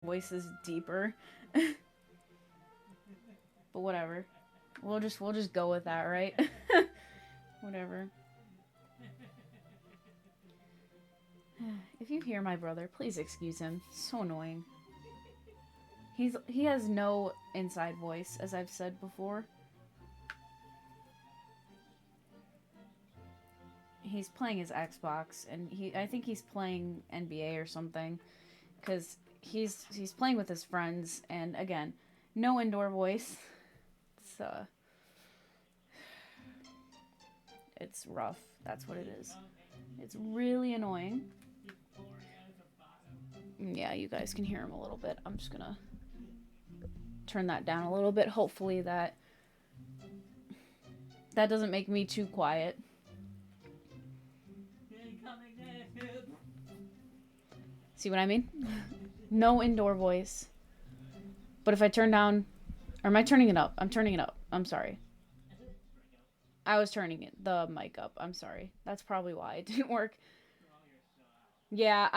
voice is deeper. But whatever. We'll just go with that, right? Whatever. If you hear my brother, please excuse him. So annoying. He has no inside voice, as I've said before. He's playing his Xbox, and I think he's playing NBA or something, because he's playing with his friends, and again, no indoor voice. It's rough. That's what it is. It's really annoying. Yeah, you guys can hear him a little bit. I'm just gonna turn that down a little bit. Hopefully that doesn't make me too quiet. See what I mean? No indoor voice. But if I turn down... Or am I turning it up? I'm turning it up. I'm sorry. I was turning the mic up. I'm sorry. That's probably why it didn't work. Yeah,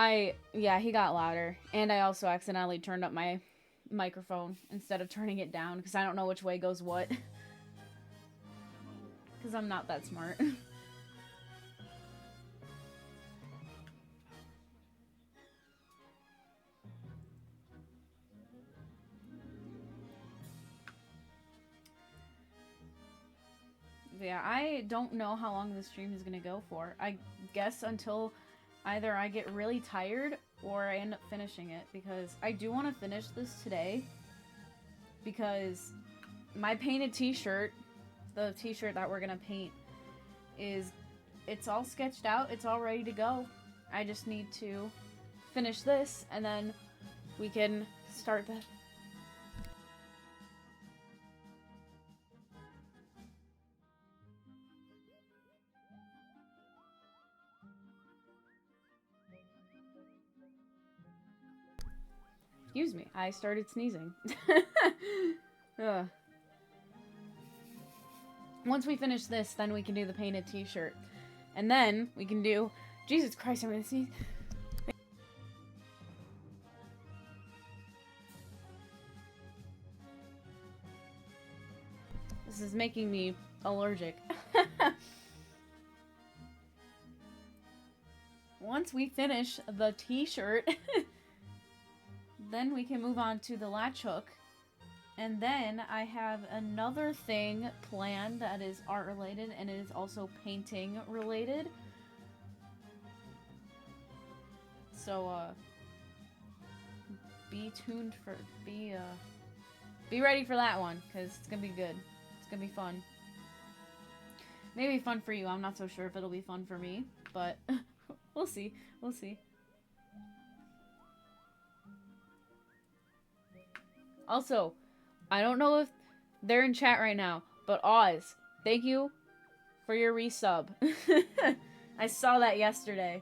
he got louder. And I also accidentally turned up my microphone instead of turning it down, because I don't know which way goes what. Because I'm not that smart. Yeah, I don't know how long this stream is going to go for. I guess until either I get really tired or I end up finishing it, because I do want to finish this today, because my painted t-shirt, the t-shirt that we're going to paint, it's all sketched out, it's all ready to go. I just need to finish this, and then we can start the... Excuse me, I started sneezing. Once we finish this, then we can do the painted t-shirt. And then we can do... Jesus Christ, I'm gonna sneeze. This is making me allergic. Once we finish the t-shirt... Then we can move on to the latch hook. And then I have another thing planned that is art related, and it is also painting related. So, be tuned for, be ready for that one, because it's gonna be good. It's gonna be fun. Maybe fun for you. I'm not so sure if it'll be fun for me, but we'll see. We'll see. Also, I don't know if they're in chat right now, but Oz, thank you for your resub. I saw that yesterday.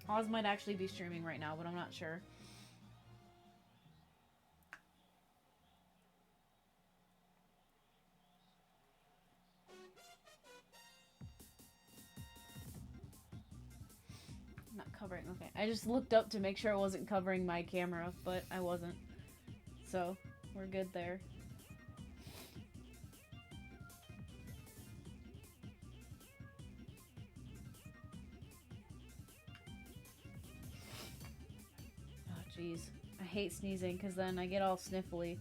Oz might actually be streaming right now, but I'm not sure. Covering. Okay, I just looked up to make sure it wasn't covering my camera, but I wasn't. So, we're good there. Oh, jeez. I hate sneezing because then I get all sniffly.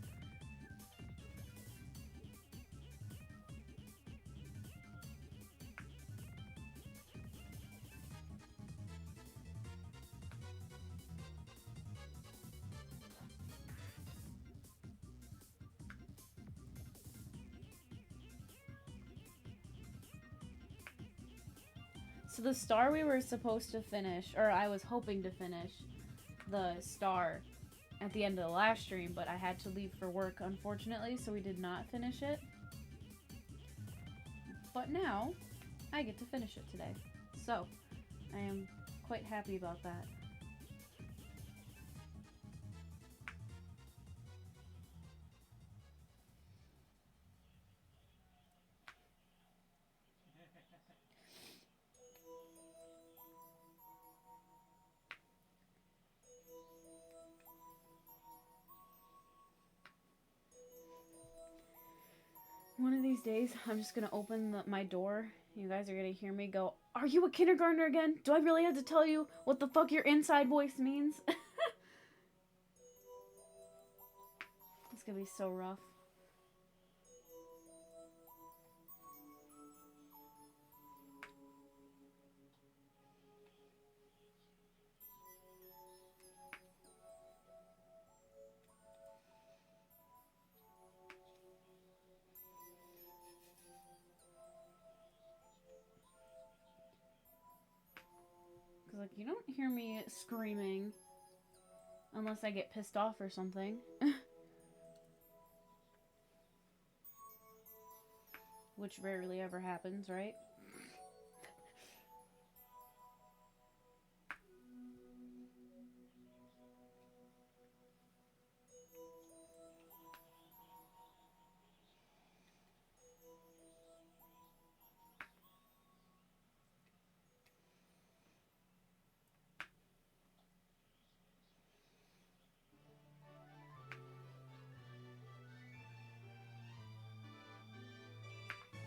So the star we were supposed to finish, or I was hoping to finish the star at the end of the last stream, but I had to leave for work, unfortunately, so we did not finish it. But now, I get to finish it today. So, I am quite happy about that. One of these days, I'm just gonna open my door. You guys are gonna hear me go, "Are you a kindergartner again? Do I really have to tell you what the fuck your inside voice means?" It's gonna be so rough. Cause like, you don't hear me screaming unless I get pissed off or something. Which rarely ever happens, right?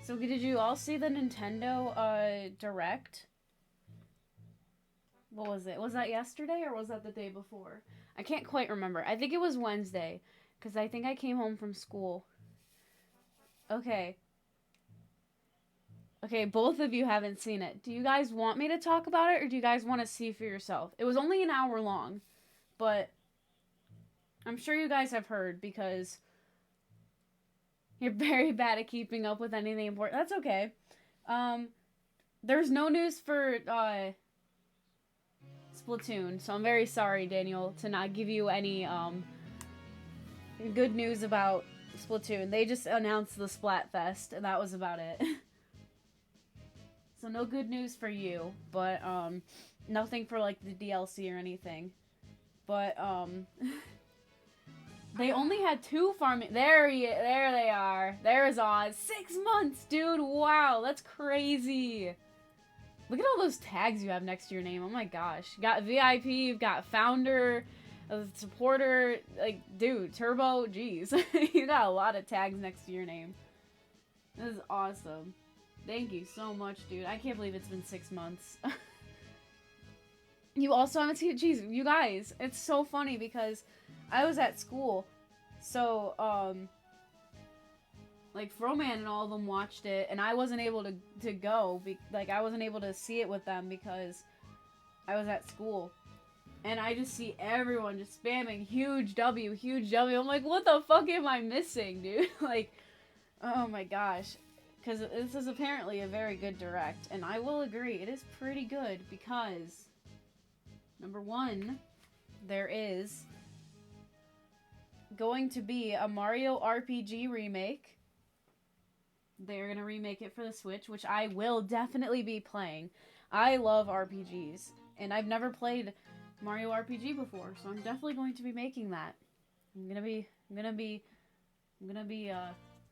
So did you all see the Nintendo Direct? What was it? Was that yesterday or was that the day before? I can't quite remember. I think it was Wednesday because I think I came home from school. Okay. Okay, both of you haven't seen it. Do you guys want me to talk about it or do you guys want to see for yourself? It was only an hour long, but I'm sure you guys have heard because you're very bad at keeping up with anything important. That's okay. There's no news for Splatoon, so I'm very sorry, Daniel, to not give you any good news about Splatoon. They just announced the Splatfest, and that was about it. So no good news for you, but nothing for like the DLC or anything. But they only had 2 farming. There they are. There's Oz. 6 months, dude. Wow, that's crazy. Look at all those tags you have next to your name. Oh my gosh. You got VIP, you've got founder, supporter, like, dude, turbo, jeez. You got a lot of tags next to your name. This is awesome. Thank you so much, dude. I can't believe it's been 6 months. You also haven't seen it? Jeez, you guys, it's so funny because I was at school. So, like, Froman and all of them watched it, and I wasn't able to go. Like, I wasn't able to see it with them because I was at school. And I just see everyone just spamming huge W, huge W. I'm like, what the fuck am I missing, dude? Like, oh my gosh. Because this is apparently a very good Direct. And I will agree, it is pretty good because, number one, there is going to be a Mario RPG remake. They're going to remake it for the Switch, which I will definitely be playing. I love RPGs, and I've never played Mario RPG before, so I'm definitely going to be making that. I'm gonna be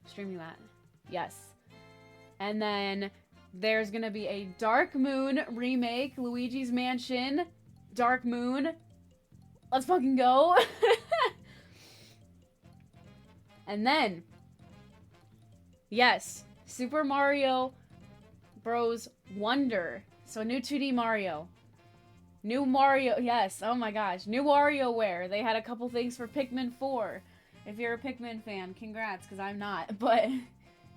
streaming that. Yes. And then there's gonna be a Dark Moon remake, Luigi's Mansion, Dark Moon. Let's fucking go. And then, yes, Super Mario Bros. Wonder. So new 2D Mario. New Mario, yes, oh my gosh. New WarioWare. They had a couple things for Pikmin 4. If you're a Pikmin fan, congrats, because I'm not. But,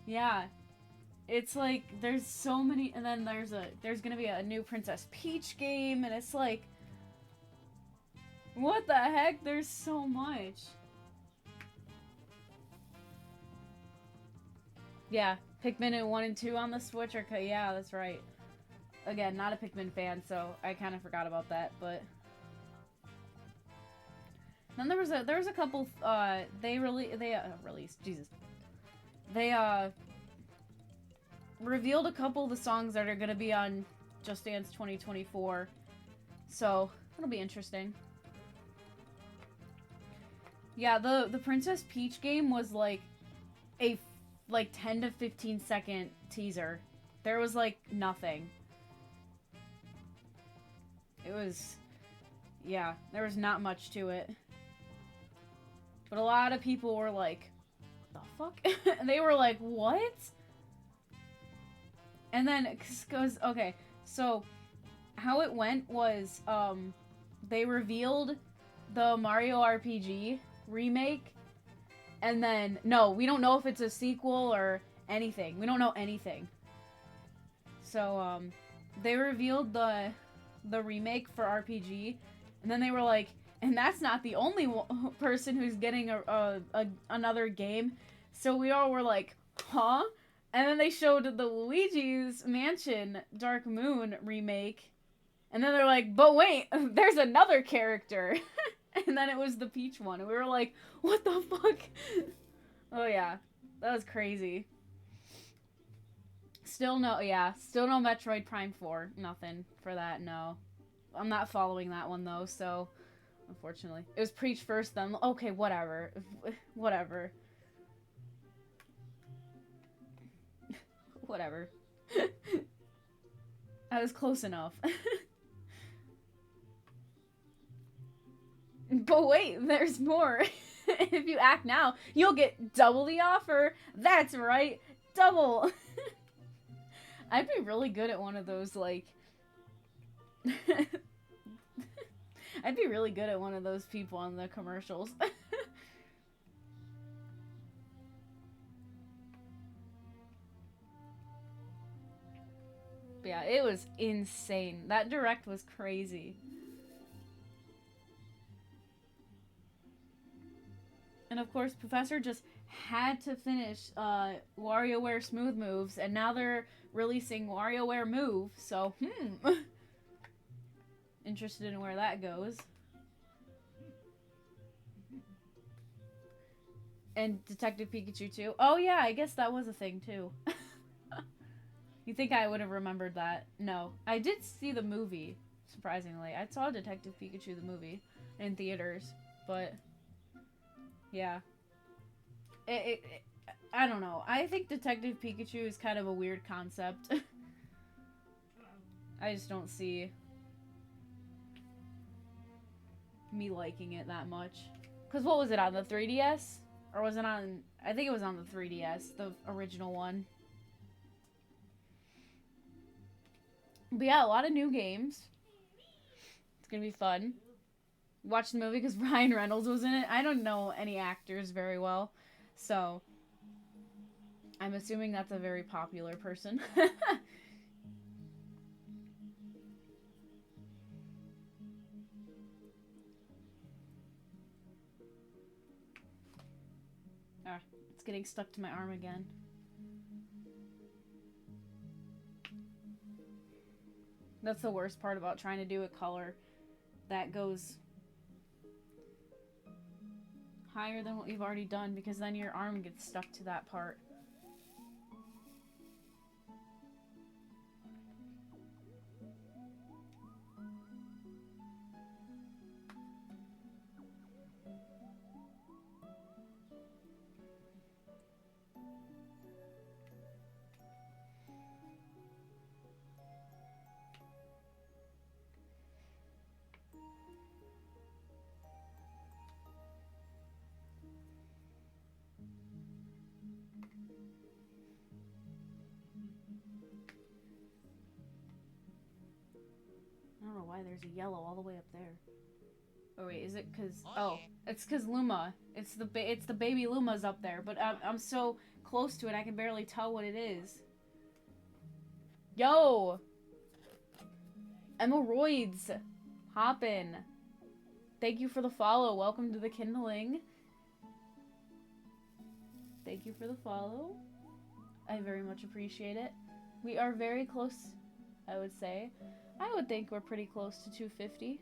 yeah. It's like, there's so many, and then there's gonna be a new Princess Peach game, and it's like, what the heck? There's so much. Yeah, Pikmin 1 and 2 on the Switch are, yeah, that's right. Again, not a Pikmin fan, so I kind of forgot about that, but then there was a couple they released, Jesus. They revealed a couple of the songs that are going to be on Just Dance 2024. So, it'll be interesting. Yeah, the Princess Peach game was like a 10 to 15 second teaser. There was like nothing. It was, yeah, there was not much to it. But a lot of people were like, the fuck? And they were like, what? And then, cause, okay, so how it went was, they revealed the Mario RPG remake, and then, no, we don't know if it's a sequel or anything. We don't know anything. So, they revealed the remake for RPG, and then they were like, and that's not the only person who's getting another game. So we all were like, huh? And then they showed the Luigi's Mansion Dark Moon remake, and then they're like, but wait, there's another character. And then it was the Peach one, and we were like, what the fuck? Oh yeah, that was crazy. Still no Metroid Prime 4. Nothing for that, no. I'm not following that one, though, so... Unfortunately. It was Preach first, then... Okay, whatever. Whatever. Whatever. I was close enough. But wait, there's more. If you act now, you'll get double the offer. That's right. Double. I'd be really good at one of those, like... I'd be really good at one of those people on the commercials. But yeah, it was insane. That direct was crazy. And of course, Professor just had to finish WarioWare Smooth Moves, and now they're releasing WarioWare Move, so, interested in where that goes. And Detective Pikachu too. Oh yeah, I guess that was a thing too. You think I would have remembered that? No. I did see the movie, surprisingly. I saw Detective Pikachu the movie in theaters, but yeah. I don't know. I think Detective Pikachu is kind of a weird concept. I just don't see me liking it that much. Because what was it, on the 3DS? Or was it on... I think it was on the 3DS, the original one. But yeah, a lot of new games. It's gonna be fun. Watch the movie because Ryan Reynolds was in it. I don't know any actors very well, so I'm assuming that's a very popular person. Ah, it's getting stuck to my arm again. That's the worst part about trying to do a color that goes higher than what you've already done, because then your arm gets stuck to that part. I don't know why there's a yellow all the way up there. Oh wait, is it because... Oh, it's because Luma. It's the baby Lumas up there, but I'm so close to it I can barely tell what it is. Yo! Emeralds! Hoppin'. Thank you for the follow. Welcome to the Kindling. Thank you for the follow. I very much appreciate it. We are very close, I would say. I would think we're pretty close to 250.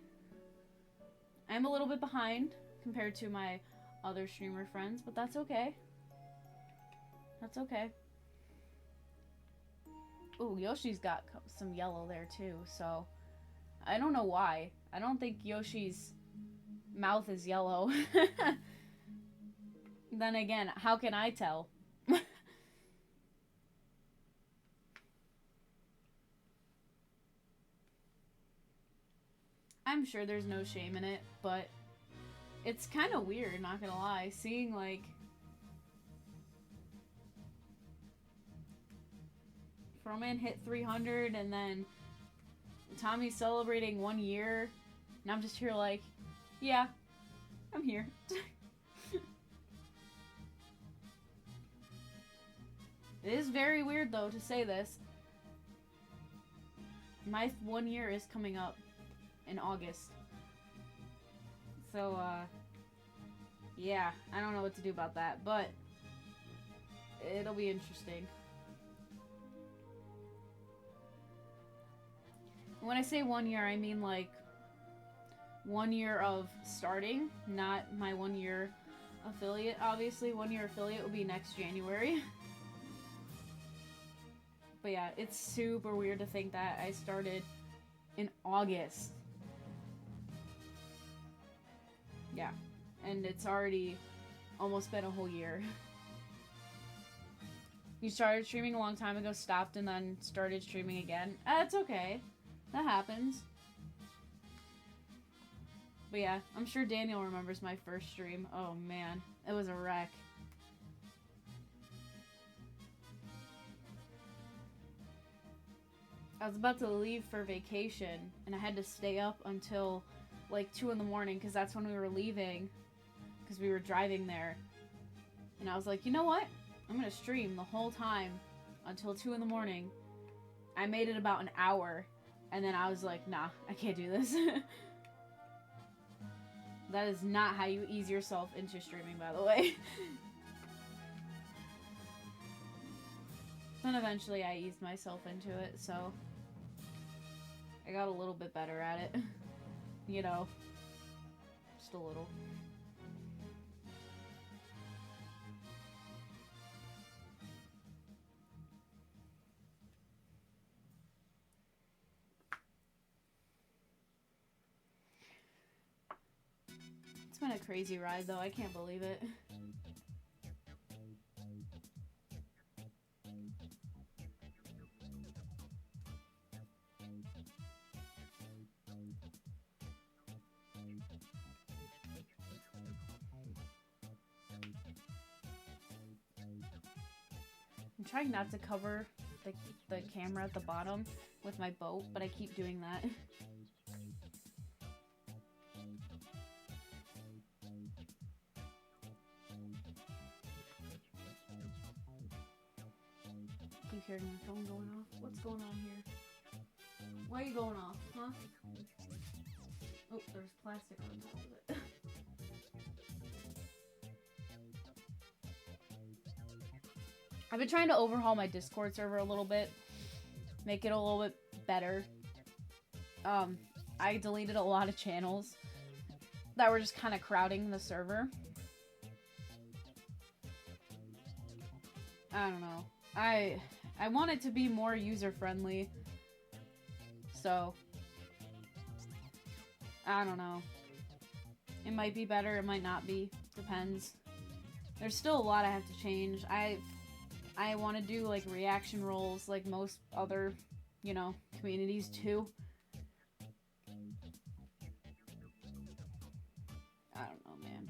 I'm a little bit behind compared to my other streamer friends, but that's okay. That's okay. Ooh, Yoshi's got some yellow there too, so I don't know why. I don't think Yoshi's mouth is yellow. Then again, how can I tell? I'm sure there's no shame in it, but it's kind of weird, not gonna lie, seeing, like, Crowman hit 300, and then Tommy's celebrating 1 year, and I'm just here like, yeah, I'm here. It is very weird, though, to say this. My 1 year is coming up in August. So, yeah, I don't know what to do about that, but it'll be interesting. When I say 1 year, I mean, like, 1 year of starting, not my 1 year affiliate. Obviously, 1 year affiliate will be next January. But yeah, it's super weird to think that I started in August. Yeah, and it's already almost been a whole year. You started streaming a long time ago, stopped, and then started streaming again. That's okay. That happens. But yeah, I'm sure Daniel remembers my first stream. Oh man, it was a wreck. I was about to leave for vacation, and I had to stay up until like 2 in the morning because that's when we were leaving, because we were driving there. And I was like, you know what? I'm gonna stream the whole time until 2 in the morning. I made it about an hour, and then I was like, nah, I can't do this. That is not how you ease yourself into streaming, by the way. Then eventually I eased myself into it, so I got a little bit better at it. You know, just a little. It's been a crazy ride, though. I can't believe it. I'm trying not to cover the camera at the bottom with my boat, but I keep doing that. Keep hearing my phone going off. What's going on here? Why are you going off, huh? Oh, there's plastic on top of it. I've been trying to overhaul my Discord server a little bit. Make it a little bit better. I deleted a lot of channels that were just kind of crowding the server. I don't know. I want it to be more user-friendly. So, I don't know. It might be better, it might not be. Depends. There's still a lot I have to change. I want to do, like, reaction roles like most other, you know, communities too. I don't know, man.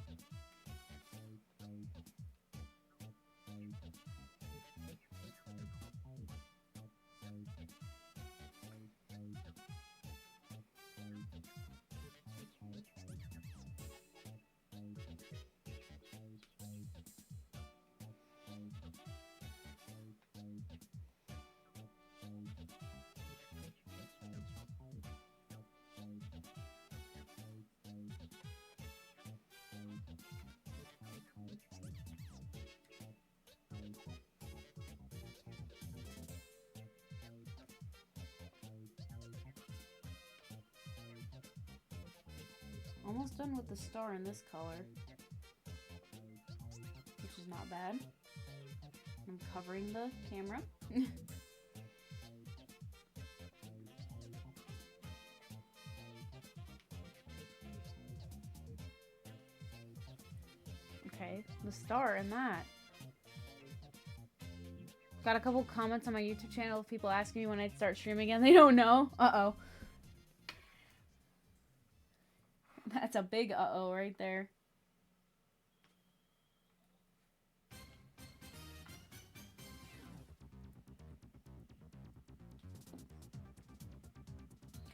Almost done with the star in this color, which is not bad. I'm covering the camera. Okay, the star in that. Got a couple comments on my YouTube channel of people asking me when I'd start streaming again. They don't know. Uh-oh. That's a big uh-oh right there.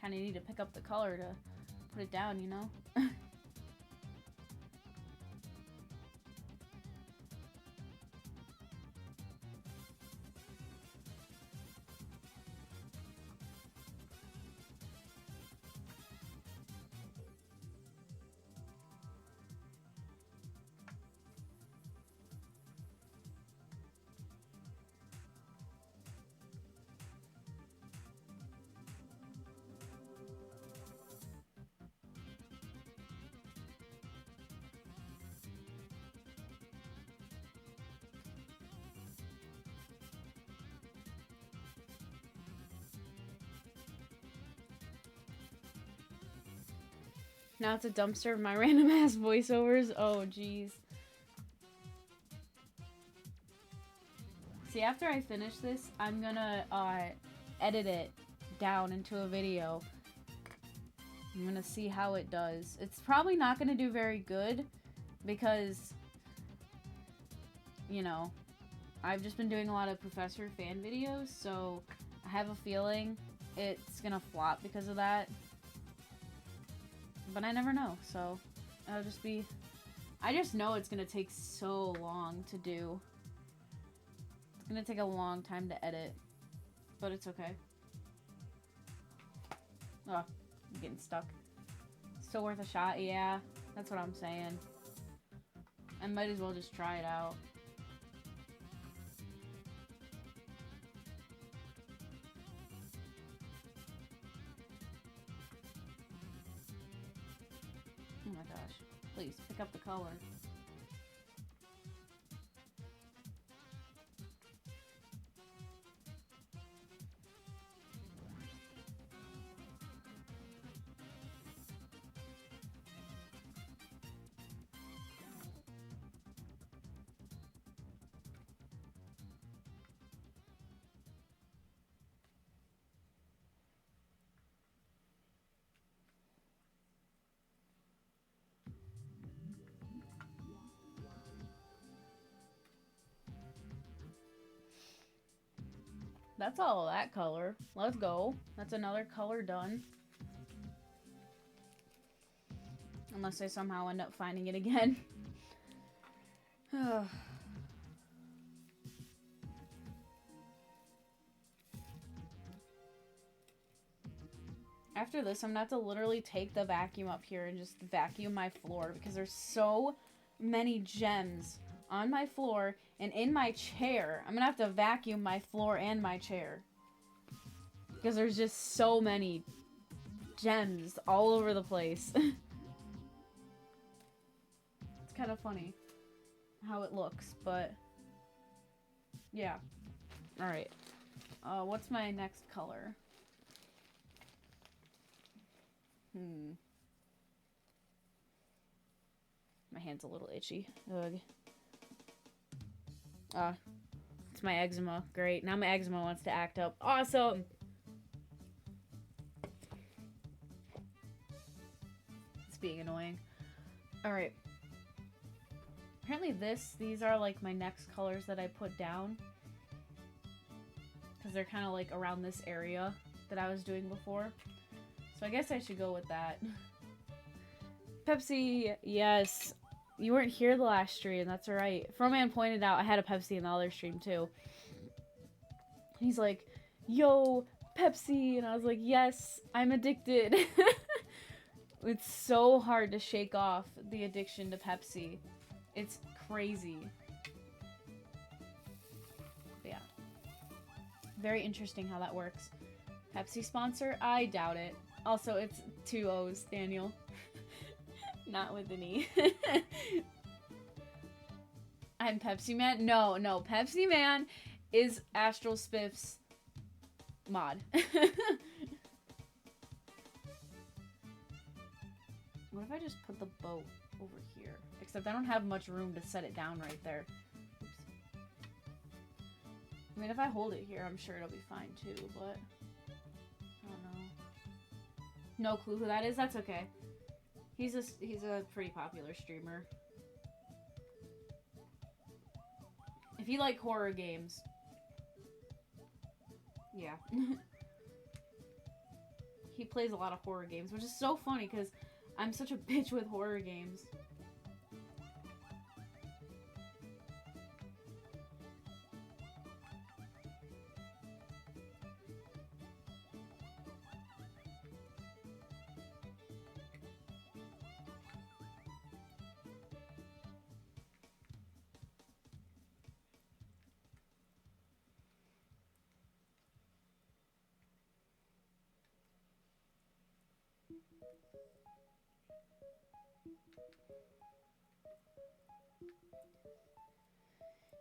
Kind of need to pick up the color to put it down, you know? Now it's a dumpster of my random ass voiceovers. Oh, jeez. See, after I finish this, I'm gonna edit it down into a video. I'm gonna see how it does. It's probably not gonna do very good because, you know, I've just been doing a lot of Professor fan videos, so I have a feeling it's gonna flop because of that. But I never know, so I'll just be... I just know it's gonna take so long to do. It's gonna take a long time to edit, but it's okay. Oh, I'm getting stuck. Still worth a shot? Yeah, that's what I'm saying. I might as well just try it out. Oh my gosh. Please, pick up the color. That's all of that color. Let's go. That's another color done. Unless I somehow end up finding it again. After this, I'm gonna have to literally take the vacuum up here and just vacuum my floor because there's so many gems on my floor and in my chair. I'm gonna have to vacuum my floor and my chair because there's just so many gems all over the place. It's kind of funny how it looks, but yeah. Alright. What's my next color? My hand's a little itchy. Ugh. It's my eczema. Great. Now my eczema wants to act up. Awesome! It's being annoying. Alright. Apparently these are like my next colors that I put down. Because they're kind of like around this area that I was doing before. So I guess I should go with that. Pepsi, yes. You weren't here the last stream, that's right. Froman pointed out I had a Pepsi in the other stream too. He's like, yo, Pepsi. And I was like, yes, I'm addicted. It's so hard to shake off the addiction to Pepsi. It's crazy. But yeah. Very interesting how that works. Pepsi sponsor? I doubt it. Also, it's 2 O's, Daniel. Not with an E. I'm Pepsi Man? No, Pepsi Man is Astral Spiff's mod. What if I just put the boat over here? Except I don't have much room to set it down right there. Oops. I mean, if I hold it here, I'm sure it'll be fine too, but... I don't know. No clue who that is? That's okay. He's a pretty popular streamer. If you like horror games. Yeah. he plays a lot of horror games, which is so funny because I'm such a bitch with horror games.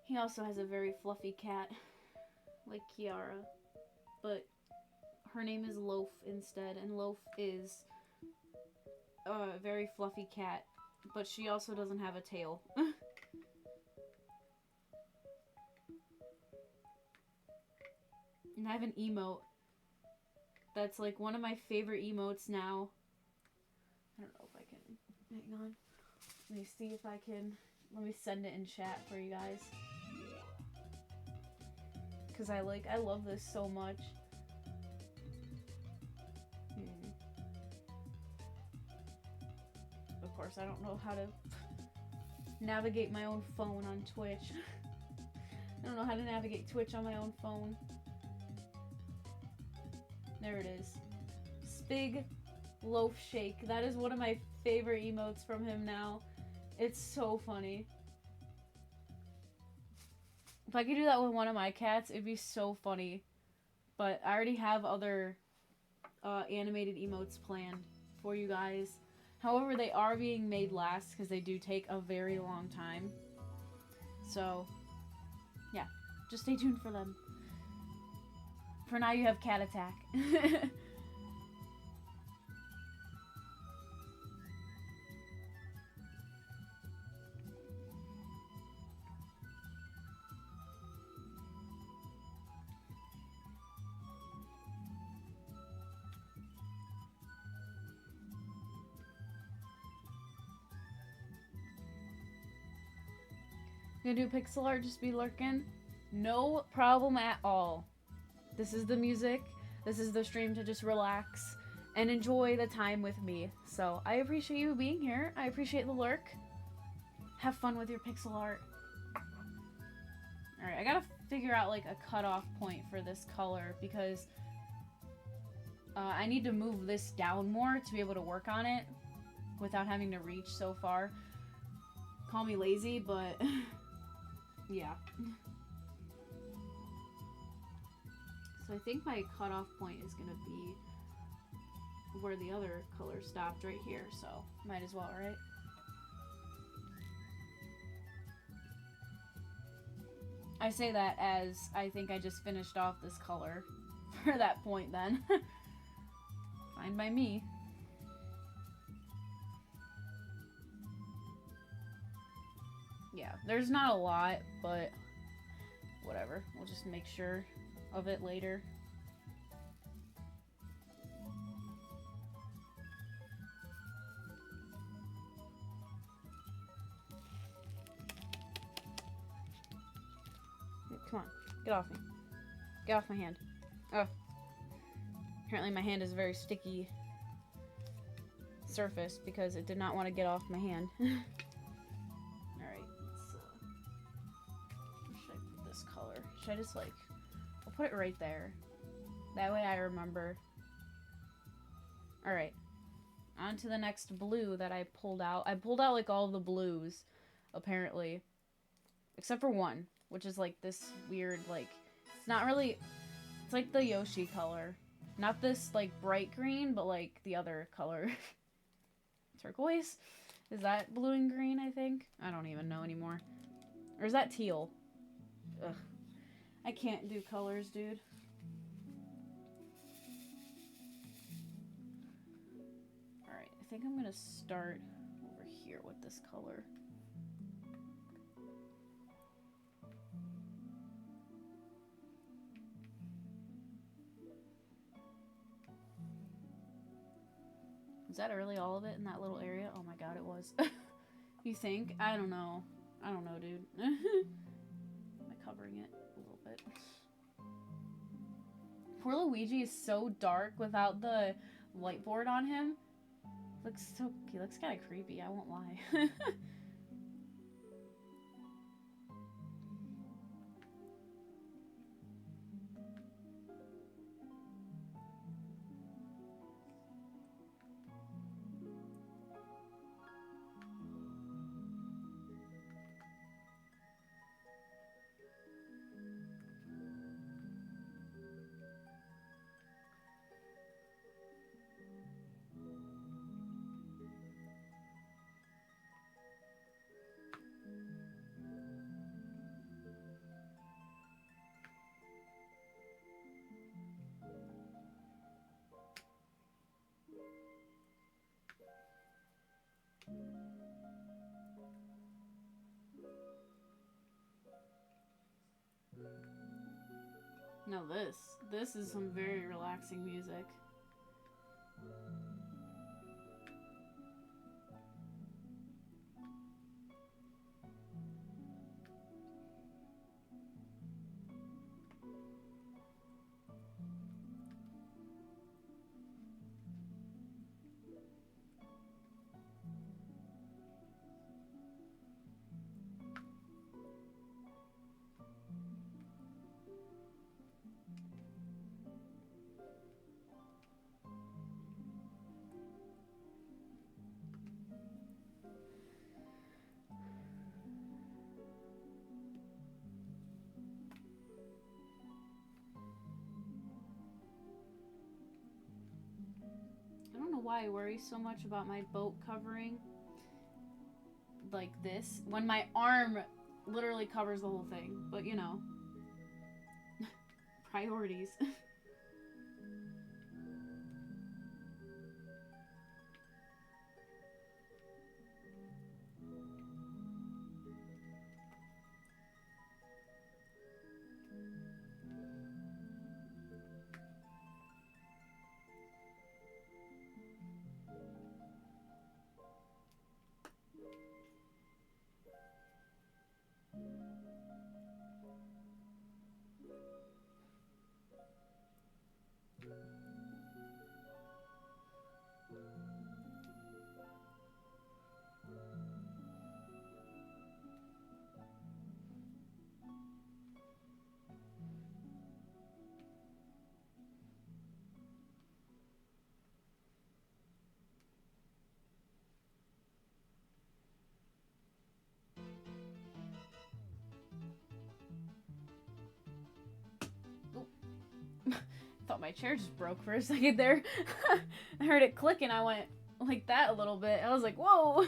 He also has a very fluffy cat, like Kiara, but her name is Loaf instead, and Loaf is a very fluffy cat, but she also doesn't have a tail. And I have an emote that's like one of my favorite emotes now. I don't know if I can, hang on. Let me see if I can, let me send it in chat for you guys. Cause I love this so much. Of course, I don't know how to navigate my own phone on Twitch. I don't know how to navigate Twitch on my own phone. There it is. Spig Loaf Shake. That is one of my favorite emotes from him now. It's so funny. If I could do that with one of my cats, it'd be so funny. But I already have other animated emotes planned for you guys. However, they are being made last because they do take a very long time. So, yeah. Just stay tuned for them. For now, you have Cat Attack. Gonna do pixel art, just be lurking? No problem at all. This is the music. This is the stream to just relax and enjoy the time with me. So I appreciate you being here. I appreciate the lurk. Have fun with your pixel art. Alright, I gotta figure out like a cutoff point for this color because I need to move this down more to be able to work on it without having to reach so far. Call me lazy, but yeah. So I think my cutoff point is gonna be where the other color stopped right here, so might as well, right? I say that as I think I just finished off this color for that point then. Fine by me. Yeah, there's not a lot, but whatever. We'll just make sure of it later. Come on, get off me. Get off my hand. Oh. Apparently my hand is a very sticky surface because it did not want to get off my hand. Alright, let's where should I put this color? Should I just like, I'll put it right there. That way I remember. Alright. On to the next blue that I pulled out. I pulled out like all of the blues, apparently. Except for one, which is like this weird, like, it's not really, it's like the Yoshi color. Not this like bright green, but like the other color. Turquoise? Is that blue and green, I think? I don't even know anymore. Or is that teal? Ugh. I can't do colors, dude. Alright, I think I'm gonna start over here with this color. Is that really all of it in that little area? Oh my god, it was. You think? I don't know. I don't know, dude. Am I covering it a little bit? Poor Luigi is so dark without the whiteboard on him. He looks kind of creepy, I won't lie. No, this is some very relaxing music. I don't know why I worry so much about my boat covering like this when my arm literally covers the whole thing. But you know, priorities. Thought my chair just broke for a second there. I heard it click and I went like that a little bit. I was like, whoa!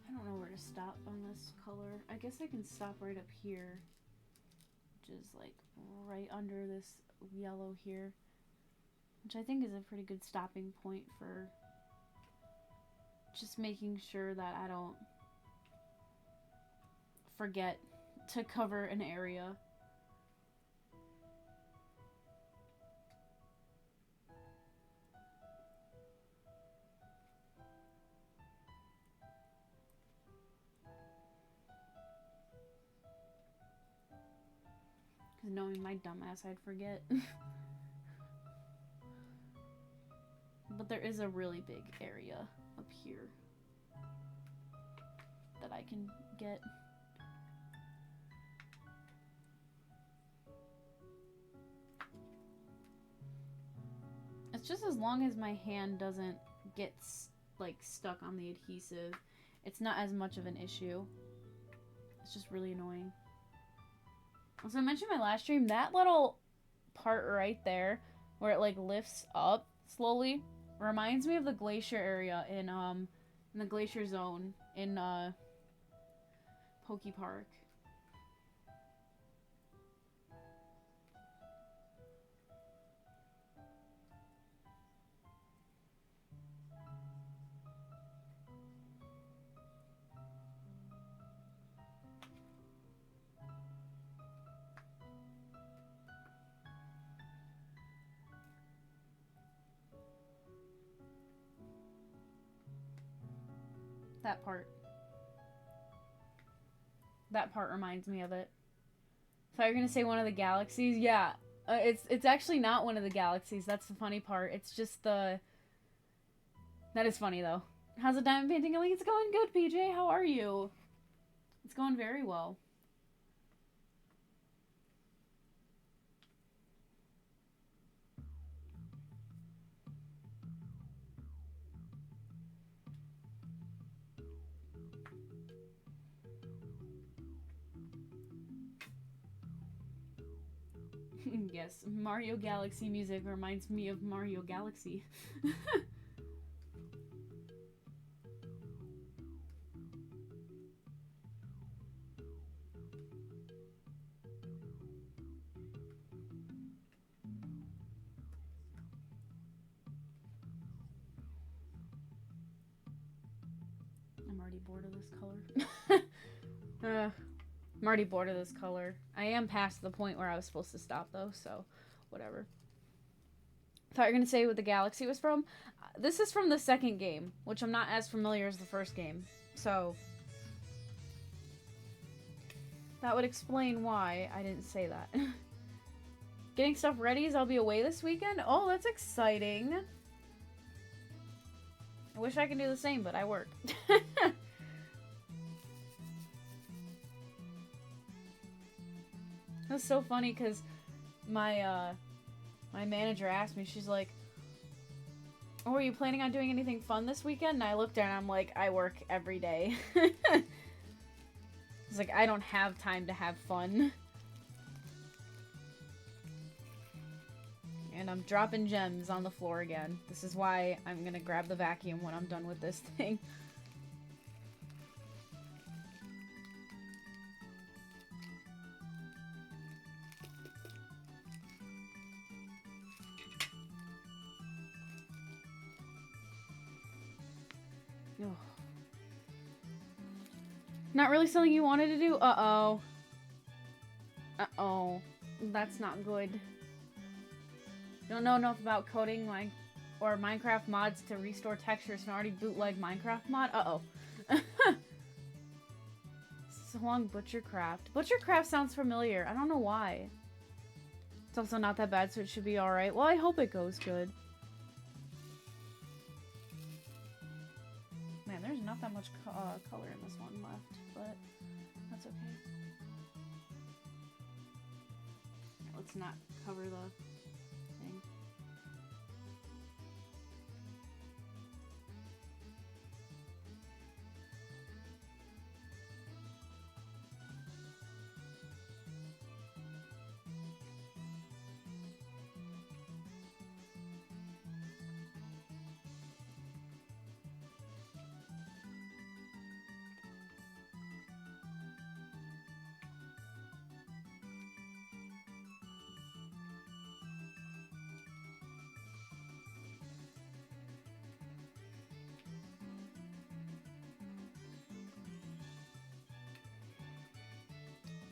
I don't know where to stop on this color. I guess I can stop right up here, which is like right under this yellow here, which I think is a pretty good stopping point for just making sure that I don't forget to cover an area. Because knowing my dumbass, I'd forget. But there is a really big area up here that I can get. It's just as long as my hand doesn't get, like, stuck on the adhesive, it's not as much of an issue. It's just really annoying. So I mentioned in my last stream, that little part right there, where it, like, lifts up slowly, reminds me of the glacier area in the glacier zone in, Poke Park. That part. That part reminds me of it. Thought you were gonna say one of the galaxies. Yeah, it's actually not one of the galaxies. That's the funny part. It's just the. That is funny though. How's the diamond painting going? It's going good, PJ. How are you? It's going very well. Yes, Mario Galaxy music reminds me of Mario Galaxy. I'm already bored of this color. I'm already bored of this color. I am past the point where I was supposed to stop, though, so whatever. Thought you were going to say what the galaxy was from. This is from the second game, which I'm not as familiar as the first game. So that would explain why I didn't say that. Getting stuff ready as I'll be away this weekend. Oh, that's exciting. I wish I could do the same, but I work. That's so funny because my manager asked me, she's like, oh, are you planning on doing anything fun this weekend? And I looked at her and I'm like, I work every day. It's like, I don't have time to have fun. And I'm dropping gems on the floor again. This is why I'm gonna grab the vacuum when I'm done with this thing. Oh. Not really something you wanted to do? Uh-oh. Uh-oh. That's not good. You don't know enough about coding or Minecraft mods to restore textures and already bootleg Minecraft mod? Uh-oh. So long, Butchercraft. Butchercraft sounds familiar. I don't know why. It's also not that bad, so it should be alright. Well, I hope it goes good. Man, there's not that much color in this one left, but that's okay. Let's not cover the thing.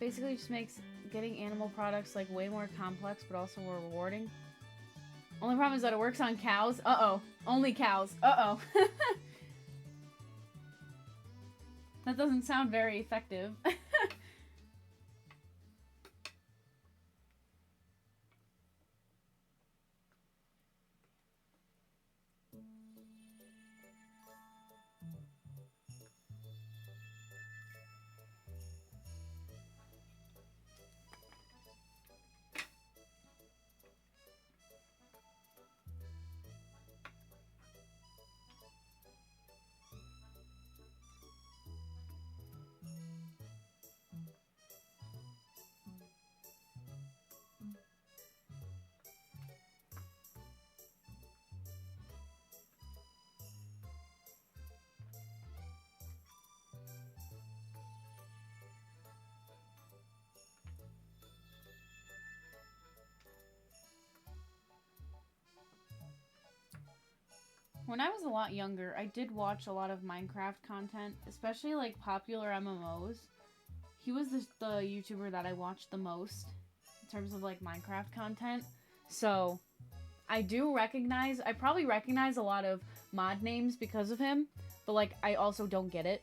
Basically just makes getting animal products like way more complex but also more rewarding. Only problem is that it works on cows. Uh-oh. Only cows. Uh-oh. That doesn't sound very effective. When I was a lot younger, I did watch a lot of Minecraft content, especially like popular MMOs. He was the YouTuber that I watched the most in terms of like Minecraft content. So I probably recognize a lot of mod names because of him, but like I also don't get it.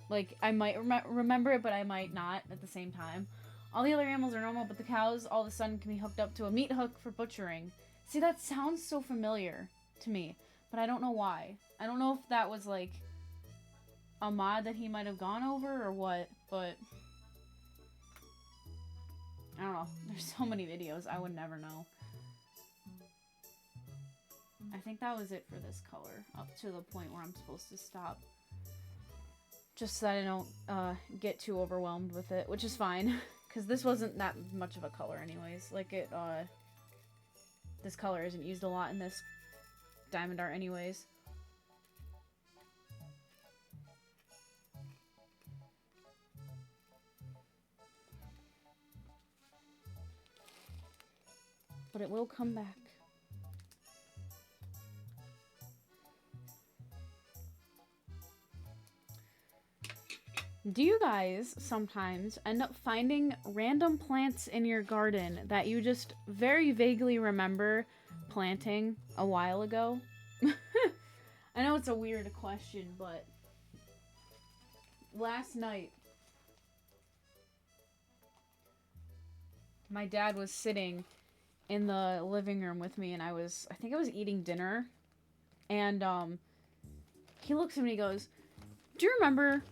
Like I might remember it, but I might not at the same time. All the other animals are normal, but the cows all of a sudden can be hooked up to a meat hook for butchering. See, that sounds so familiar to me, but I don't know why. I don't know if that was like a mod that he might have gone over or what, but I don't know. There's so many videos, I would never know. I think that was it for this color, up to the point where I'm supposed to stop. Just so that I don't get too overwhelmed with it, which is fine, because this wasn't that much of a color anyways. Like this color isn't used a lot in this diamond art anyways. But it will come back. Do you guys sometimes end up finding random plants in your garden that you just very vaguely remember planting a while ago? I know it's a weird question, but last night my dad was sitting in the living room with me and I think I was eating dinner, and he looks at me and he goes, "Do you remember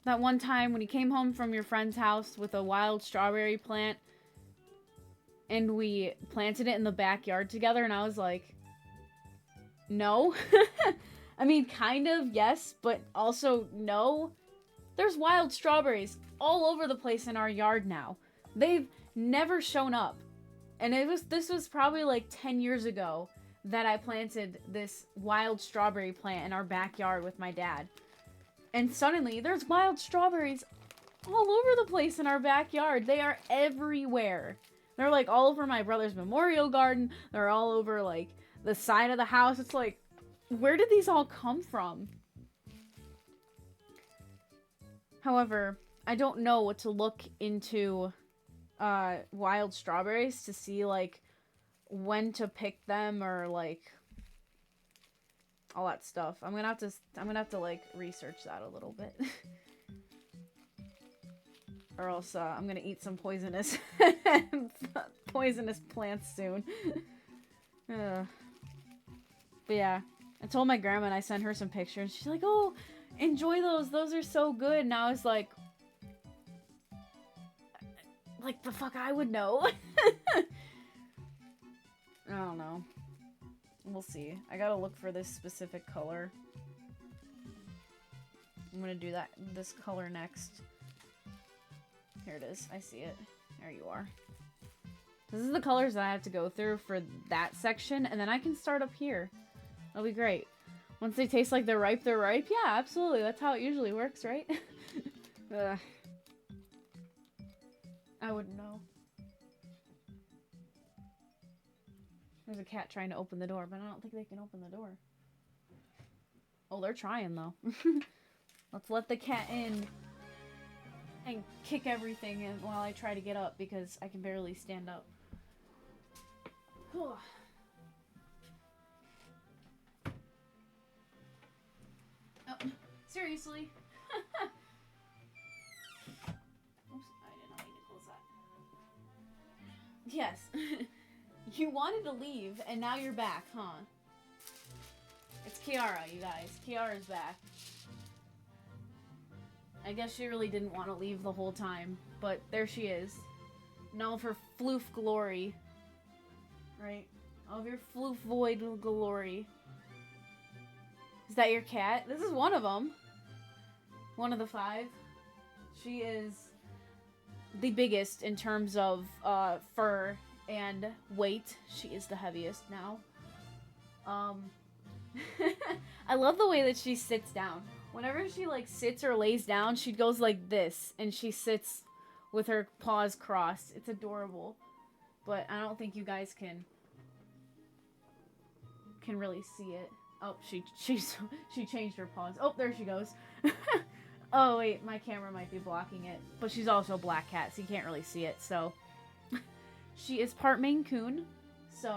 that one time when you came home from your friend's house with a wild strawberry plant and we planted it in the backyard together?" And I was like, no. I mean, kind of, yes, but also no. There's wild strawberries all over the place in our yard now. They've never shown up. And this was probably like 10 years ago that I planted this wild strawberry plant in our backyard with my dad. And suddenly, there's wild strawberries all over the place in our backyard. They are everywhere. They're like all over my brother's memorial garden. They're all over like the side of the house. It's like, where did these all come from? However, I don't know what to look into wild strawberries to see like when to pick them or like all that stuff. I'm gonna have to like research that a little bit. Or else I'm gonna eat some poisonous poisonous plants soon. But yeah, I told my grandma and I sent her some pictures. She's like, "Oh, enjoy those. Those are so good." And I was like the fuck I would know. I don't know. We'll see. I gotta look for this specific color. I'm gonna do this color next. Here it is. I see it. There you are. This is the colors that I have to go through for that section, and then I can start up here. That'll be great. Once they taste like they're ripe, they're ripe. Yeah, absolutely. That's how it usually works, right? I wouldn't know. There's a cat trying to open the door, but I don't think they can open the door. Oh, they're trying, though. Let's let the cat in and kick everything in while I try to get up, because I can barely stand up. Oh, seriously? Oops, I did not mean to close that. Yes. You wanted to leave, and now you're back, huh? It's Kiara, you guys. Kiara's back. I guess she really didn't want to leave the whole time, but there she is. In all of her floof glory. Right? All of your floof void glory. Is that your cat? This is one of them. One of the 5. She is the biggest in terms of fur and weight. She is the heaviest now. I love the way that she sits down. Whenever she like sits or lays down, she goes like this, and she sits with her paws crossed. It's adorable. But I don't think you guys can can really see it. Oh, she changed her paws. Oh, there she goes. Oh, wait, my camera might be blocking it. But she's also a black cat, so you can't really see it, so... She is part Maine Coon, so,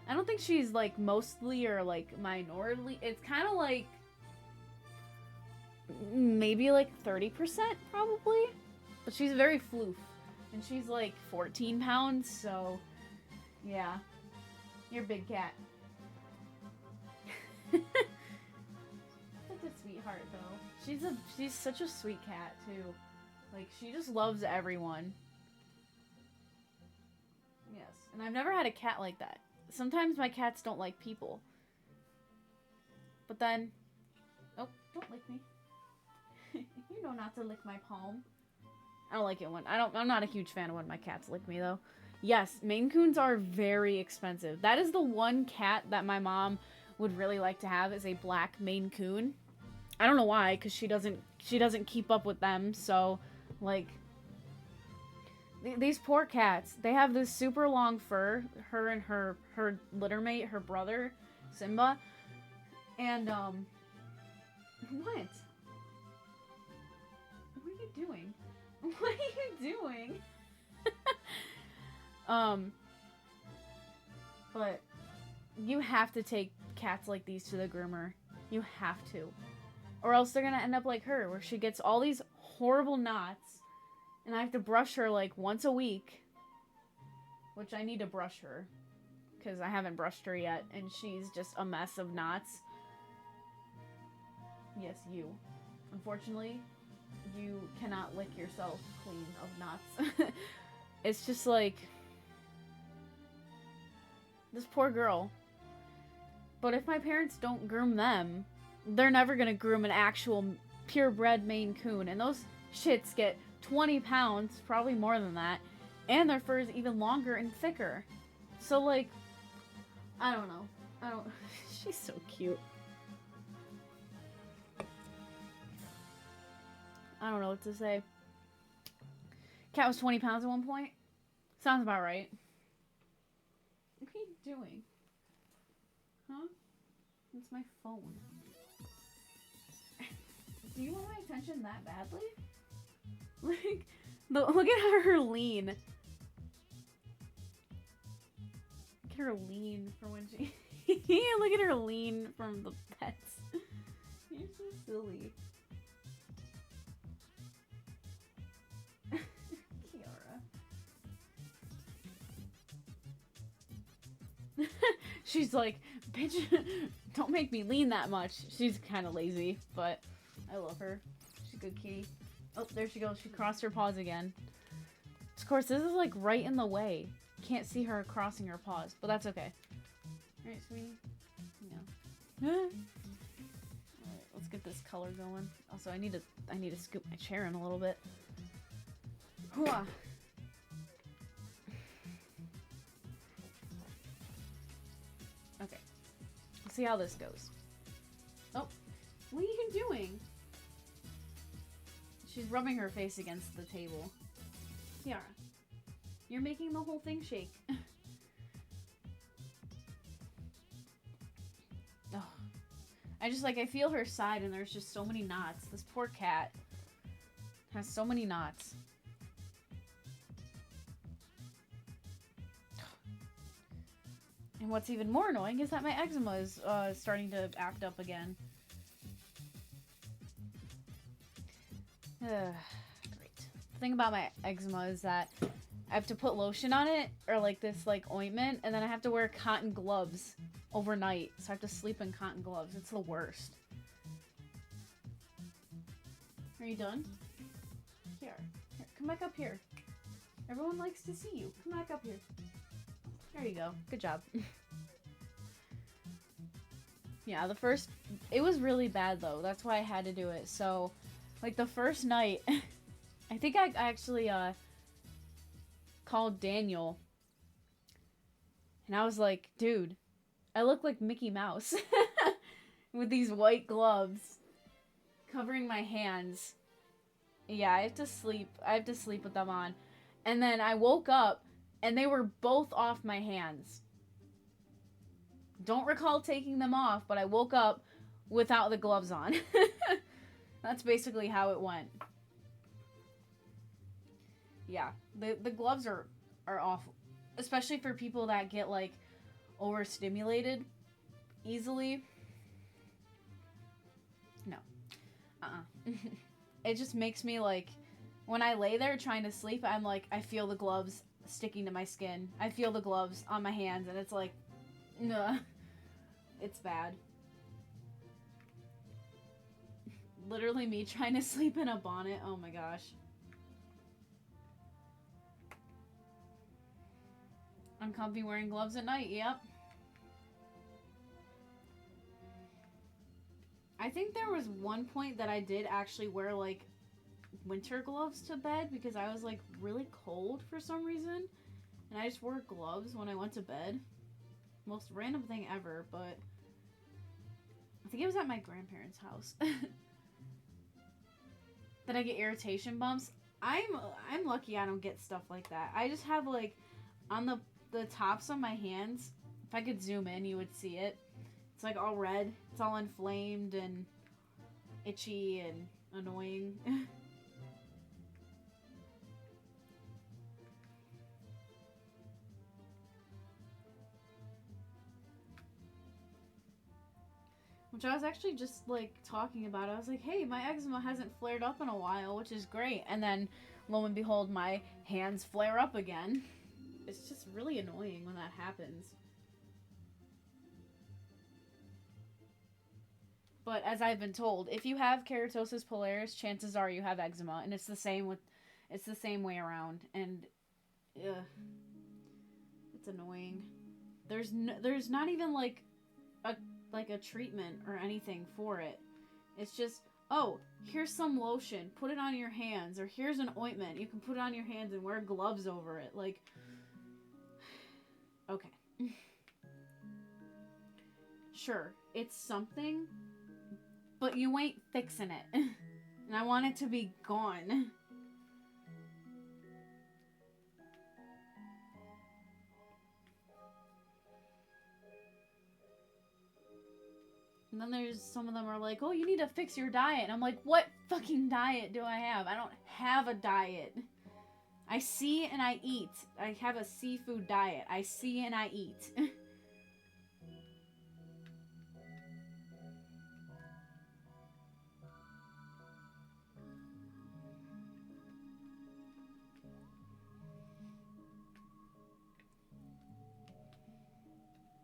I don't think she's, like, mostly or, like, minorly. It's kind of like... maybe, like, 30%, probably? But she's very floof. And she's, like, 14 pounds, so... yeah. You're a big cat. Such a sweetheart, though. She's such a sweet cat, too. Like, she just loves everyone. Yes. And I've never had a cat like that. Sometimes my cats don't like people. But then... oh, don't lick me. You know not to lick my palm. I don't like it when... I'm not a huge fan of when my cats lick me, though. Yes, Maine Coons are very expensive. That is the one cat that my mom would really like to have, is a black Maine Coon. I don't know why, because she doesn't keep up with them, so, like... these poor cats, they have this super long fur, her and her litter mate, her brother, Simba, and, what? What are you doing? What are you doing? But you have to take cats like these to the groomer. You have to. Or else they're gonna end up like her, where she gets all these horrible knots, and I have to brush her, like, once a week. Which I need to brush her, because I haven't brushed her yet, and she's just a mess of knots. Yes, you. Unfortunately, you cannot lick yourself clean of knots. It's just like... this poor girl. But if my parents don't groom them, they're never gonna groom an actual purebred Maine Coon. And those shits get 20 pounds, probably more than that. And their fur is even longer and thicker. So, like, I don't know. She's so cute. I don't know what to say. Cat was 20 pounds at one point. Sounds about right. What are you doing? Huh? It's my phone. Do you want my attention that badly? Like, look at her lean. Look at her lean from when she... look at her lean from the pets. You're so silly. Kiara. She's like, bitch, don't make me lean that much. She's kind of lazy, but I love her. She's a good kitty. Oh, there she goes. She crossed her paws again. Of course, this is, like, right in the way. Can't see her crossing her paws, but that's okay. Alright, sweetie. No. Alright, let's get this color going. Also, I need to scoop my chair in a little bit. Hooah! Okay. Let's see how this goes. Oh, what are you doing? She's rubbing her face against the table. Kiara, you're making the whole thing shake. Oh. I feel her side and there's just so many knots. This poor cat has so many knots. And what's even more annoying is that my eczema is starting to act up again. Great. The thing about my eczema is that I have to put lotion on it, or like this like ointment, and then I have to wear cotton gloves overnight. So I have to sleep in cotton gloves. It's the worst. Are you done? Here, come back up here. Everyone likes to see you. Come back up here. There you go. Good job. Yeah, it was really bad though. That's why I had to do it. So, like the first night, I think I actually called Daniel. And I was like, dude, I look like Mickey Mouse with these white gloves covering my hands. Yeah, I have to sleep with them on. And then I woke up and they were both off my hands. Don't recall taking them off, but I woke up without the gloves on. That's basically how it went. Yeah, the gloves are awful, especially for people that get like overstimulated easily. No. It just makes me like, when I lay there trying to sleep, I'm like, I feel the gloves sticking to my skin. I feel the gloves on my hands, and it's like, nah. It's bad. Literally me trying to sleep in a bonnet. Oh my gosh. Uncomfy wearing gloves at night. Yep. I think there was one point that I did actually wear like winter gloves to bed because I was like really cold for some reason, and I just wore gloves when I went to bed. Most random thing ever, but I think it was at my grandparents' house that I get irritation bumps. I'm lucky I don't get stuff like that. I just have like on the tops of my hands. If I could zoom in, you would see it. It's like all red. It's all inflamed and itchy and annoying. Which I was actually just like talking about. I was like, hey, my eczema hasn't flared up in a while, which is great. And then lo and behold, my hands flare up again. It's just really annoying when that happens. But as I've been told, if you have keratosis pilaris, chances are you have eczema, and it's the same way around. And ugh, it's annoying. There's not even like a treatment or anything for it. It's just, oh, here's some lotion, put it on your hands, or here's an ointment, you can put it on your hands and wear gloves over it. Like, okay. Sure, it's something, but you ain't fixing it. And I want it to be gone. And then there's some of them are like, oh, you need to fix your diet. And I'm like, what fucking diet do I have? I don't have a diet. I see and I eat. I have a seafood diet. I see and I eat.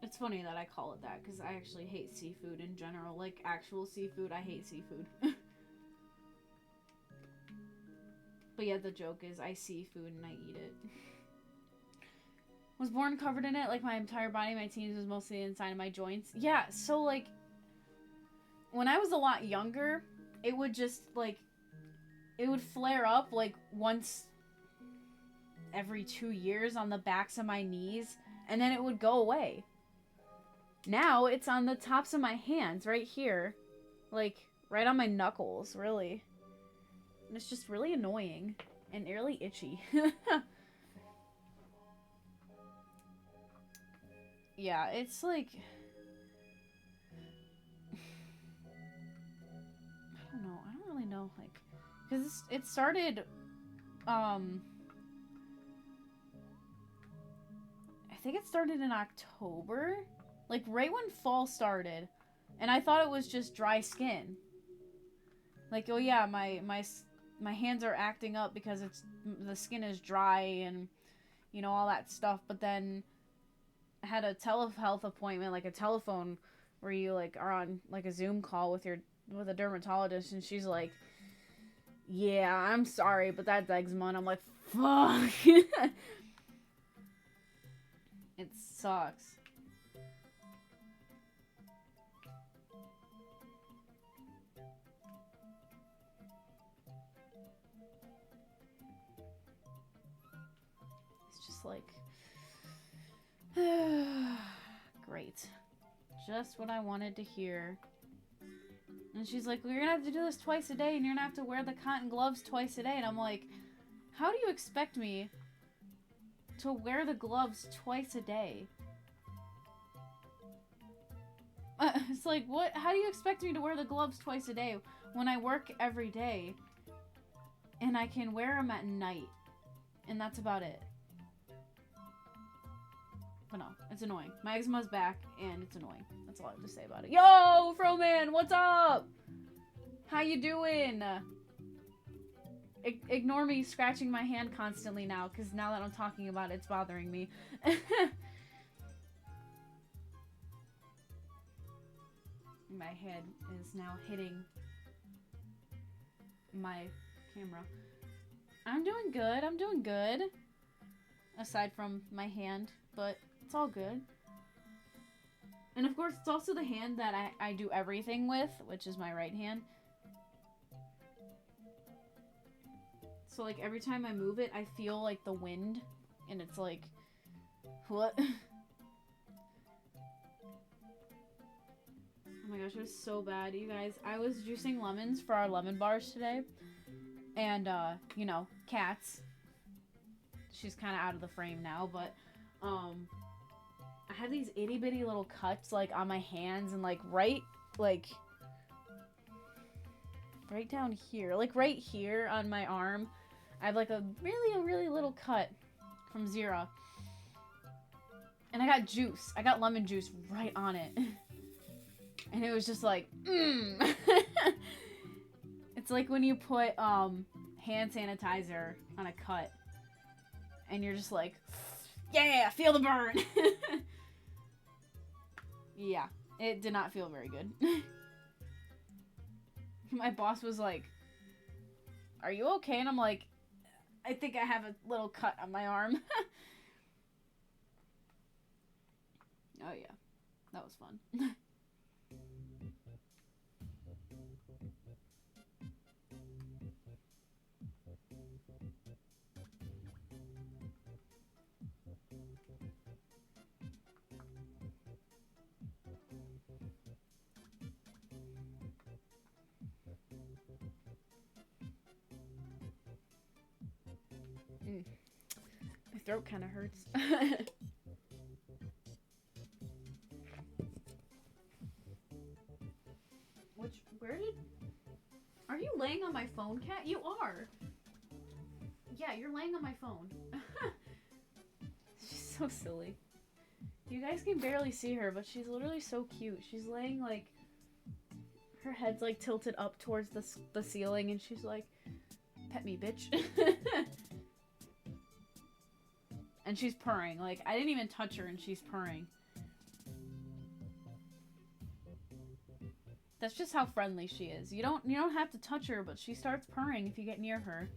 It's funny that I call it that because I actually hate seafood in general. Like actual seafood, I hate seafood. But yeah, the joke is I see food and I eat it. Was born covered in it, like my entire body. My teens was mostly inside of my joints. Yeah, so like when I was a lot younger, it would just like it would flare up like once every 2 years on the backs of my knees, and then it would go away. Now it's on the tops of my hands right here, like right on my knuckles, really. And it's just really annoying and really itchy. Yeah, it's like, I don't know. I don't really know, like, because it started, I think it started in October, like right when fall started, and I thought it was just dry skin. Like, oh yeah, my hands are acting up because the skin is dry and you know all that stuff. But then I had a telehealth appointment, like a telephone where you like are on like a Zoom call with a dermatologist, and she's like, yeah, I'm sorry, but that's eczema. And I'm like, fuck. It sucks. It's just like, great. Just what I wanted to hear. And she's like, well, you're gonna have to do this twice a day, and you're gonna have to wear the cotton gloves twice a day. And I'm like, how do you expect me to wear the gloves twice a day? It's like, what? How do you expect me to wear the gloves twice a day when I work every day and I can wear them at night? And that's about it. But no, it's annoying. My eczema's back and it's annoying. That's all I have to say about it. Yo, Froman, what's up? How you doing? Ignore me scratching my hand constantly now, because now that I'm talking about it, it's bothering me. My head is now hitting my camera. I'm doing good. I'm doing good. Aside from my hand, but it's all good. And of course, it's also the hand that I do everything with, which is my right hand. So, like, every time I move it, I feel, like, the wind. And it's like, what? Oh my gosh, it was so bad, you guys. I was juicing lemons for our lemon bars today. And, you know, cats. She's kind of out of the frame now, but, I have these itty-bitty little cuts, like, on my hands and, like, right down here. Like, right here on my arm. I have, like, a really little cut from Zira. And I got juice. I got lemon juice right on it. And it was just like, It's like when you put, hand sanitizer on a cut. And you're just like, yeah, feel the burn. Yeah, it did not feel very good. My boss was like, are you okay? And I'm like, I think I have a little cut on my arm. Oh yeah, that was fun. My throat kind of hurts. Are you laying on my phone, Cat? You are. Yeah, you're laying on my phone. She's so silly. You guys can barely see her, but she's literally so cute. She's laying, like, her head's, like, tilted up towards the ceiling, and she's like, pet me, bitch. And she's purring. Like, I didn't even touch her, and she's purring. That's just how friendly she is. You don't have to touch her, but she starts purring if you get near her.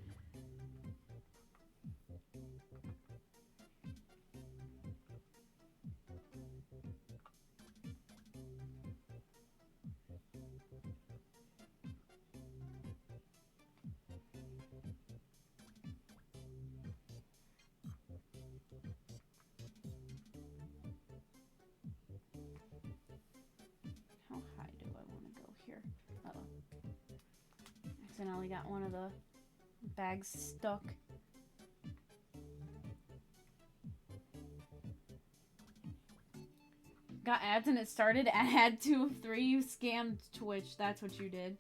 How high do I want to go here? Uh-oh. Accidentally got one of the bags stuck. Got ads and it started at ad 2 of 3. You scammed Twitch. That's what you did.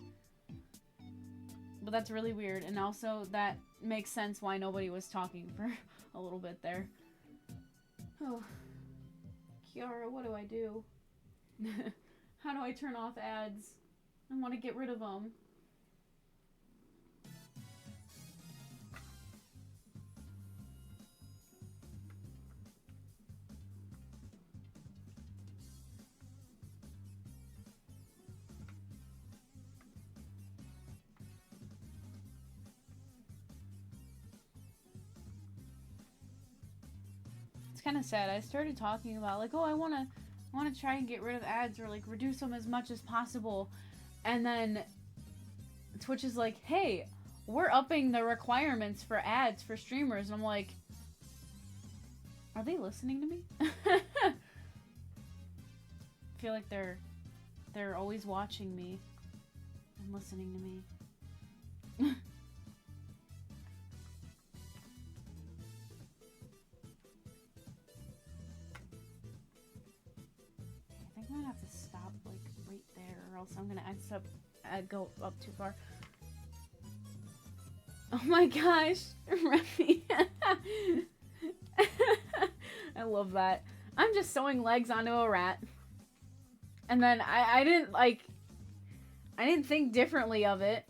But that's really weird. And also, that makes sense why nobody was talking for a little bit there. Oh. Kiara, what do I do? How do I turn off ads? I want to get rid of them. Kind of sad. I started talking about like, oh, I want to try and get rid of ads or like reduce them as much as possible, and then Twitch is like, hey, we're upping the requirements for ads for streamers, and I'm like, are they listening to me? I feel like they're always watching me and listening to me. I might have to stop like else I'm gonna go up too far. Oh my gosh, Remy. I love that. I'm just sewing legs onto a rat. And then I didn't think differently of it.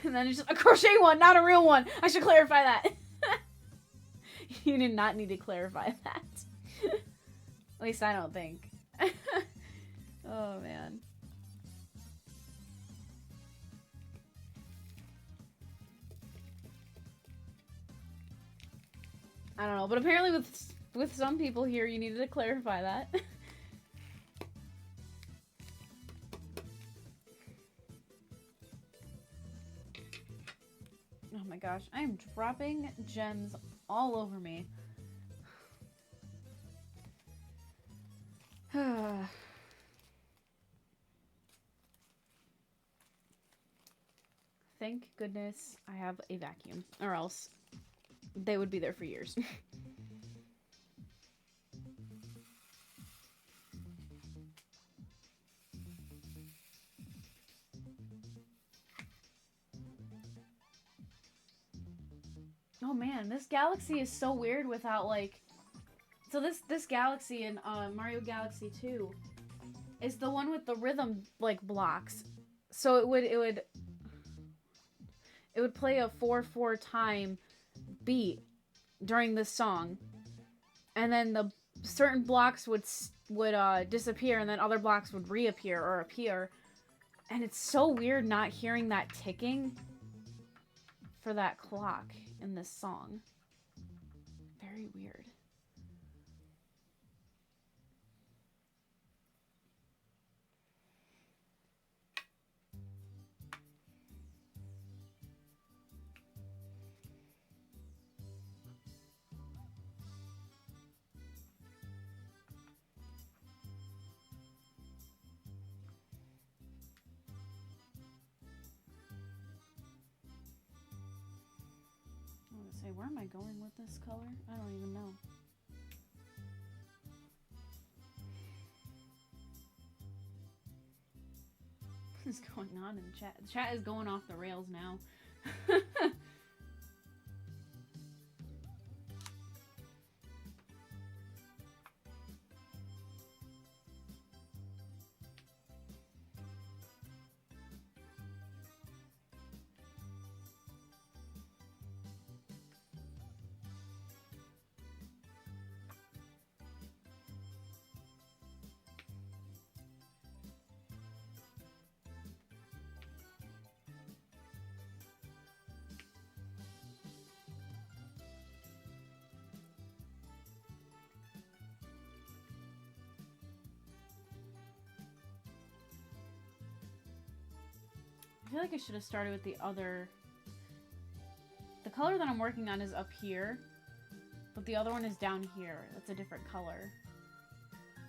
And then it's just a crochet one, not a real one. I should clarify that. You did not need to clarify that. At least I don't think. Oh, man. I don't know, but apparently with some people here, you needed to clarify that. Oh my gosh, I am dropping gems all over me. Thank goodness I have a vacuum, or else they would be there for years. Oh man, this galaxy is so weird without like... So this galaxy in Mario Galaxy 2 is the one with the rhythm like blocks. So it would play a 4/4 time beat during this song, and then the certain blocks would disappear, and then other blocks would reappear or appear, and it's so weird not hearing that ticking for that clock in this song. Very weird. Say, where am I going with this color? I don't even know. What is going on in the chat? The chat is going off the rails now. I feel like I should have started with the other... The color that I'm working on is up here, but the other one is down here. That's a different color.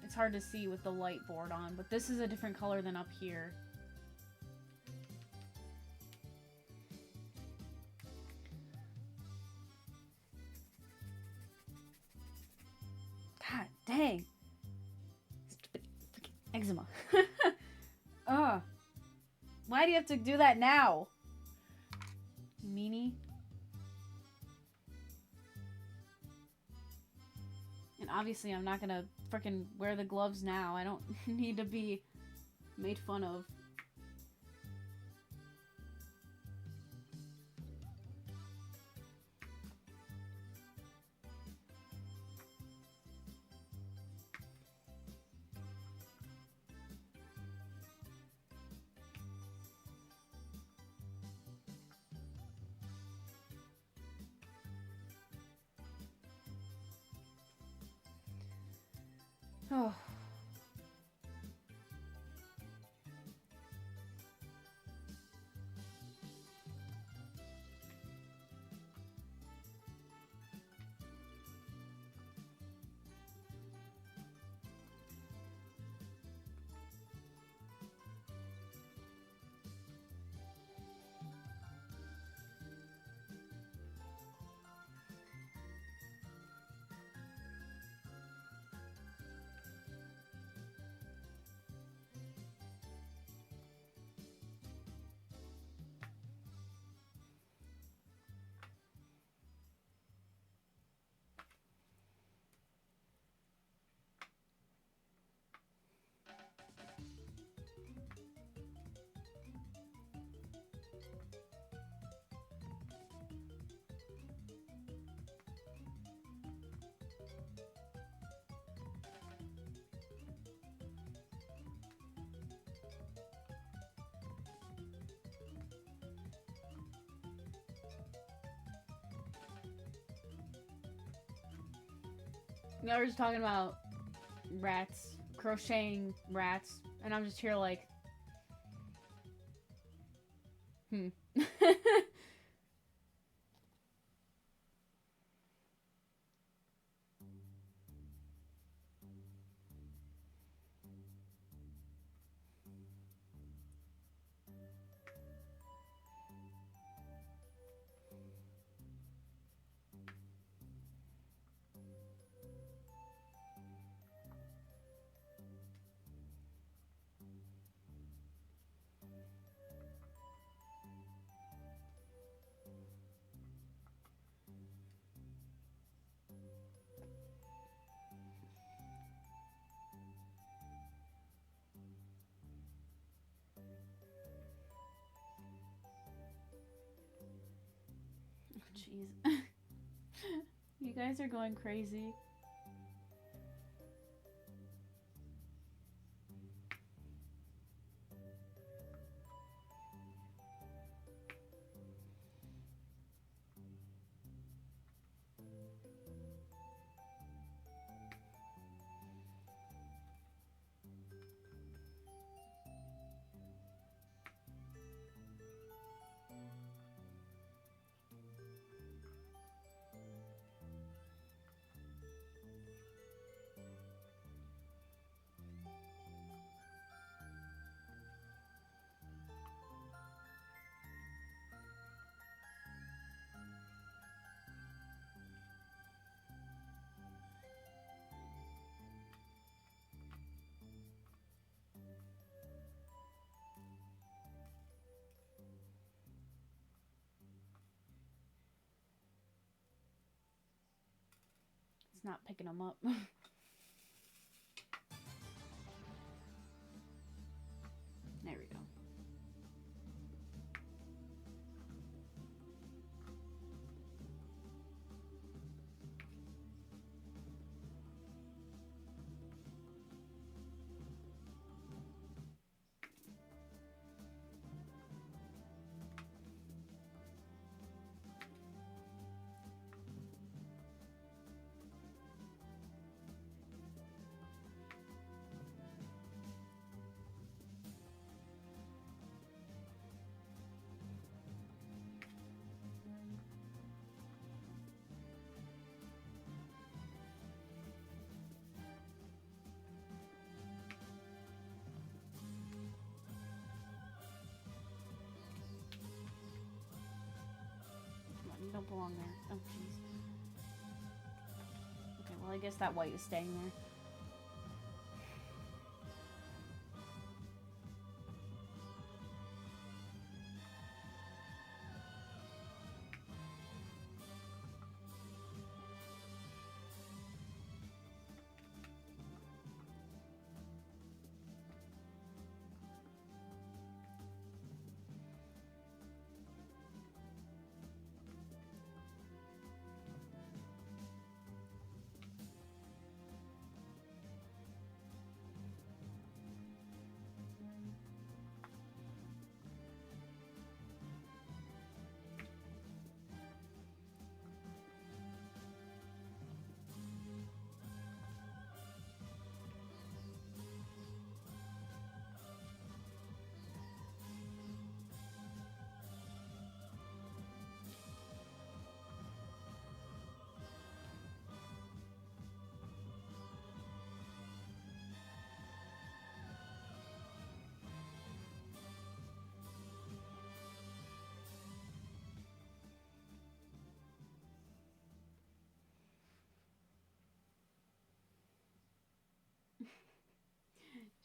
It's hard to see with the light board on, but this is a different color than up here. God dang! Stupid freaking eczema. Ugh. Why do you have to do that now? Meanie. And obviously I'm not gonna frickin' wear the gloves now. I don't need to be made fun of. Oh. Y'all were just talking about rats, crocheting rats, and I'm just here like, jeez. You guys are going crazy. It's not picking them up. There we go. You don't belong there. Oh, jeez. Okay, well, I guess that white is staying there.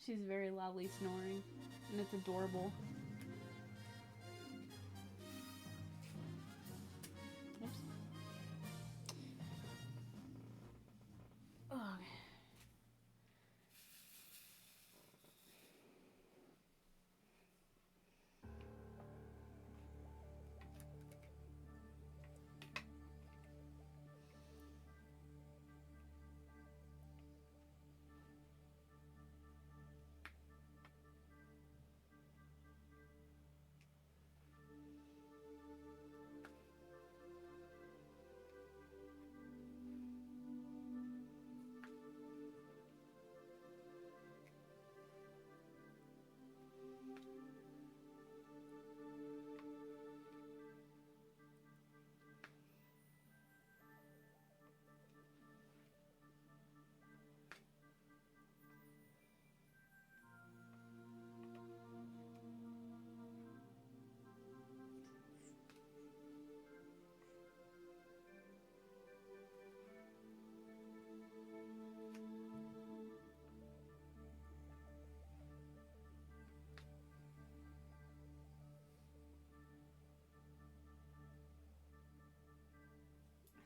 She's very loudly snoring, and it's adorable. Oops. Oh.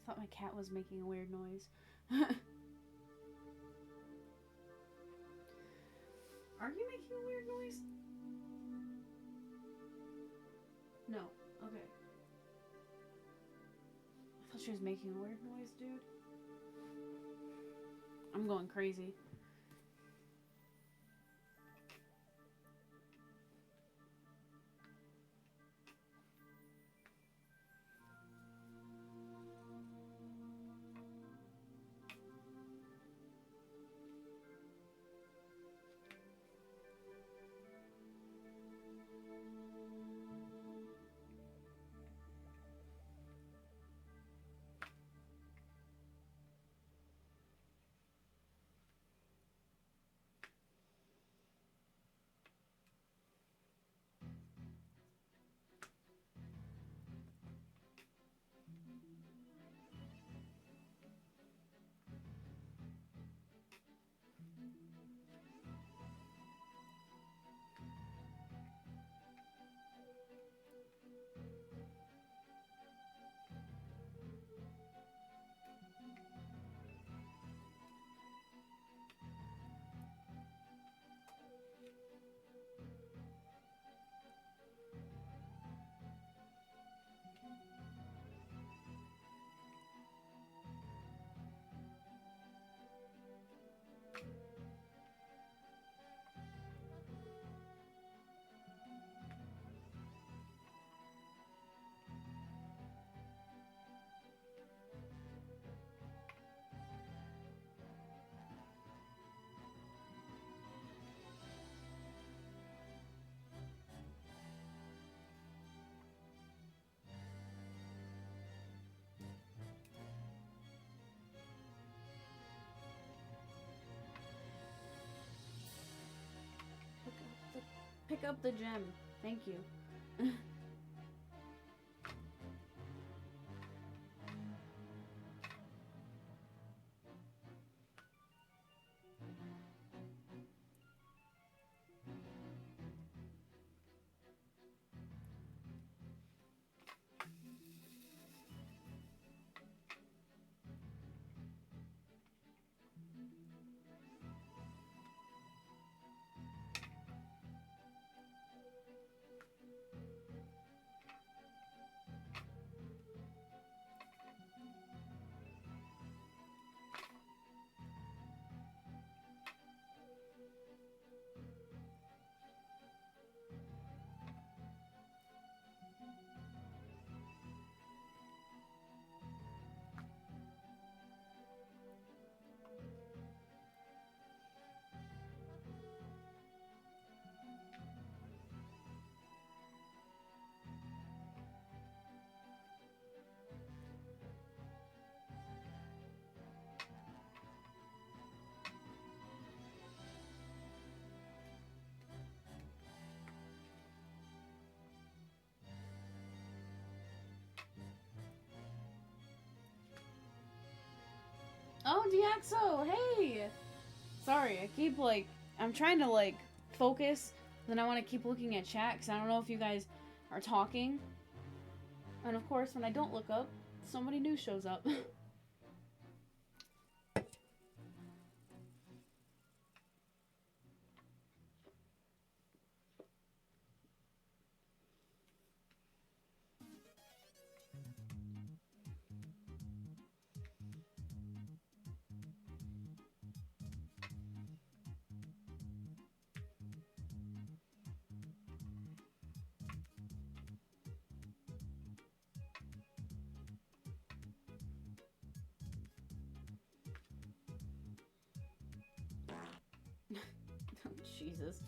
thought my cat was making a weird noise. Are you making a weird noise? No. Okay. I thought she was making a weird noise, dude. I'm going crazy. Pick up the gem. Thank you. Oh, Diaxo, hey! Sorry, I keep, like, I'm trying to, like, focus, then I want to keep looking at chat, because I don't know if you guys are talking. And of course, when I don't look up, somebody new shows up. Oh, Jesus.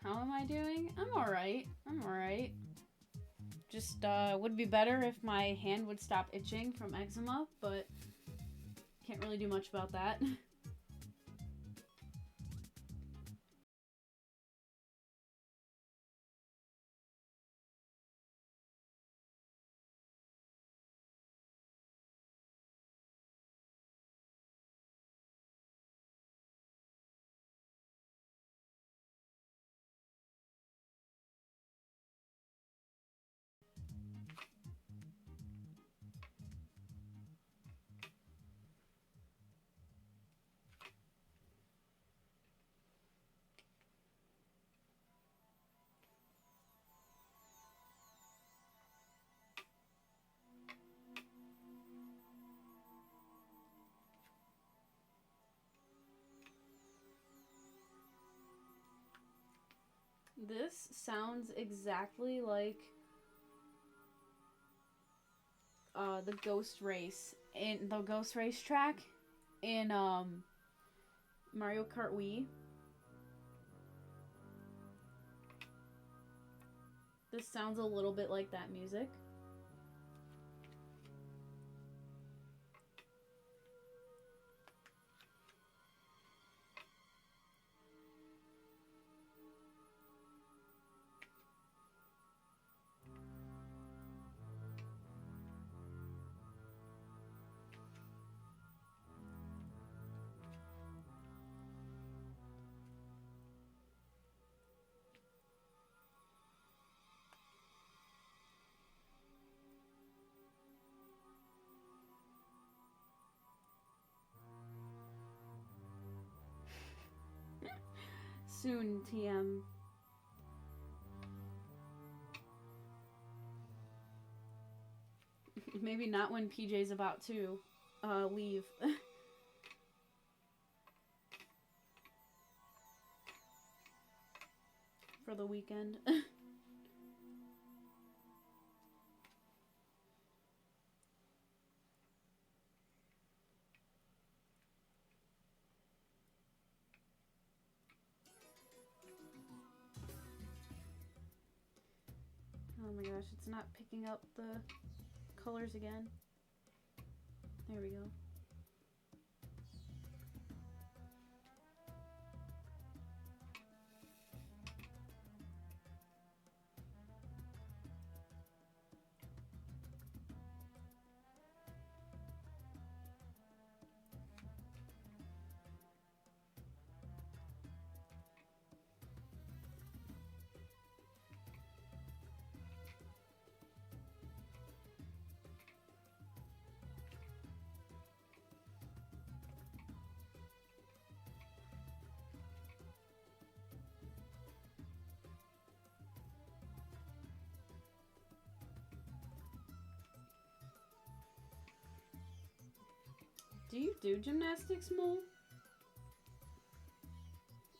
How am I doing? I'm alright. I'm alright. Just, would be better if my hand would stop itching from eczema, but can't really do much about that. This sounds exactly like the Ghost Race in the Ghost Race track in Mario Kart Wii. This sounds a little bit like that music. Soon, TM. Maybe not when PJ's about to leave. For the weekend. Oh my gosh, it's not picking up the colors again. There we go. Do you do gymnastics, Mole?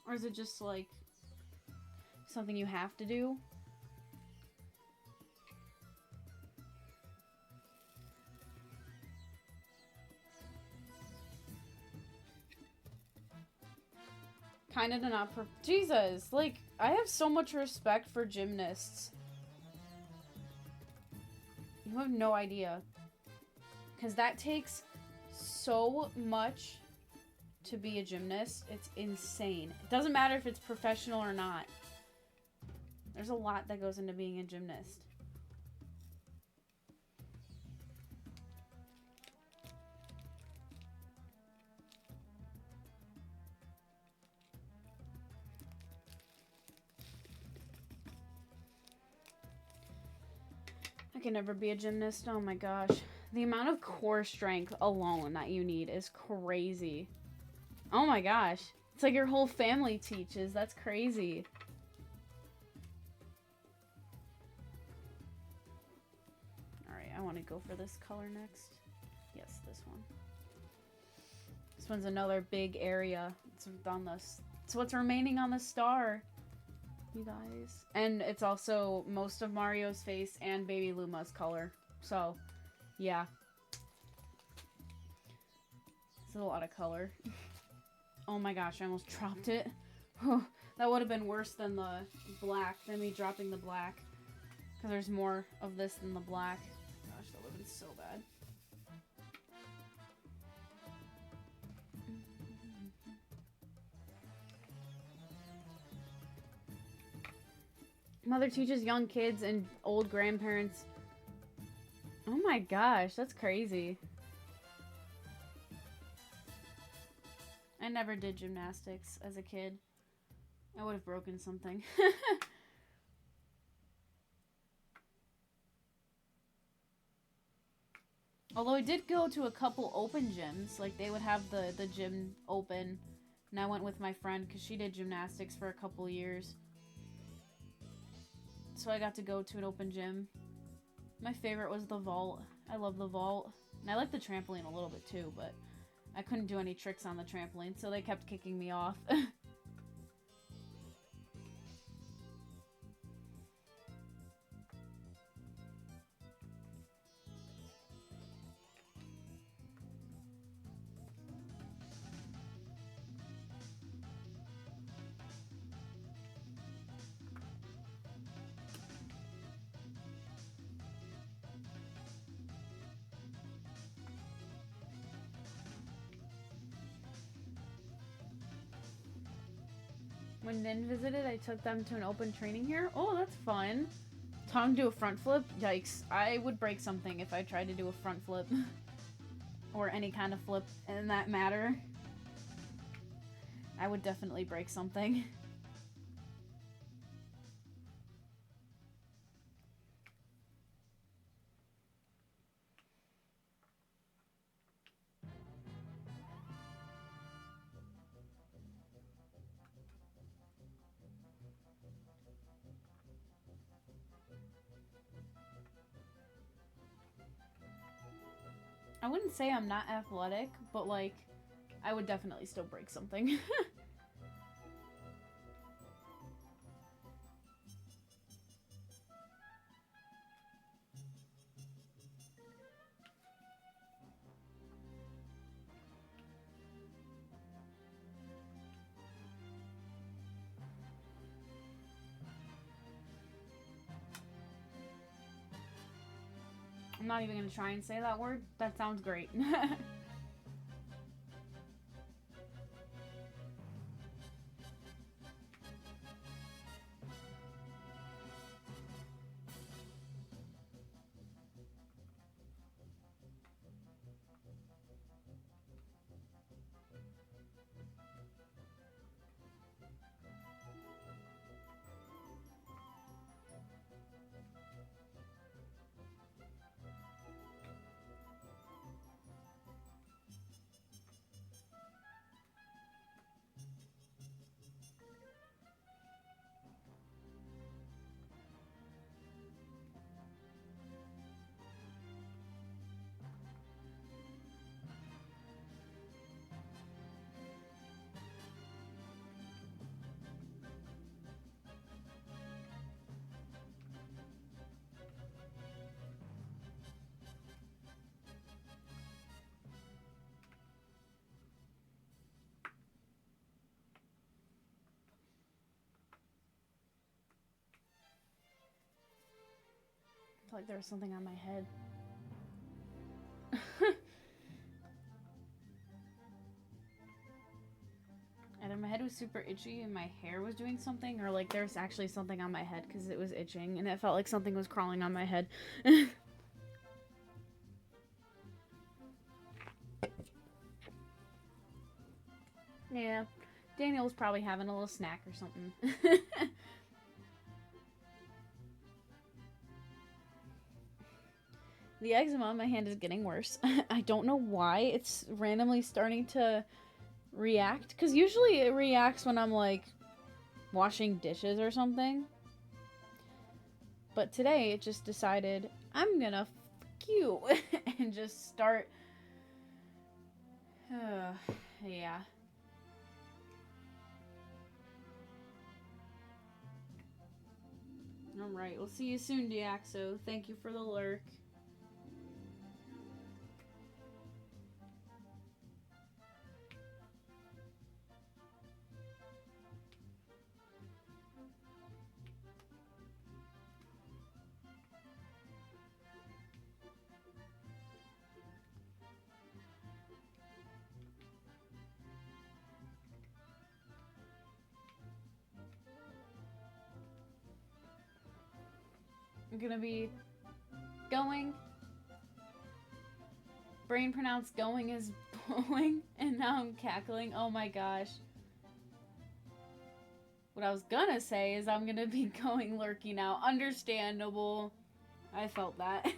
Or is it just like something you have to do? Kind of not Jesus, like, I have so much respect for gymnasts. You have no idea. Because that takes so much to be a gymnast. It's insane. It doesn't matter if it's professional or not. There's a lot that goes into being a gymnast. I can never be a gymnast. Oh my gosh. The amount of core strength alone that you need is crazy. Oh my gosh. It's like your whole family teaches. That's crazy. Alright, I want to go for this color next. Yes, this one. This one's another big area. It's on this. It's what's remaining on the star. You guys. And it's also most of Mario's face and Baby Luma's color. So, yeah. It's a lot of color. Oh my gosh, I almost dropped it. That would have been worse than the black, than me dropping the black. Because there's more of this than the black. Gosh, that would have been so bad. Mother teaches young kids and old grandparents. Oh my gosh, that's crazy. I never did gymnastics as a kid. I would have broken something. Although I did go to a couple open gyms. Like, they would have the gym open. And I went with my friend because she did gymnastics for a couple years. So I got to go to an open gym. My favorite was the vault. I love the vault. And I like the trampoline a little bit too, but I couldn't do any tricks on the trampoline, so they kept kicking me off. When Nin visited, I took them to an open training here. Oh, that's fun. Taught him to do a front flip? Yikes. I would break something if I tried to do a front flip. Or any kind of flip in that matter. I would definitely break something. I wouldn't say I'm not athletic, but like, I would definitely still break something. I'm not even gonna try and say that word. That sounds great. I feel like there was something on my head. Either my head was super itchy and my hair was doing something, or like there's actually something on my head because it was itching and it felt like something was crawling on my head. Yeah, Daniel was probably having a little snack or something. The eczema on my hand is getting worse. I don't know why it's randomly starting to react, because usually it reacts when I'm like washing dishes or something. But today it just decided I'm gonna fuck you and just start. Yeah. Alright, we'll see you soon, Diaxo. Thank you for the lurk. I'm gonna be going. Brain pronounced going as blowing, and now I'm cackling. Oh my gosh. What I was gonna say is I'm gonna be going lurky now. Understandable. I felt that.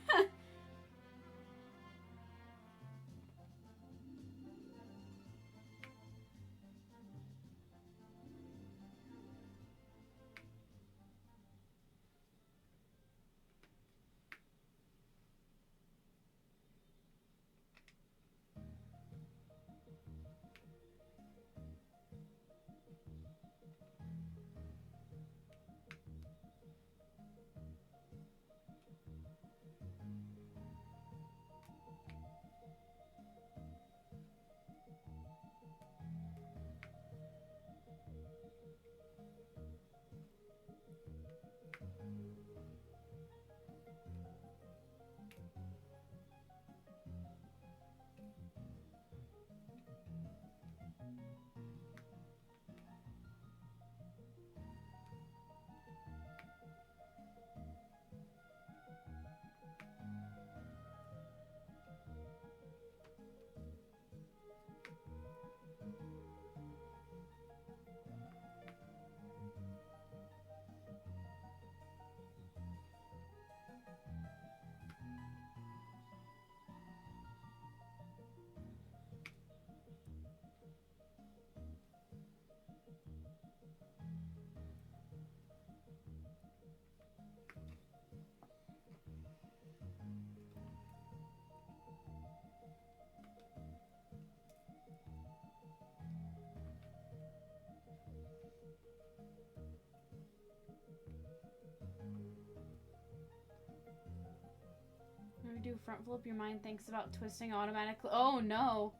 do front flip, your mind thinks about twisting automatically. Oh no.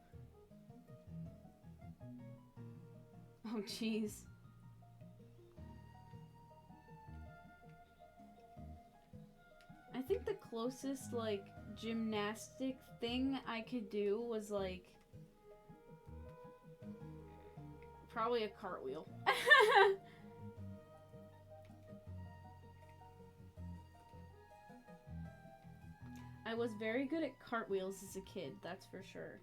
Oh jeez. I think the closest, like, gymnastic thing I could do was, like, probably a cartwheel. I was very good at cartwheels as a kid, that's for sure.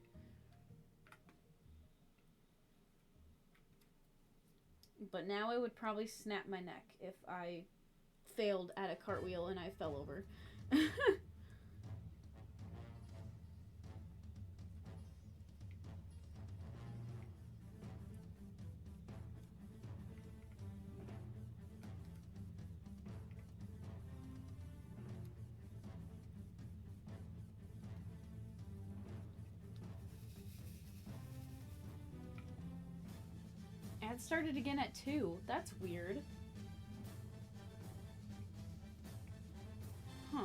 But now I would probably snap my neck if I failed at a cartwheel and I fell over. Ad started again at 2. That's weird. Huh.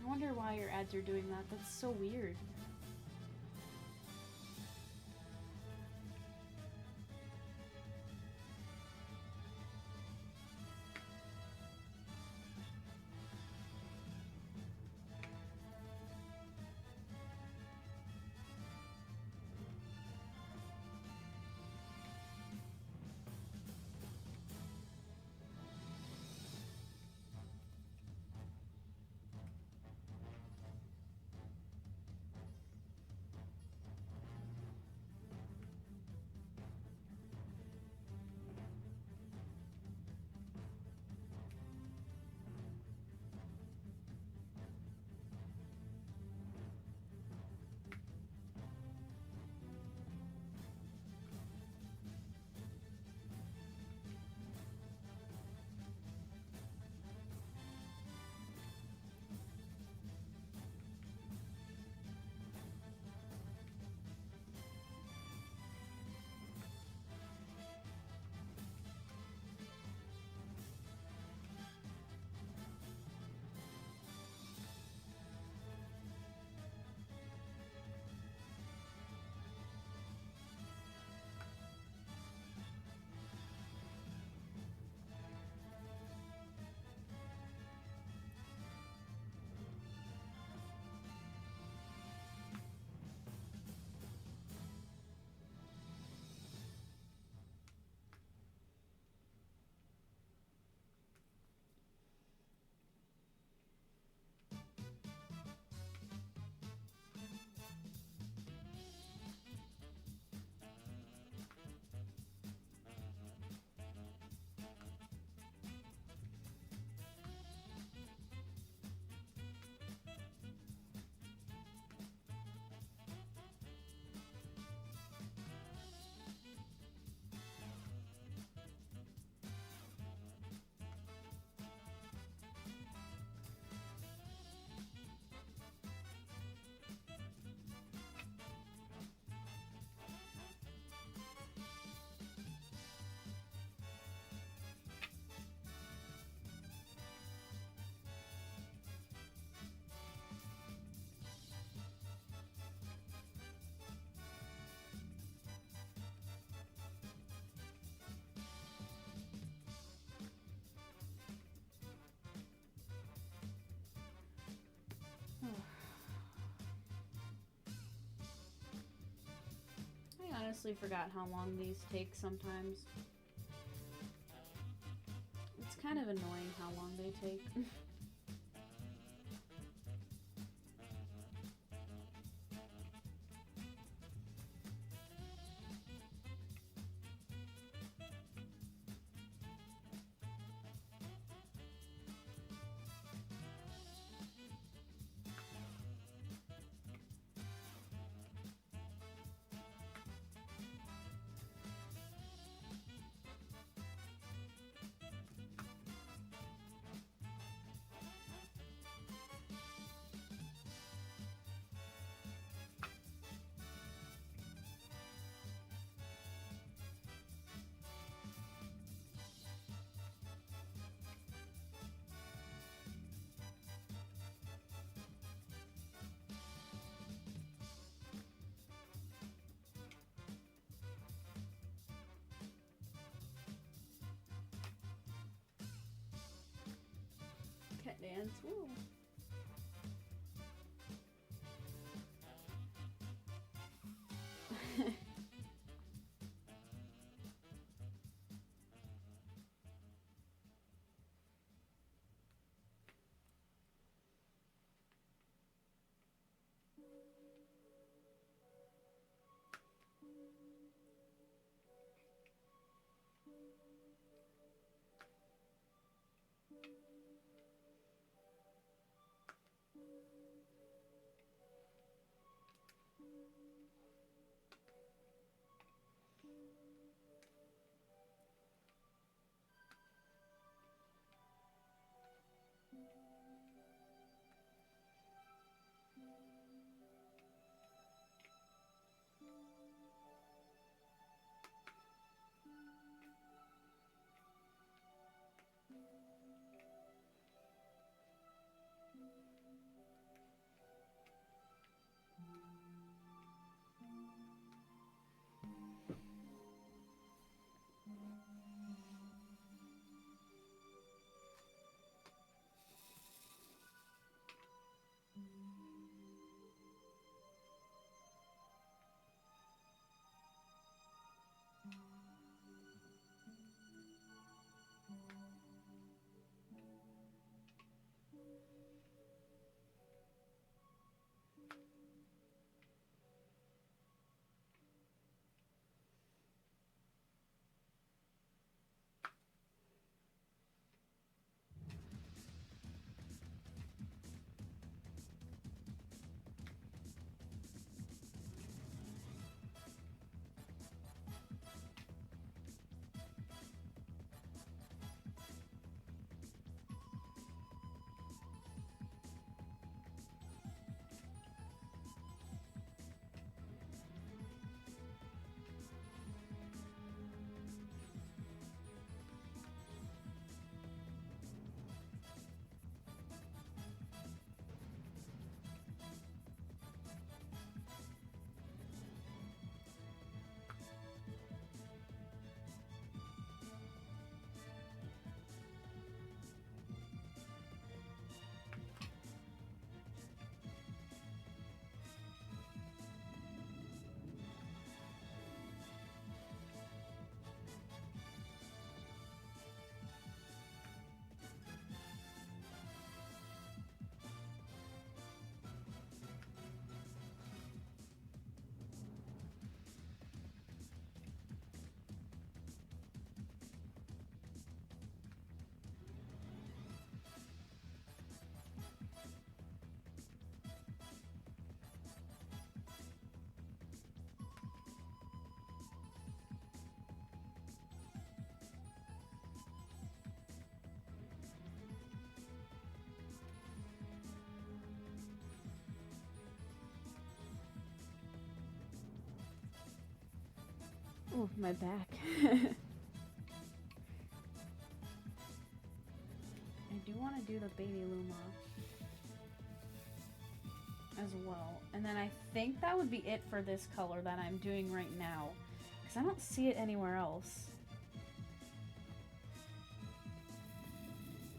I wonder why your ads are doing that. That's so weird. I honestly forgot how long these take sometimes. It's kind of annoying how long they take. dance. Woo. Oh, my back. I do want to do the baby Luma as well. And then I think that would be it for this color that I'm doing right now, because I don't see it anywhere else.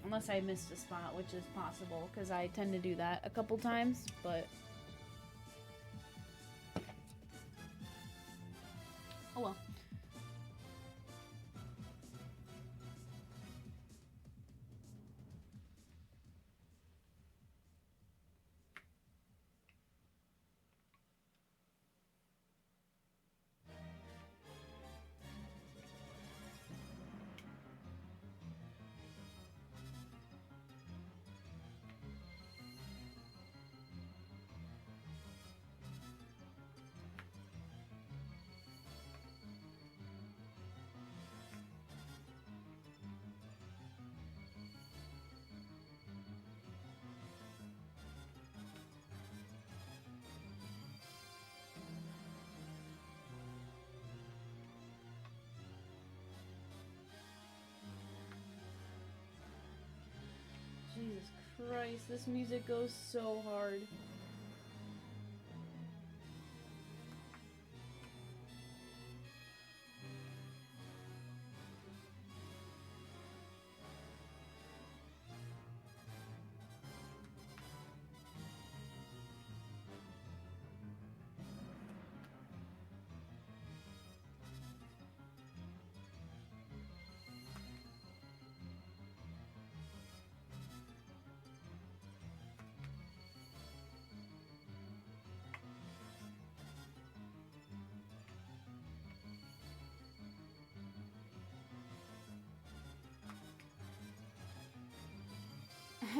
Unless I missed a spot, which is possible, because I tend to do that a couple times, but... oh well. Jesus Christ, this music goes so hard.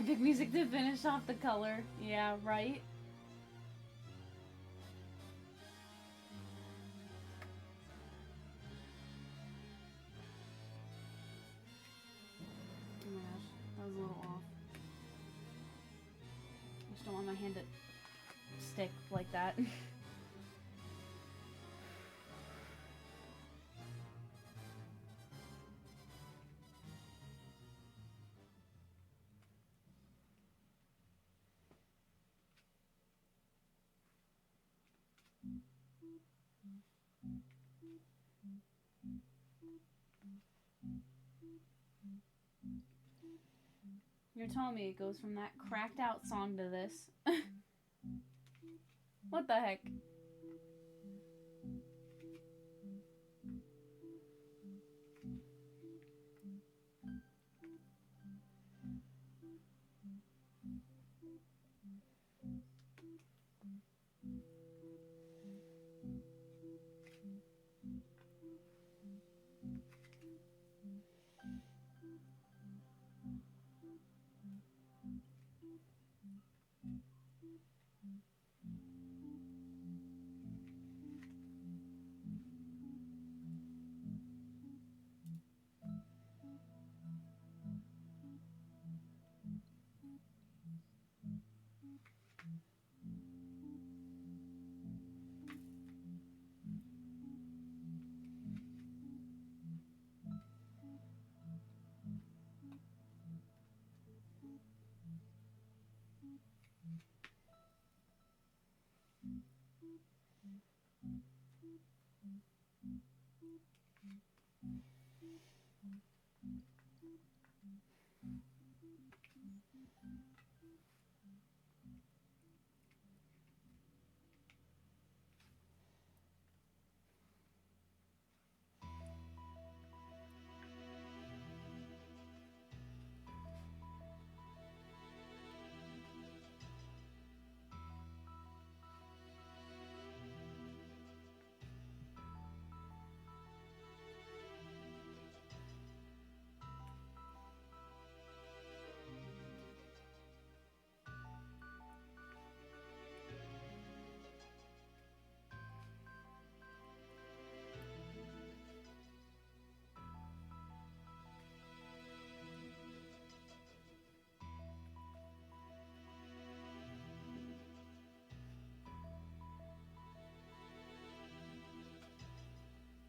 Epic music to finish off the color. Yeah, right? Oh my gosh, that was a little off. I just don't want my hand to stick like that. You're telling me it goes from that cracked out song to this. What the heck?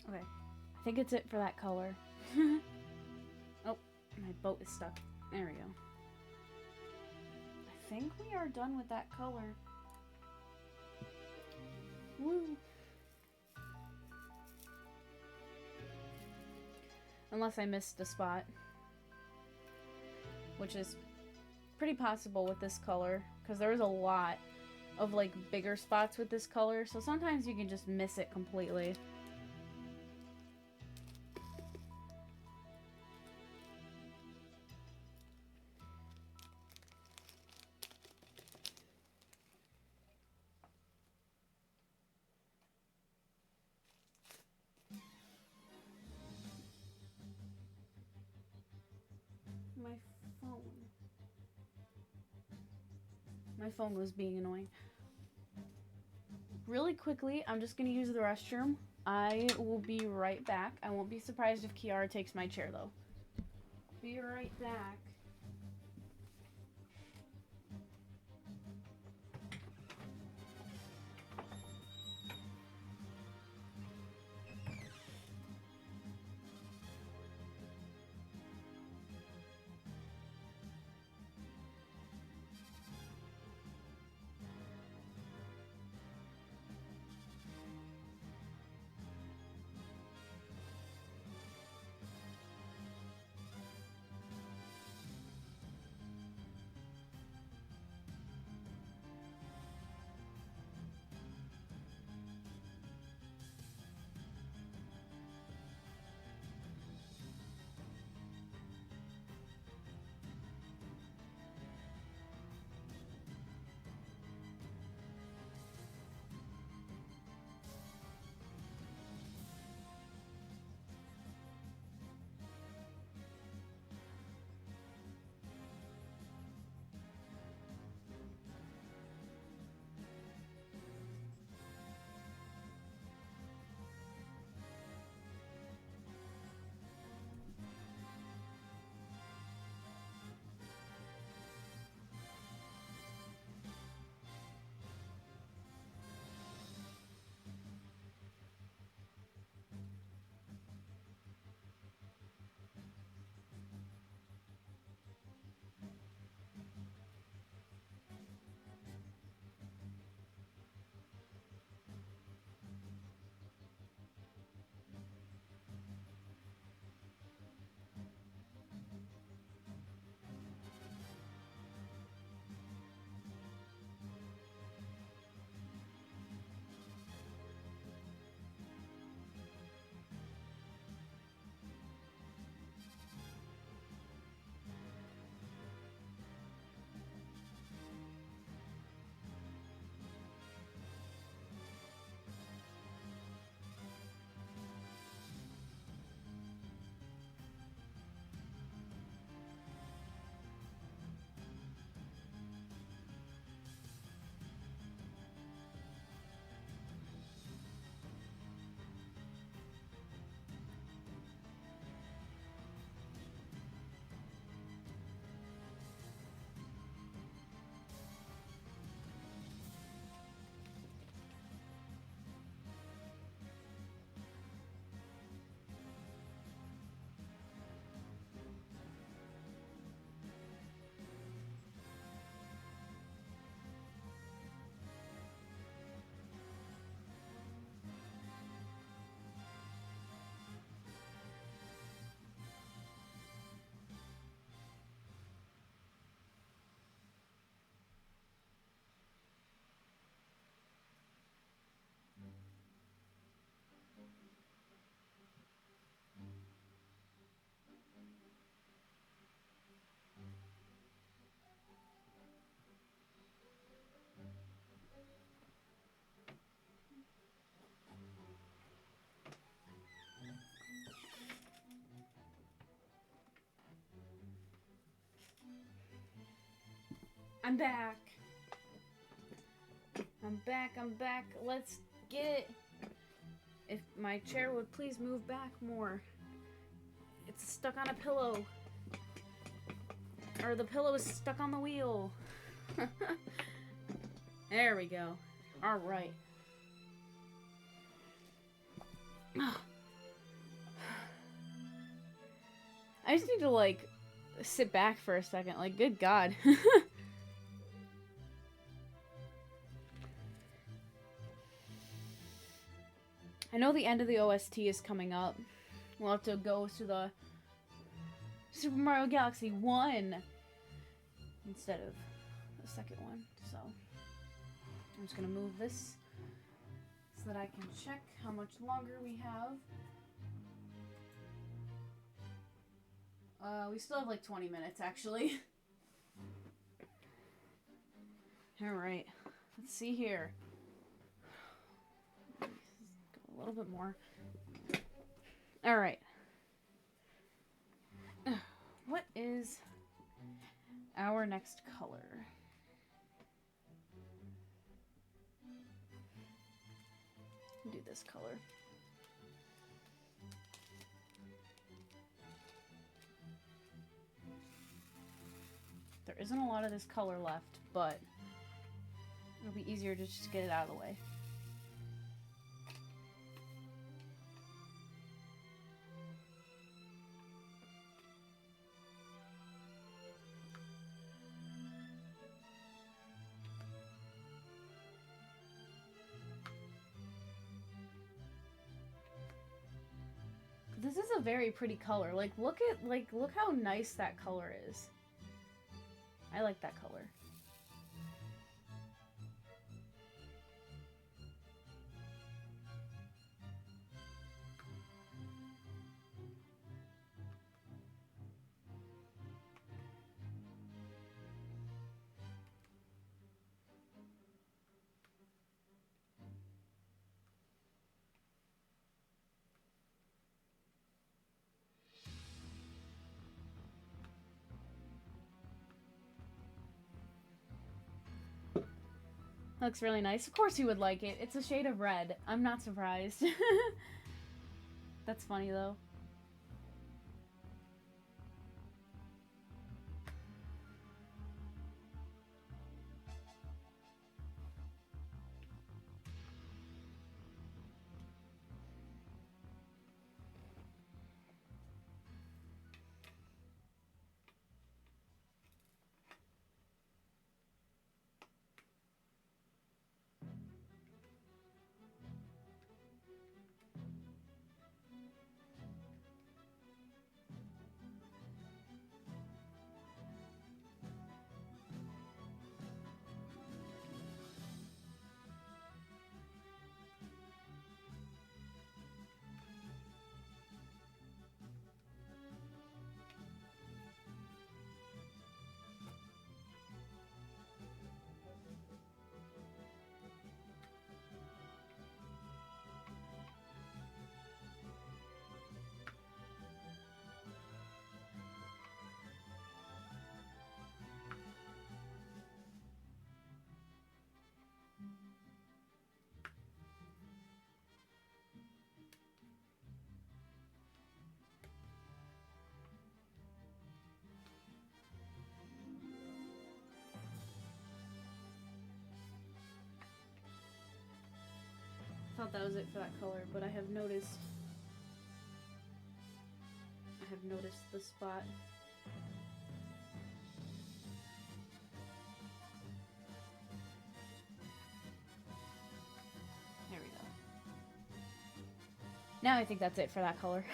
Okay, I think it's it for that color. Oh, my boat is stuck. There we go. I think we are done with that color. Woo! Unless I missed a spot. Which is pretty possible with this color, because there's a lot of like bigger spots with this color, so sometimes you can just miss it completely. My phone was being annoying. Really quickly, I'm just going to use the restroom. I will be right back. I won't be surprised if Kiara takes my chair, though. Be right back. I'm back. I'm back, I'm back. Let's get it. If my chair would please move back more. It's stuck on a pillow. Or the pillow is stuck on the wheel. There we go. Alright. I just need to, like, sit back for a second. Like, good God. I know the end of the OST is coming up. We'll have to go to the Super Mario Galaxy 1 instead of the second one. So, I'm just gonna move this so that I can check how much longer we have. We still have like 20 minutes, actually. Alright, let's see here. Go a little bit more. Alright. What is our next color? Do this color. There isn't a lot of this color left, but it'll be easier to just get it out of the way. This is a very pretty color. Like, look how nice that color is. I like that color. Looks really nice. Of course you would like it. It's a shade of red. I'm not surprised. That's funny though. Thought that was it for that color, but I have noticed the spot. There we go. Now I think that's it for that color.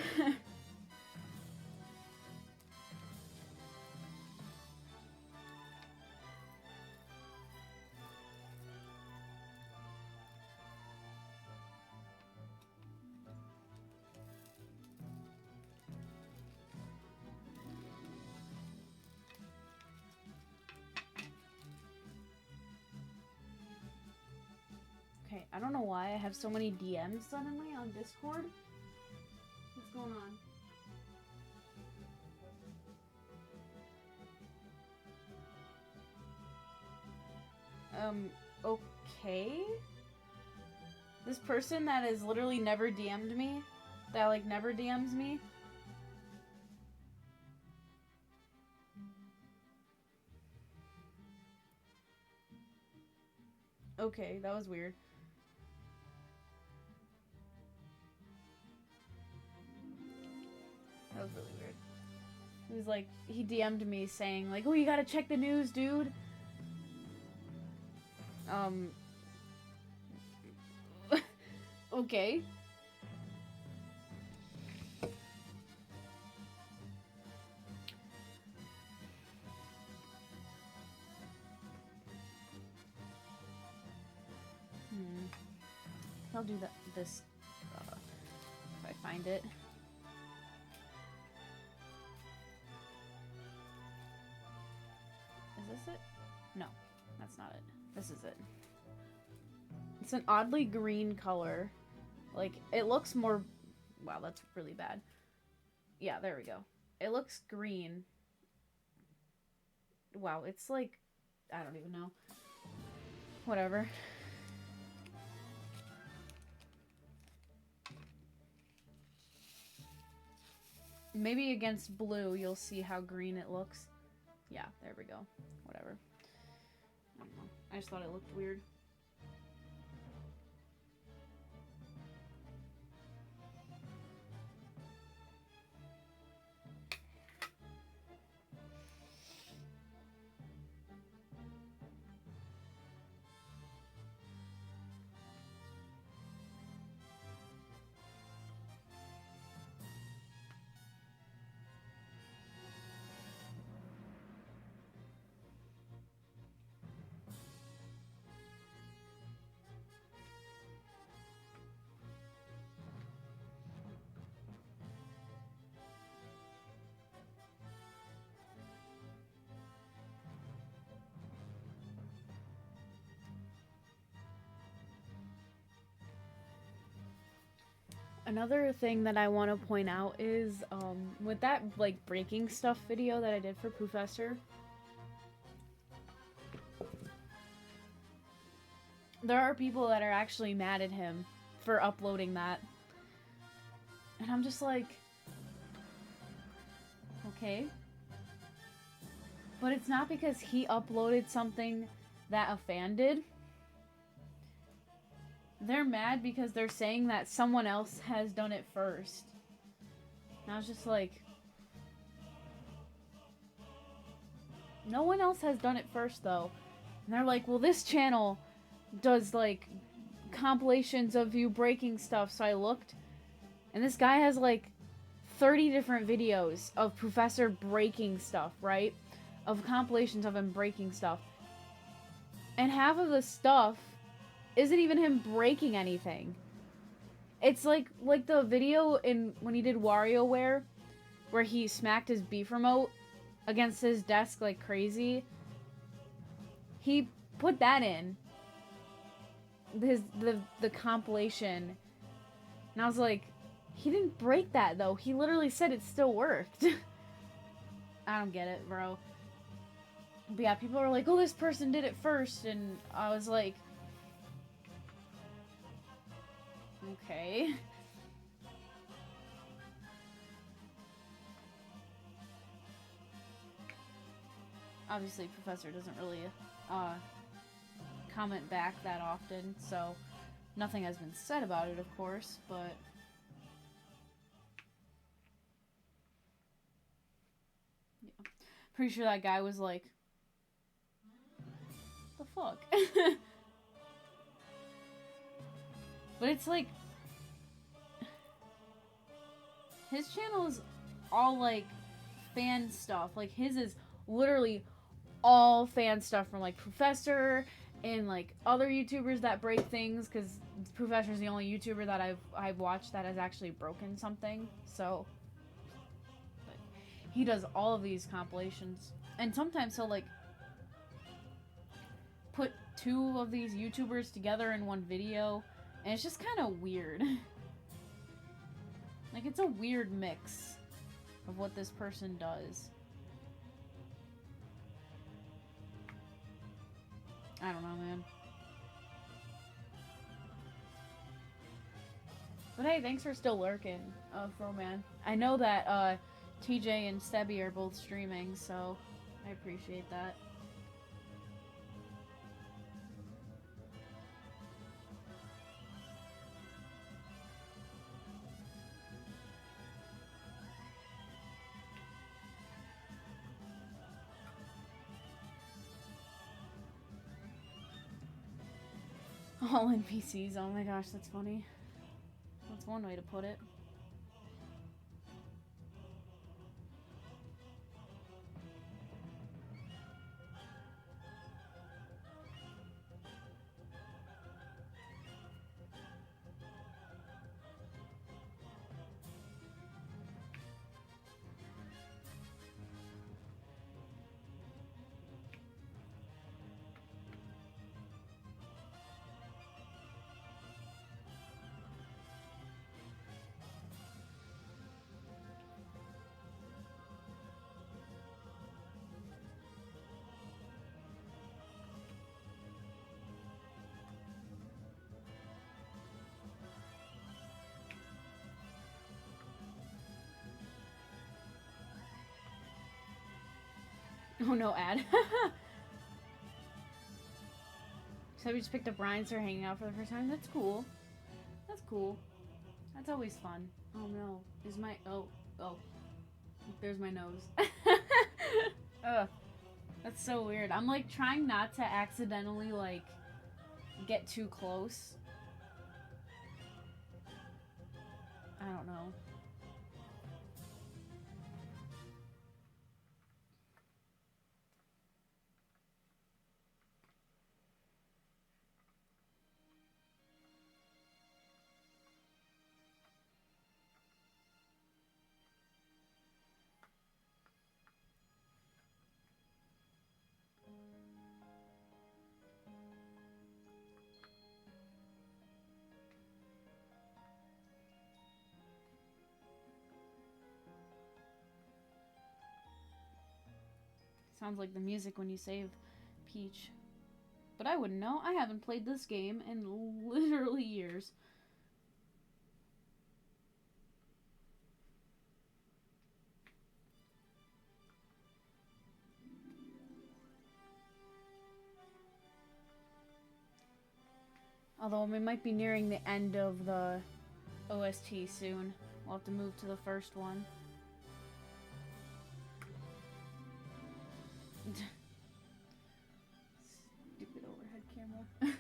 Okay, I don't know why I have so many DMs suddenly on Discord. What's going on? Okay? This person that has literally never DM'd me, that, like, never DMs me. Okay, that was weird. That was really weird. He was like, he DM'd me saying, like, oh, you gotta check the news, dude. Okay. I'll do that. This, if I find it. Is this it? No, that's not it. This is it. It's an oddly green color. Like, it looks more... Wow, that's really bad. Yeah, there we go. It looks green. Wow, it's like... I don't even know. Whatever. Maybe against blue, you'll see how green it looks. Yeah, there we go. Whatever. I don't know. I just thought it looked weird. Another thing that I want to point out is, with that, like, breaking stuff video that I did for Professor, there are people that are actually mad at him for uploading that. And I'm just like, okay. But it's not because he uploaded something that a fan did. They're mad because they're saying that someone else has done it first. And I was just like... No one else has done it first, though. And they're like, well, this channel does, like, compilations of you breaking stuff. So I looked. And this guy has, like, 30 different videos of Professor breaking stuff, right? Of compilations of him breaking stuff. And half of the stuff isn't even him breaking anything. It's like the video in when he did WarioWare, where he smacked his beef remote against his desk like crazy. He put that in the compilation, and I was like, he didn't break that though. He literally said it still worked. I don't get it, bro. But yeah, people are like, oh, this person did it first, and I was like, okay. Obviously, Professor doesn't really comment back that often, so nothing has been said about it, of course, but... Yeah. Pretty sure that guy was like, the fuck? But it's like, his channel is all like fan stuff. Like his is literally all fan stuff from like Professor and like other YouTubers that break things, because Professor's the only YouTuber that I've watched that has actually broken something. So but he does all of these compilations, and sometimes he'll like put two of these YouTubers together in one video, and it's just kind of weird. Like, it's a weird mix of what this person does. I don't know, man. But hey, thanks for still lurking, Froman. I know that TJ and Stebby are both streaming, so I appreciate that. All NPCs, oh my gosh, that's funny. That's one way to put it. Oh no, ad. So we just picked up Ryan, so we're hanging out for the first time. That's cool. That's cool. That's always fun. Oh no. Is my... Oh. There's my nose. Ugh. That's so weird. I'm like trying not to accidentally like get too close. I don't know. Sounds like the music when you save Peach. But I wouldn't know. I haven't played this game in literally years. Although we might be nearing the end of the OST soon. We'll have to move to the first one. Stupid overhead camera.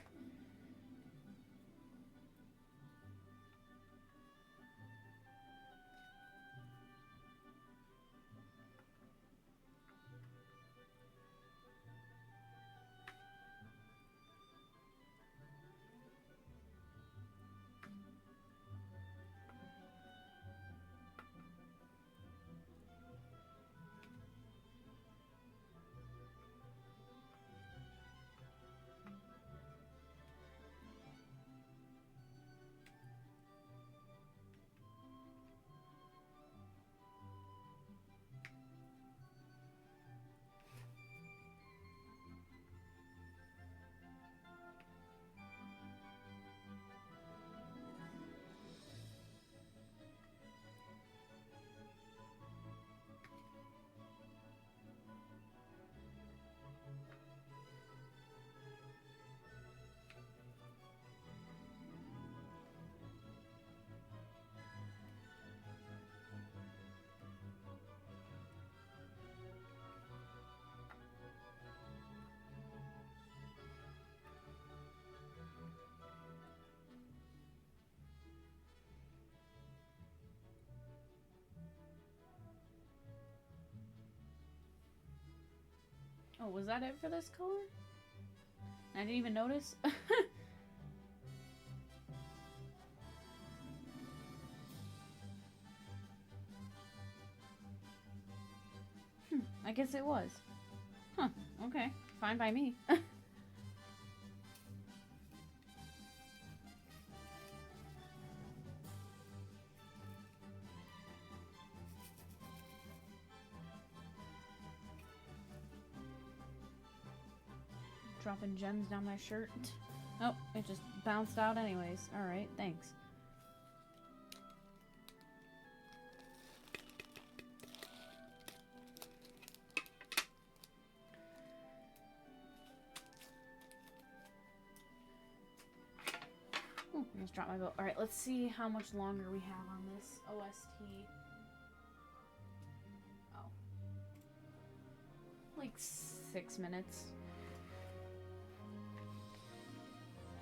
Oh, was that it for this color? I didn't even notice. I guess it was. Huh, okay. Fine by me. dropping gems down my shirt. Oh, it just bounced out anyways. Alright, thanks. Ooh, I almost dropped my bow. Alright, let's see how much longer we have on this OST. Oh. Like 6 minutes.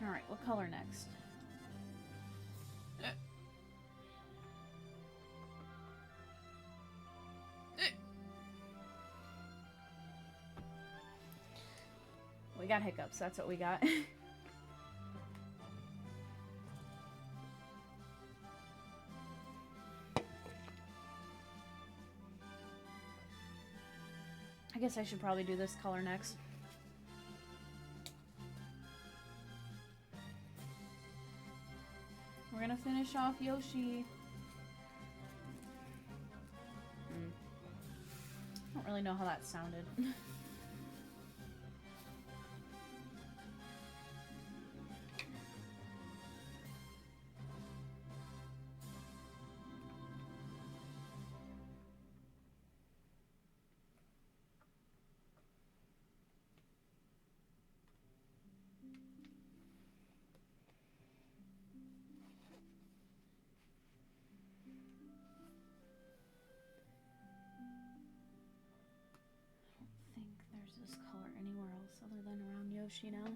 Alright, what color next? We got hiccups, that's what we got. I guess I should probably do this color next. We're gonna finish off Yoshi. I don't really know how that sounded. This color anywhere else other than around Yoshi now.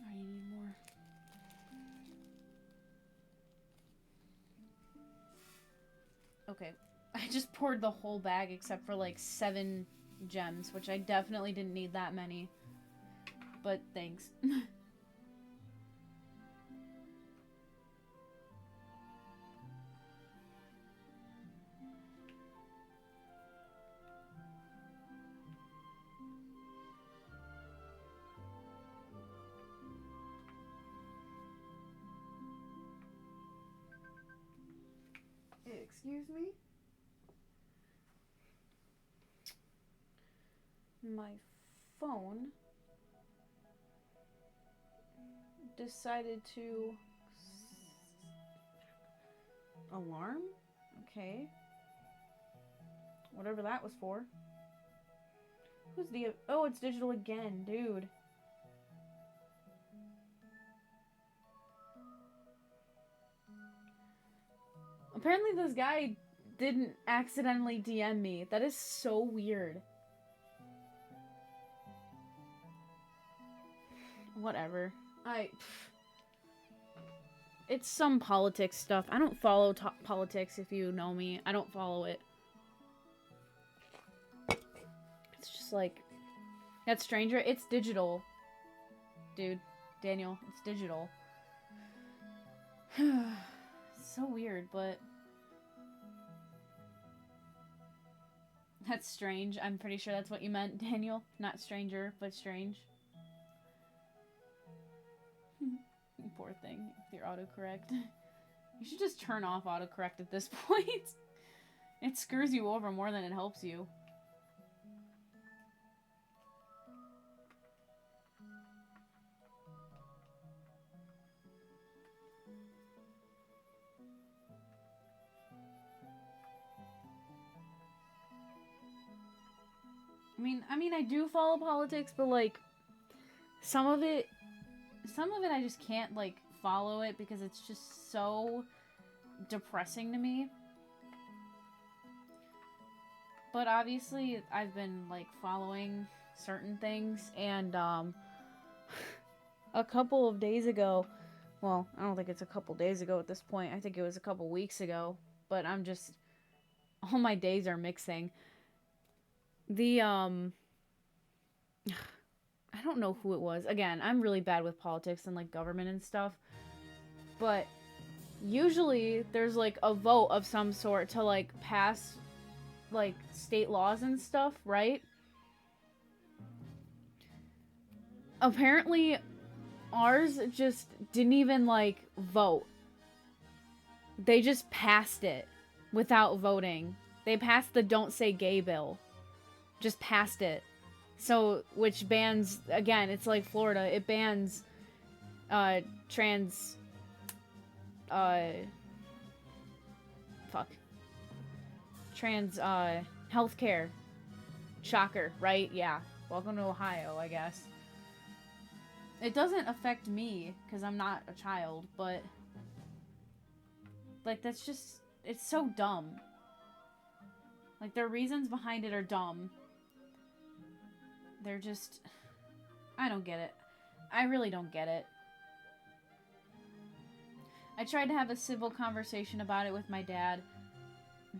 I need more. Okay, I just poured the whole bag except for like 7 gems, which I definitely didn't need that many. But thanks. Excuse me? My phone decided to alarm? Okay. Whatever that was for. Who's the... Oh, it's digital again, dude. Apparently this guy didn't accidentally DM me. That is so weird. Whatever. It's some politics stuff. I don't follow politics, if you know me. I don't follow it. It's just like... That stranger, it's digital. Dude, Daniel, it's digital. So weird, but... That's strange. I'm pretty sure that's what you meant, Daniel. Not stranger, but strange. Poor thing, with your autocorrect. You should just turn off autocorrect at this point. It screws you over more than it helps you. I mean, I do follow politics, but like, some of it I just can't like follow it because it's just so depressing to me. But obviously, I've been, like, following certain things, and, a couple of days ago, well, I don't think it's a couple days ago at this point, I think it was a couple weeks ago, but I'm just, all my days are mixing. I don't know who it was. Again, I'm really bad with politics and, like, government and stuff, but usually there's, like, a vote of some sort to, like, pass, like, state laws and stuff, right? Apparently, ours just didn't even, like, vote. They just passed it without voting. They passed the Don't Say Gay bill. Just passed it. So, which bans, again, it's like Florida, it bans, trans, healthcare. Shocker, right? Yeah. Welcome to Ohio, I guess. It doesn't affect me, because I'm not a child, but, like, that's just, it's so dumb. Like, their reasons behind it are dumb. They're just, I don't get it. I really don't get it. I tried to have a civil conversation about it with my dad,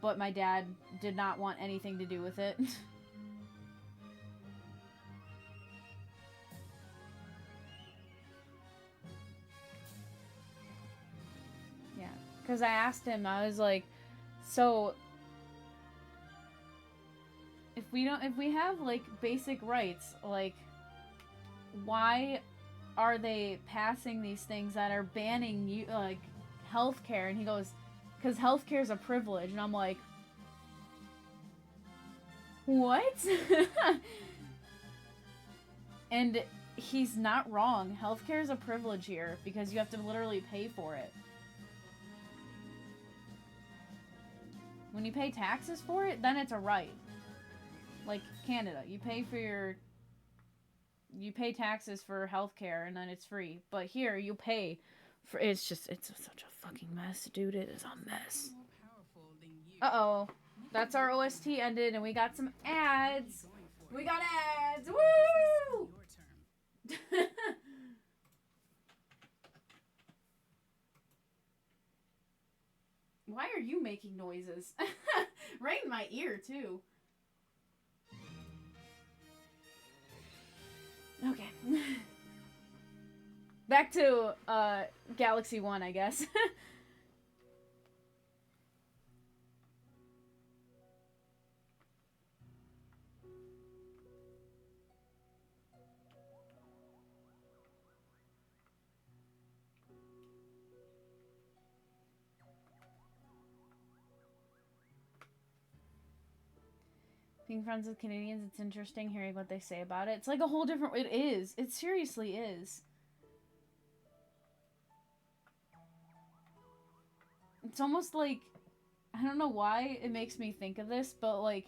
but my dad did not want anything to do with it. Yeah, because I asked him, I was like, so if we have, like, basic rights, like, why are they passing these things that are banning you, like, healthcare? And he goes, because healthcare is a privilege. And I'm like, what? And he's not wrong. Healthcare is a privilege here because you have to literally pay for it. When you pay taxes for it, then it's a right. Like Canada, you pay taxes for healthcare and then it's free. But here, you pay for, it's such a fucking mess, dude. It is a mess. Uh-oh. That's our OST ended and we got some ads. We got ads. Woo! Why are you making noises? Right in my ear, too. Okay. Back to, Galaxy 1, I guess. Being friends with Canadians, it's interesting hearing what they say about it. It's like a whole different... It is. It seriously is. It's almost like... I don't know why it makes me think of this, but, like,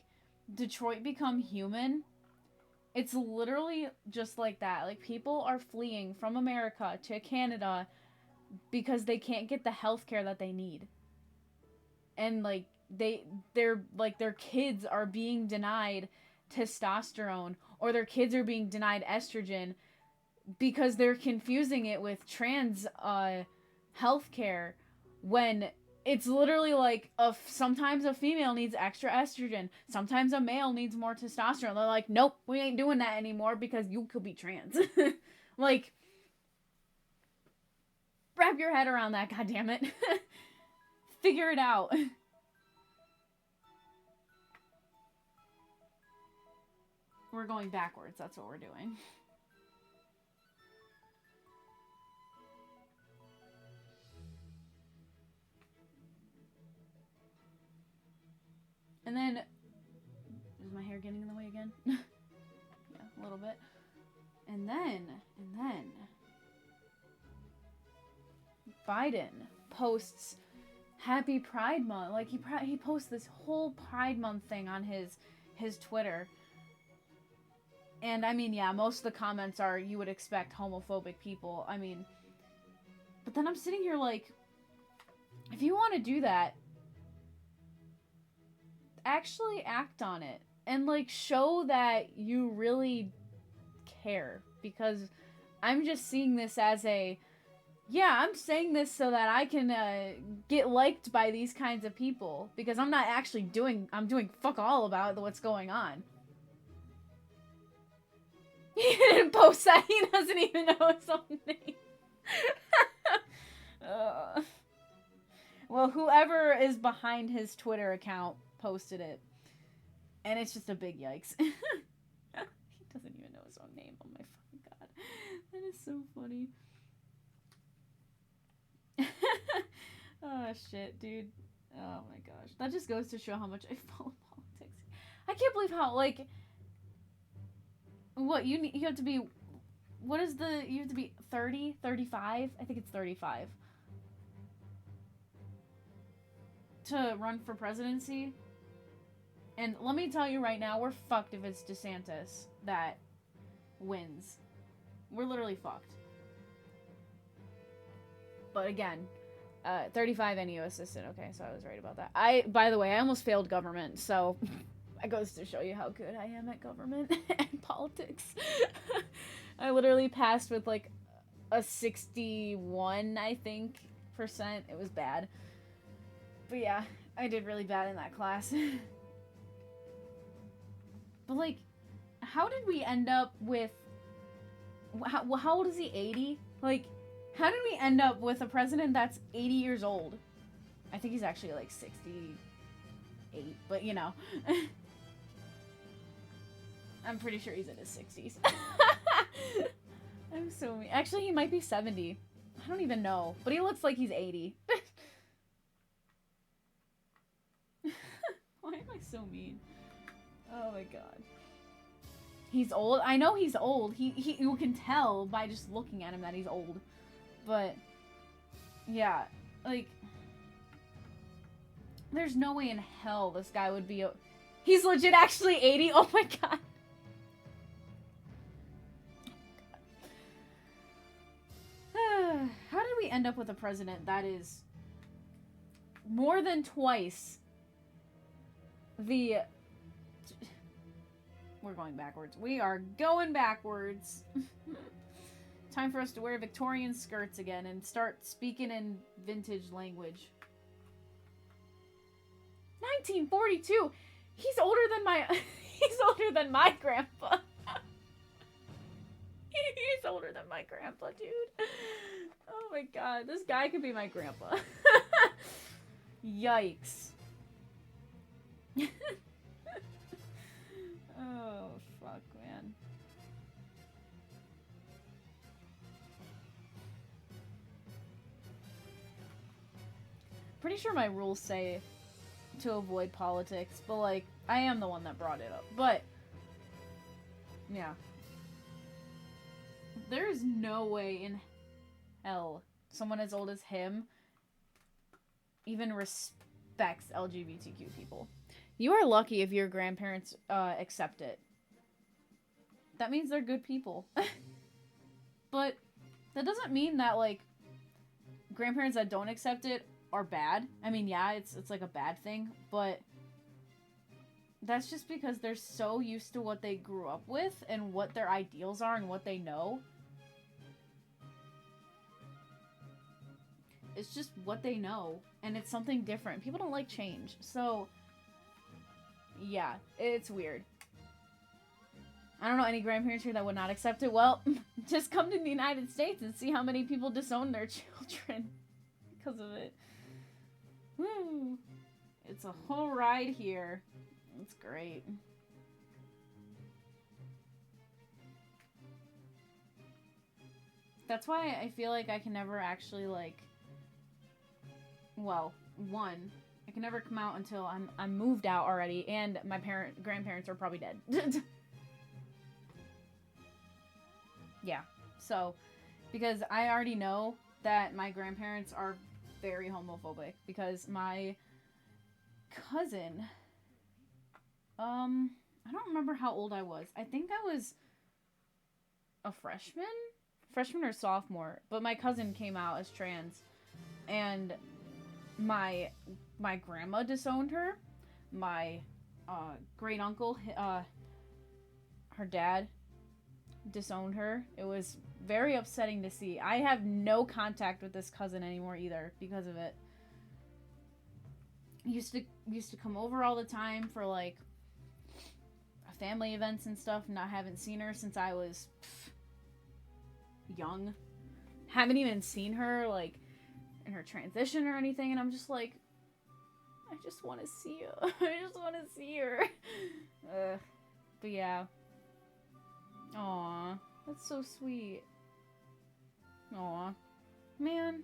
Detroit Become Human. It's literally just like that. Like, people are fleeing from America to Canada because they can't get the healthcare that they need. And, like, their kids are being denied testosterone, or their kids are being denied estrogen because they're confusing it with trans healthcare, when it's literally like sometimes a female needs extra estrogen, sometimes a male needs more testosterone. They're like, nope, we ain't doing that anymore because you could be trans. Like, wrap your head around that, goddammit. Figure it out. We're going backwards. That's what we're doing. And then... Is my hair getting in the way again? Yeah, a little bit. And then... Biden posts Happy Pride Month. Like, he posts this whole Pride Month thing on his Twitter. And, I mean, yeah, most of the comments are, you would expect homophobic people. I mean, but then I'm sitting here like, If you want to do that, actually act on it. And, like, show that you really care. Because I'm just seeing this as a, yeah, I'm saying this so that I can get liked by these kinds of people. Because I'm not actually doing fuck all about what's going on. He didn't post that. He doesn't even know his own name. Well, whoever is behind his Twitter account posted it. And it's just a big yikes. He doesn't even know his own name. Oh my fucking god. That is so funny. Oh shit, dude. Oh my gosh. That just goes to show how much I follow politics. I can't believe how, like... What, you have to be... What is the... You have to be 30? 35? I think it's 35. To run for presidency. And let me tell you right now, we're fucked if it's DeSantis that wins. We're literally fucked. But again, 35 NEO assistant. Okay, so I was right about that. By the way, I almost failed government, so that goes to show you how good I am at government and politics. I literally passed with like a 61, I think, %. It was bad. But yeah, I did really bad in that class. But, like, how did we end up with... How old is he? 80? Like, how did we end up with a president that's 80 years old? I think he's actually, like, 68. But, you know. I'm pretty sure he's in his 60s. I'm so mean. Actually, he might be 70. I don't even know. But he looks like he's 80. Why am I so mean? Oh my god. He's old. I know he's old. You can tell by just looking at him that he's old. But, yeah. Like, there's no way in hell this guy would be... He's legit actually 80? Oh my god. How did we end up with a president that is more than twice the... We're going backwards. We are going backwards. Time for us to wear Victorian skirts again and start speaking in vintage language. 1942! He's older than my... He's older than my grandpa. He's older than my grandpa, dude. Oh my god. This guy could be my grandpa. Yikes. Oh, fuck, man. Pretty sure my rules say to avoid politics, but, like, I am the one that brought it up. But, yeah. There's no way in hell someone as old as him even respects LGBTQ people. You are lucky if your grandparents accept it. That means they're good people. But that doesn't mean that, like, grandparents that don't accept it are bad. I mean, yeah, it's like a bad thing, but that's just because they're so used to what they grew up with and what their ideals are and what they know. It's just what they know, and it's something different. People don't like change, so... Yeah, it's weird. I don't know any grandparents here that would not accept it. Well, just come to the United States and see how many people disown their children because of it. Woo! It's a whole ride here. It's great. That's why I feel like I can never actually, like... Well, one... I can never come out until I'm moved out already, and my grandparents are probably dead. Yeah, so, because I already know that my grandparents are very homophobic, because my cousin, I don't remember how old I was. I think I was a freshman or sophomore, but my cousin came out as trans, and my my grandma disowned her. My great uncle, her dad, disowned her. It was very upsetting to see. I have no contact with this cousin anymore either because of it. Used to come over all the time for like family events and stuff, and I haven't seen her since I was young. Haven't even seen her like in her transition or anything, and I'm just like, I just want to see her. I just want to see her. But yeah. Aw, that's so sweet. Aw, man.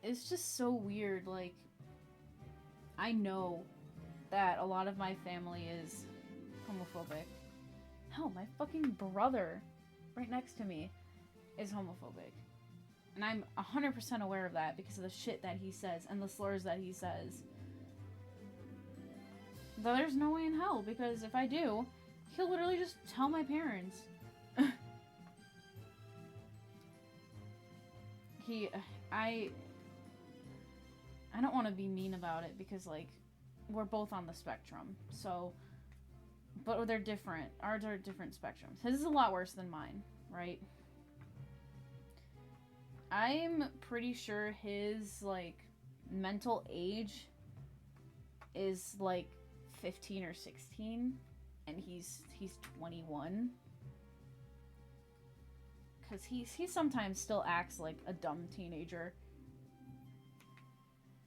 It's just so weird. Like, I know that a lot of my family is homophobic. Hell, my fucking brother right next to me is homophobic. And I'm 100% aware of that because of the shit that he says and the slurs that he says. Though there's no way in hell, because if I do, he'll literally just tell my parents. I don't want to be mean about it because, like, we're both on the spectrum, so, but they're different. Ours are different spectrums. His is a lot worse than mine, right? I'm pretty sure his, like, mental age is, like, 15 or 16, and he's 21. Because he sometimes still acts like a dumb teenager.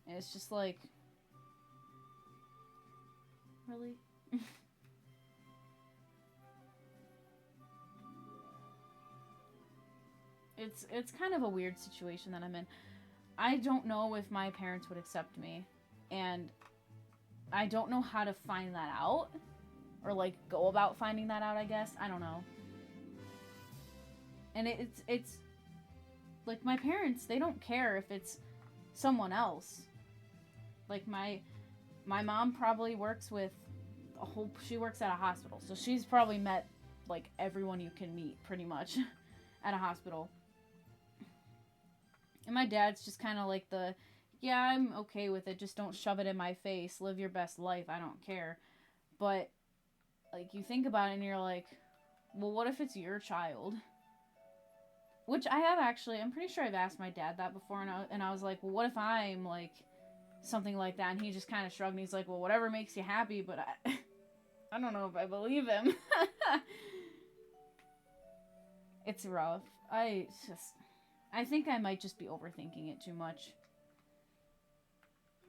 And it's just like, really? It's kind of a weird situation that I'm in. I don't know if my parents would accept me, and I don't know how to find that out, or like go about finding that out, I guess. I don't know. And it's like my parents, they don't care if it's someone else. Like my mom probably works with she works at a hospital, so she's probably met like everyone you can meet pretty much at a hospital. And my dad's just kind of like yeah, I'm okay with it, just don't shove it in my face, live your best life, I don't care. But like you think about it and you're like, well, what if it's your child? Which I have actually, I'm pretty sure I've asked my dad that before, and I was like, well, what if I'm like something like that? And he just kind of shrugged and he's like, well, whatever makes you happy, but I don't know if I believe him. It's rough. I think I might just be overthinking it too much.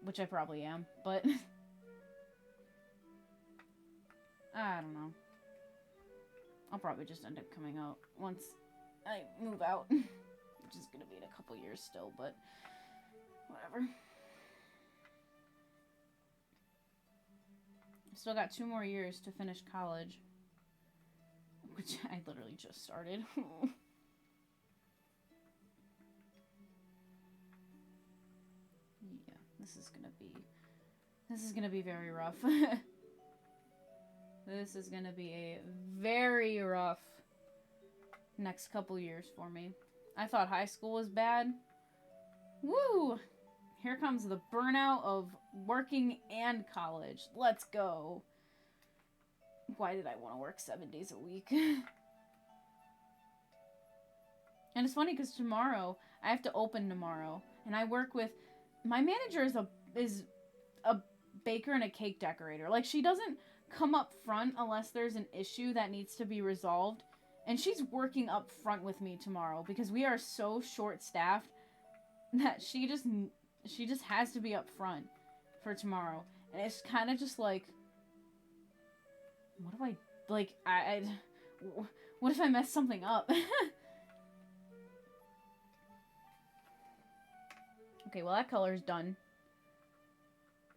Which I probably am, but I don't know. I'll probably just end up coming out once I move out, which is gonna be in a couple years still, but whatever. Still got 2 more years to finish college, which I literally just started. Yeah, this is gonna be very rough. This is gonna be a very rough next couple years for me. I thought high school was bad. Woo! Here comes the burnout of working and college. Let's go. Why did I want to work 7 days a week? And it's funny because tomorrow, I have to open tomorrow. And I work with, my manager is a baker and a cake decorator. Like, she doesn't come up front unless there's an issue that needs to be resolved. And she's working up front with me tomorrow because we are so short-staffed that she just has to be up front for tomorrow. And it's kind of just like, what do what if I mess something up? Okay, well, that color's done.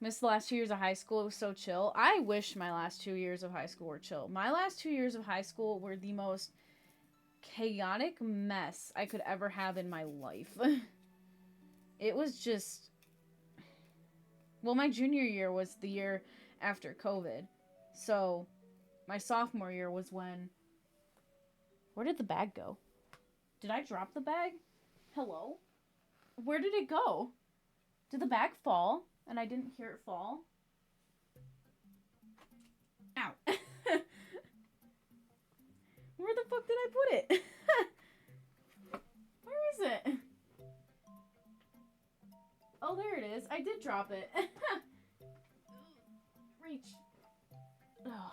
Missed the last 2 years of high school. It was so chill. I wish my last 2 years of high school were chill. My last 2 years of high school were the most chaotic mess I could ever have in my life. It was just... Well, my junior year was the year after COVID. So, my sophomore year was when... Where did the bag go? Did I drop the bag? Hello? Where did it go? Did the bag fall? And I didn't hear it fall? Ow. Where the fuck did I put it? Where is it? Oh, there it is. I did drop it. Reach. Oh.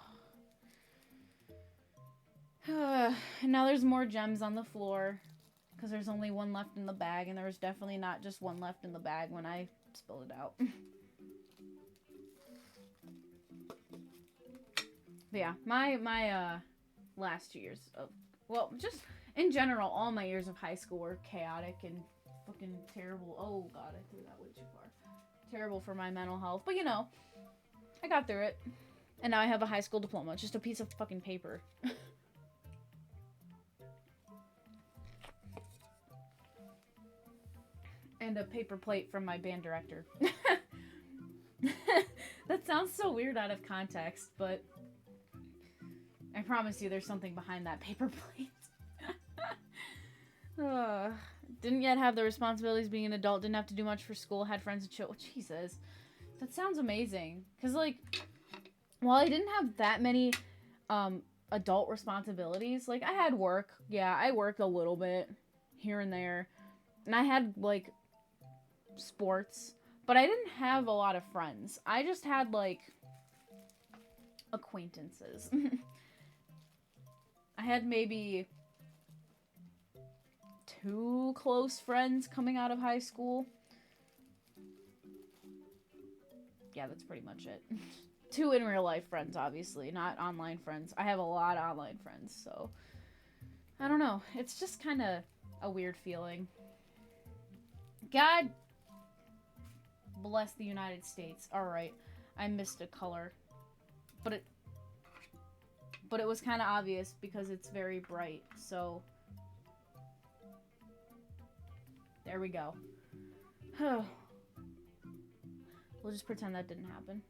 And now there's more gems on the floor. Because there's only one left in the bag. And there was definitely not just one left in the bag when I spilled it out. But yeah, my last 2 years of, well, just in general, all my years of high school were chaotic and fucking terrible. Oh god, I threw that way too far. Terrible for my mental health. But you know, I got through it. And now I have a high school diploma. It's just a piece of fucking paper. And a paper plate from my band director. That sounds so weird out of context, but I promise you there's something behind that paper plate. Didn't yet have the responsibilities being an adult, didn't have to do much for school, had friends and chill. Jesus. That sounds amazing. Because, like, while I didn't have that many adult responsibilities, like, I had work. Yeah, I worked a little bit here and there. And I had, like, sports. But I didn't have a lot of friends. I just had, like, acquaintances. I had maybe 2 close friends coming out of high school. Yeah, that's pretty much it. 2 in real life friends, obviously, not online friends. I have a lot of online friends, so I don't know. It's just kind of a weird feeling. God bless the United States. Alright, I missed a color. But it was kind of obvious because it's very bright, so there we go. We'll just pretend that didn't happen.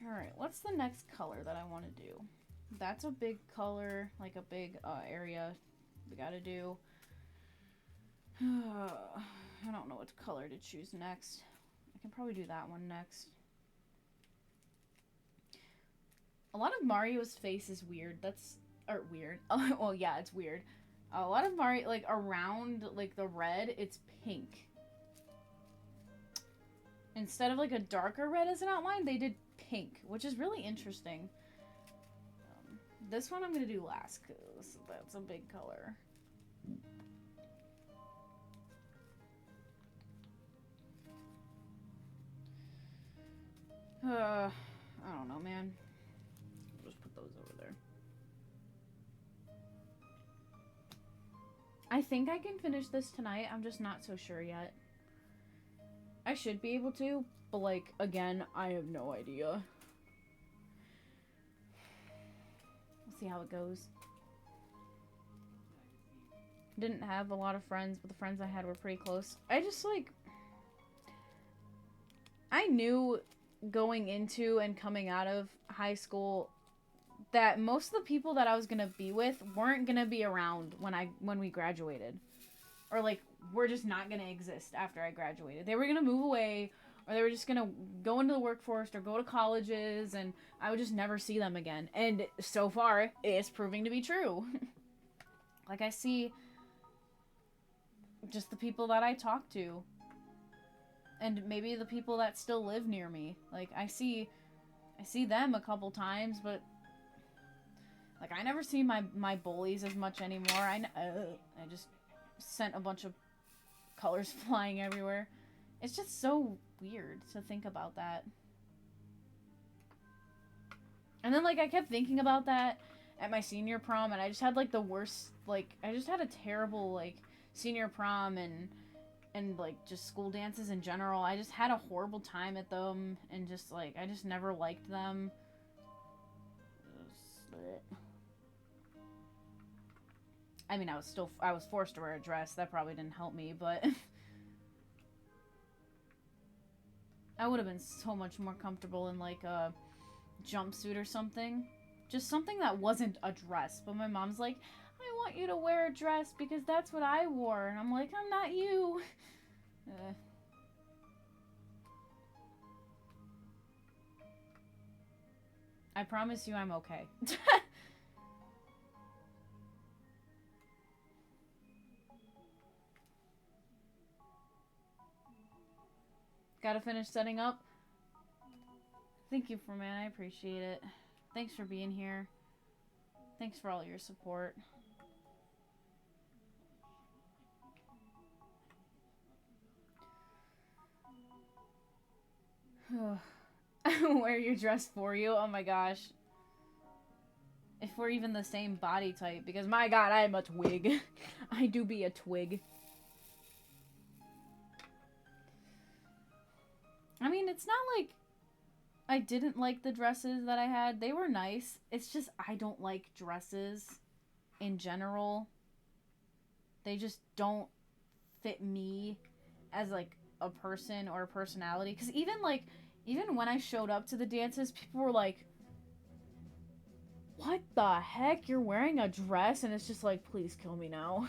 Alright, what's the next color that I want to do? That's a big color, like a big area we gotta do. I don't know what color to choose next. I can probably do that one next. A lot of Mario's face is weird. Or weird. Oh, well, yeah, it's weird. A lot of Mario, like, around, like, the red, it's pink. Instead of, like, a darker red as an outline, they did pink, which is really interesting. This one I'm gonna do last, because that's a big color. I don't know, man. I'll just put those over there. I think I can finish this tonight. I'm just not so sure yet. I should be able to, but, like, again, I have no idea. We'll see how it goes. Didn't have a lot of friends, but the friends I had were pretty close. I just, like, I knew going into and coming out of high school that most of the people that I was gonna be with weren't gonna be around when we graduated, or like we're just not gonna exist after I graduated. They were gonna move away, or they were just gonna go into the workforce or go to colleges, and I would just never see them again. And so far, it's proving to be true. Like, I see just the people that I talk to. And maybe the people that still live near me. Like, I see them a couple times, but, like, I never see my bullies as much anymore. I just sent a bunch of colors flying everywhere. It's just so weird to think about that. And then, like, I kept thinking about that at my senior prom, and I just had, like, the worst, like, I just had a terrible, like, senior prom and like, just school dances in general. I just had a horrible time at them, and just, like, I just never liked them. I mean, I was forced to wear a dress. That probably didn't help me, but I would have been so much more comfortable in, like, a jumpsuit or something. Just something that wasn't a dress. But my mom's like, I want you to wear a dress because that's what I wore. And I'm like, I'm not you. I promise you I'm okay. Gotta finish setting up. Thank you, man. I appreciate it. Thanks for being here. Thanks for all your support. Wear your dress for you? Oh my gosh. If we're even the same body type. Because my god, I am a twig. I do be a twig. I mean, it's not like I didn't like the dresses that I had. They were nice. It's just I don't like dresses in general. They just don't fit me as like a person or a personality. Because even when I showed up to the dances, people were like, what the heck? You're wearing a dress? And it's just like, please kill me now.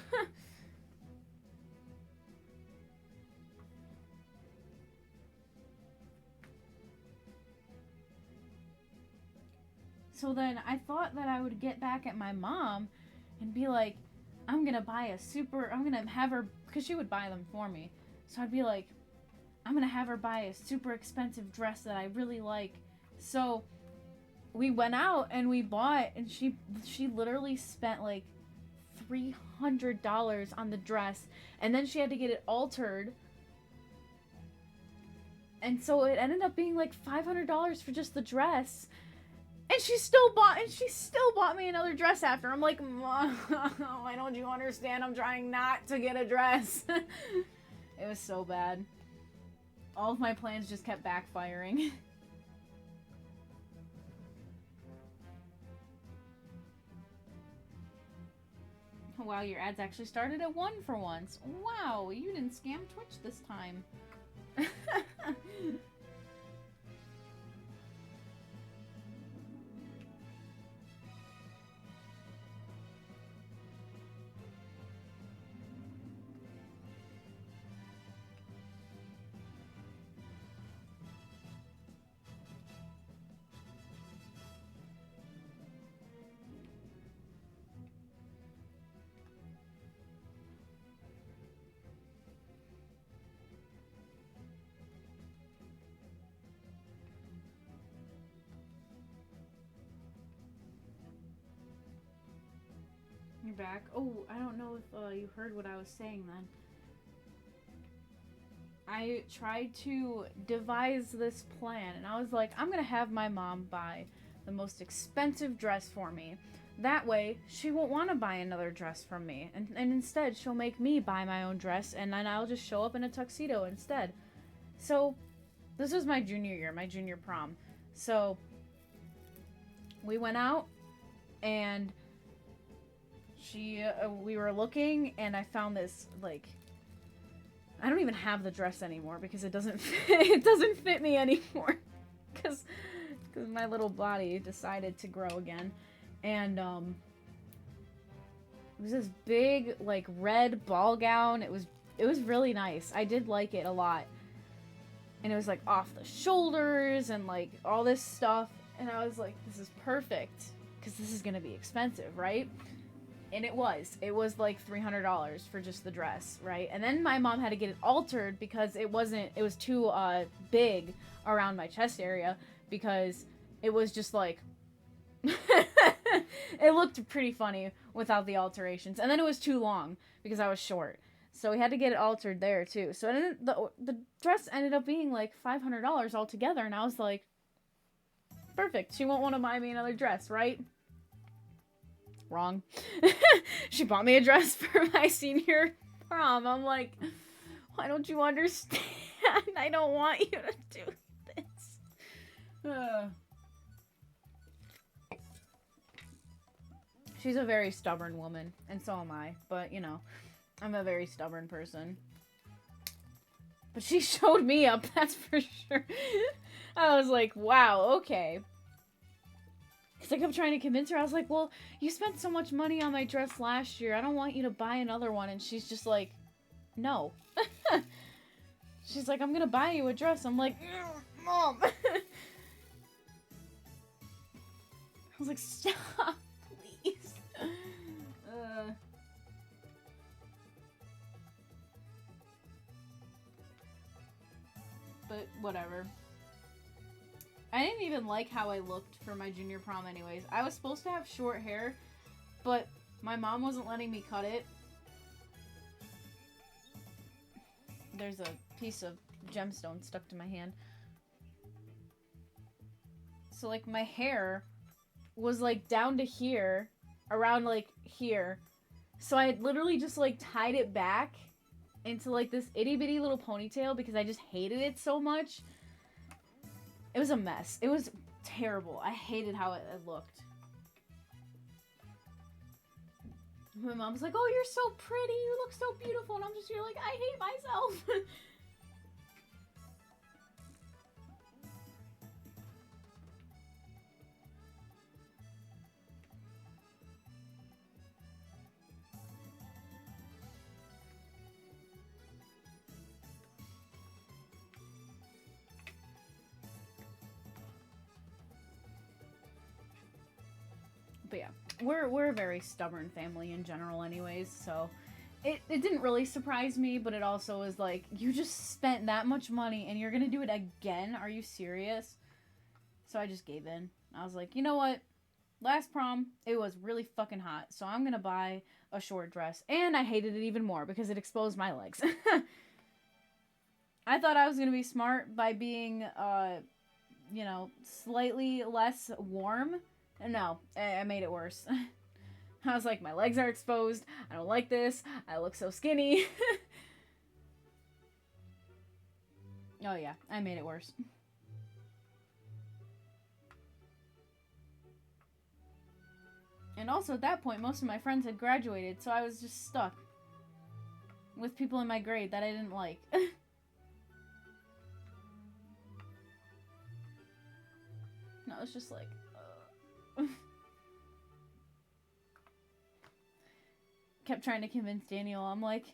So then I thought that I would get back at my mom and be like, I'm gonna have her, because she would buy them for me. So I'd be like, I'm gonna have her buy a super expensive dress that I really like. So we went out and we bought, and she literally spent like $300 on the dress, and then she had to get it altered. And so it ended up being like $500 for just the dress. And she still bought me another dress after. I'm like, Mom, why don't you understand? I'm trying not to get a dress. It was so bad. All of my plans just kept backfiring. Wow, your ads actually started at 1 for once. Wow, you didn't scam Twitch this time. You're back. Oh, I don't know if you heard what I was saying then. I tried to devise this plan, and I was like, I'm gonna have my mom buy the most expensive dress for me. That way, she won't want to buy another dress from me. And instead, she'll make me buy my own dress, and then I'll just show up in a tuxedo instead. So, this was my junior year, my junior prom. So, we went out, and we were looking, and I found this, like, I don't even have the dress anymore because it doesn't fit me anymore because my little body decided to grow again. And it was this big, like, red ball gown. It was really nice. I did like it a lot. And it was like off the shoulders and like all this stuff, and I was like, this is perfect because this is gonna be expensive, right? And it was like $300 for just the dress, right? And then my mom had to get it altered because it was too big around my chest area, because it was just like it looked pretty funny without the alterations. And then it was too long because I was short. So we had to get it altered there too. So the dress ended up being like $500 altogether, and I was like, perfect. She won't want to buy me another dress, right? Wrong. She bought me a dress for my senior prom. I'm like, why don't you understand? I don't want you to do this. She's a very stubborn woman, and so am I. But, you know, I'm a very stubborn person. But she showed me up, that's for sure. I was like, wow, okay. Because I kept trying to convince her. I was like, well, you spent so much money on my dress last year. I don't want you to buy another one. And she's just like, no. She's like, I'm going to buy you a dress. I'm like, Mom. I was like, stop, please. But whatever. I didn't even like how I looked for my junior prom anyways. I was supposed to have short hair, but my mom wasn't letting me cut it. There's a piece of gemstone stuck to my hand. So, like, my hair was, like, down to here, around, like, here. So I had literally just, like, tied it back into, like, this itty-bitty little ponytail because I just hated it so much. It was a mess. It was terrible. I hated how it looked. My mom's like, oh, you're so pretty. You look so beautiful. And I'm just here like, I hate myself. But yeah, we're a very stubborn family in general anyways, so it didn't really surprise me, but it also was like, you just spent that much money and you're gonna do it again? Are you serious? So I just gave in. I was like, you know what? Last prom, it was really fucking hot, so I'm gonna buy a short dress. And I hated it even more because it exposed my legs. I thought I was gonna be smart by being, you know, slightly less warm. No, I made it worse. I was like, my legs are exposed. I don't like this. I look so skinny. Oh yeah, I made it worse. And also at that point, most of my friends had graduated, so I was just stuck with people in my grade that I didn't like. No, I was just like, kept trying to convince Daniel. I'm like,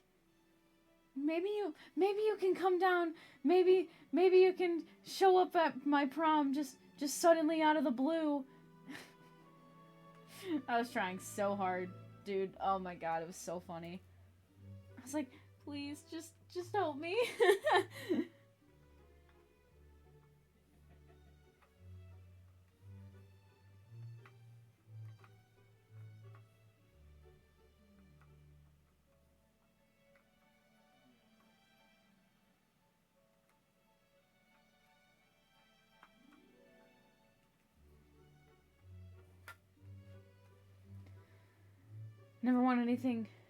maybe you can come down. Maybe you can show up at my prom just suddenly out of the blue. I was trying so hard, dude. Oh my god, it was so funny. I was like, please, just help me.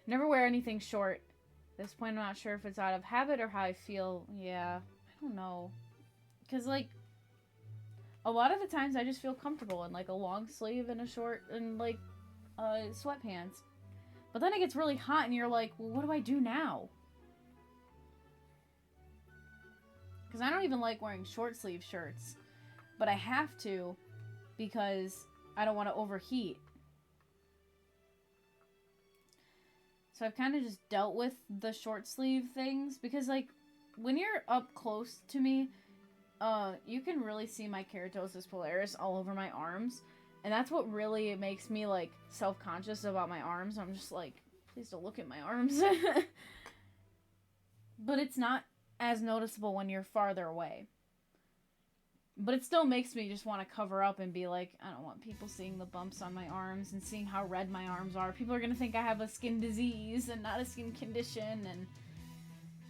Never wear anything short. At this point, I'm not sure if it's out of habit or how I feel. Yeah, I don't know. Because, like, a lot of the times I just feel comfortable in, like, a long sleeve and a short and, like, sweatpants. But then it gets really hot and you're like, well, what do I do now? Because I don't even like wearing short sleeve shirts. But I have to because I don't want to overheat. So I've kind of just dealt with the short sleeve things because, like, when you're up close to me, you can really see my keratosis pilaris all over my arms. And that's what really makes me, like, self-conscious about my arms. I'm just like, please don't look at my arms. But it's not as noticeable when you're farther away. But it still makes me just want to cover up and be like, I don't want people seeing the bumps on my arms and seeing how red my arms are. People are going to think I have a skin disease and not a skin condition. And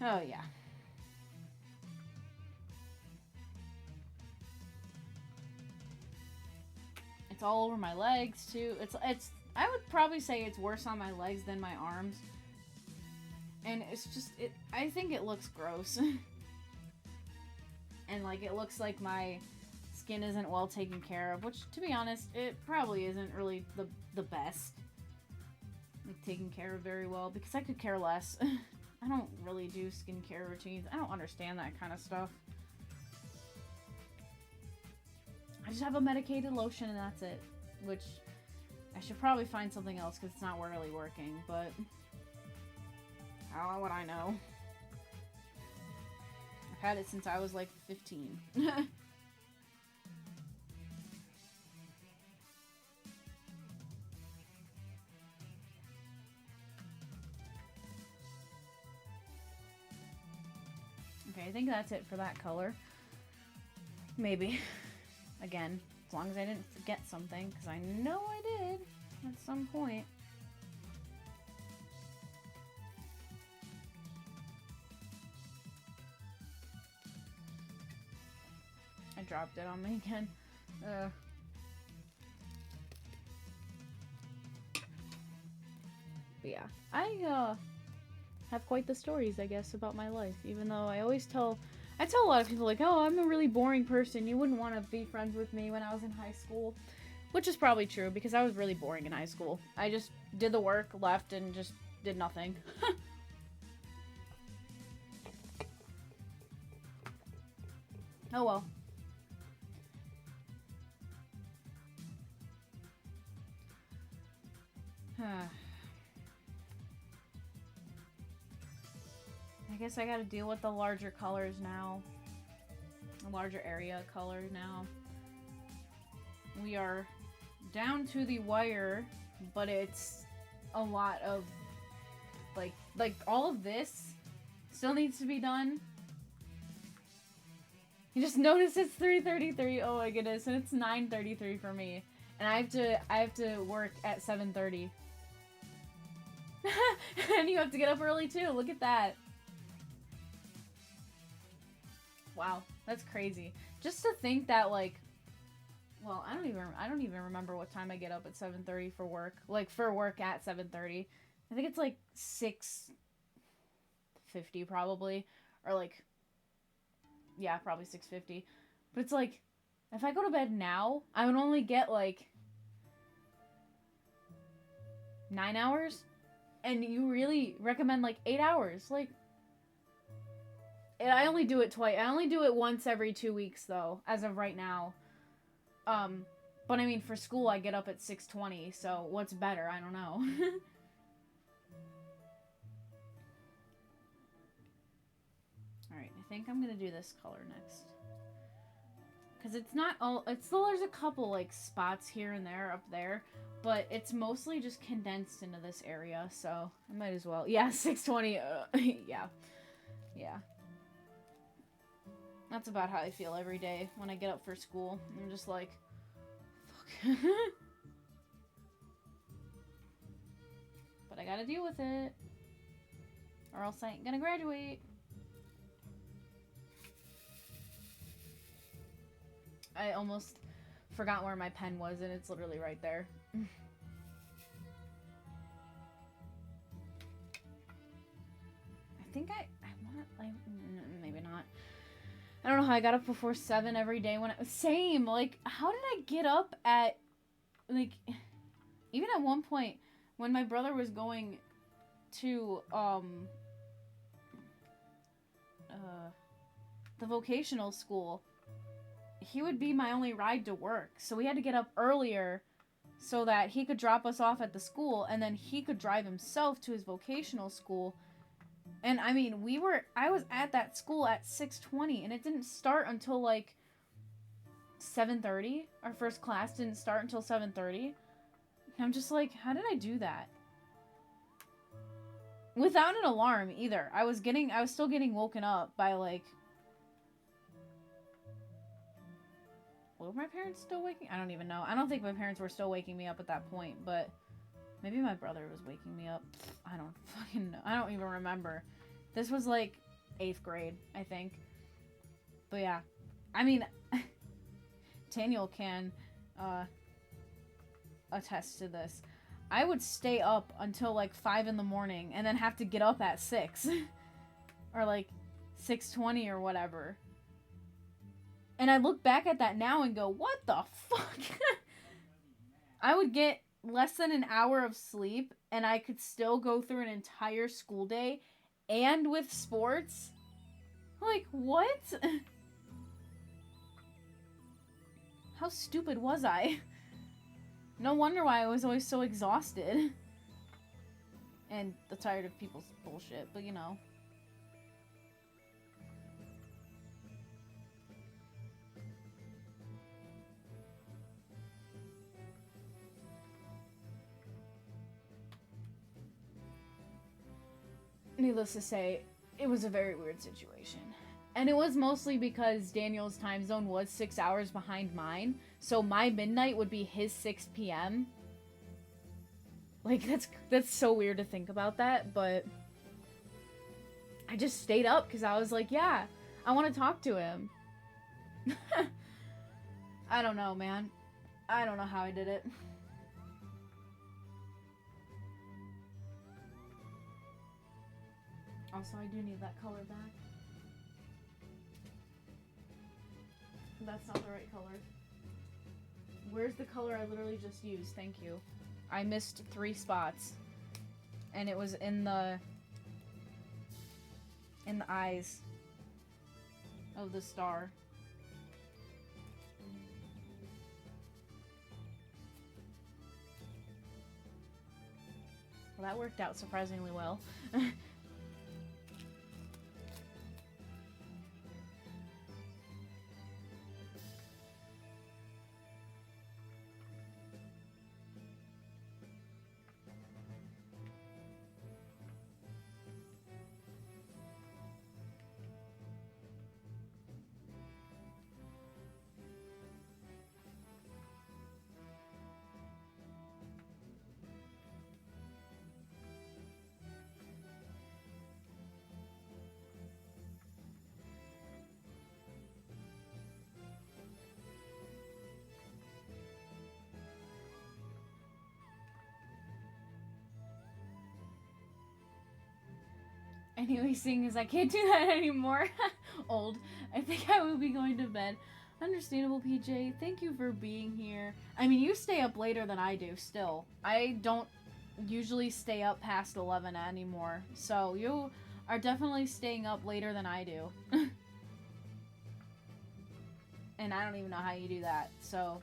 oh, yeah. It's all over my legs, too. It's I would probably say it's worse on my legs than my arms. And it's just, I think it looks gross. And, like, it looks like my skin isn't well taken care of, which, to be honest, it probably isn't really the best. Like, taken care of very well, because I could care less. I don't really do skincare routines. I don't understand that kind of stuff. I just have a medicated lotion and that's it. which I should probably find something else because it's not really working, but how would I know? I've had it since I was like 15. Okay, I think that's it for that color. Maybe. Again, as long as I didn't forget something, because I know I did at some point. I dropped it on me again. But yeah, I have quite the stories, I guess, about my life. Even though I tell a lot of people, like, oh, I'm a really boring person. You wouldn't want to be friends with me when I was in high school. Which is probably true, because I was really boring in high school. I just did the work, left, and just did nothing. Oh well. I guess I gotta deal with the larger colors now. A larger area color now. We are down to the wire, but it's a lot of like all of this still needs to be done. You just notice it's 3:33. Oh my goodness, and it's 9:33 for me, and I have to work at 7:30. And you have to get up early too. Look at that. Wow, that's crazy. Just to think that, like, well, I don't even remember what time I get up at 7:30 for work. Like, for work at 7:30. I think it's like 6:50 probably, or like, yeah, probably 6:50. But it's like, if I go to bed now, I would only get like 9 hours, and you really recommend like 8 hours, like. And I only do it twice. I only do it once every 2 weeks, though, as of right now. But I mean, for school, I get up at 6:20, so what's better? I don't know. Alright, I think I'm gonna do this color next. Because it's not all... there's a couple, like, spots here and there, up there, but it's mostly just condensed into this area, so I might as well... Yeah, 6:20, yeah. Yeah. That's about how I feel every day when I get up for school. I'm just like, fuck. But I gotta deal with it, or else I ain't gonna graduate. I almost forgot where my pen was, and it's literally right there. I think I want to, like, maybe not. I don't know how I got up before 7 every day when same, like, how did I get up at, like, even at one point, when my brother was going to, the vocational school, he would be my only ride to work, so we had to get up earlier so that he could drop us off at the school, and then he could drive himself to his vocational school. And I mean, I was at that school at 6:20, and it didn't start until like 7:30. Our first class didn't start until 7:30. And I'm just like, how did I do that? Without an alarm either. I was still getting woken up by like... Were my parents still waking? I don't even know. I don't think my parents were still waking me up at that point, but maybe my brother was waking me up. I don't fucking know. I don't even remember. This was like 8th grade, I think. But yeah. I mean, Daniel can attest to this. I would stay up until like 5 in the morning and then have to get up at 6. Or like 6:20 or whatever. And I look back at that now and go, what the fuck? I would get less than an hour of sleep, and I could still go through an entire school day, and with sports? Like, what? How stupid was I? No wonder why I was always so exhausted. And tired of people's bullshit, but you know. Needless to say, it was a very weird situation. And it was mostly because Daniel's time zone was 6 hours behind mine, so my midnight would be his 6 p.m. Like, that's so weird to think about that, but I just stayed up because I was like, yeah, I want to talk to him. I don't know, man. I don't know how I did it. Also, I do need that color back. That's not the right color. Where's the color I literally just used? Thank you. I missed 3 spots. And it was in the eyes of the star. Well, that worked out surprisingly well. Anyway, seeing as I can't do that anymore, old, I think I will be going to bed. Understandable, PJ. Thank you for being here. I mean, you stay up later than I do, still. I don't usually stay up past 11 anymore, so you are definitely staying up later than I do. And I don't even know how you do that, so...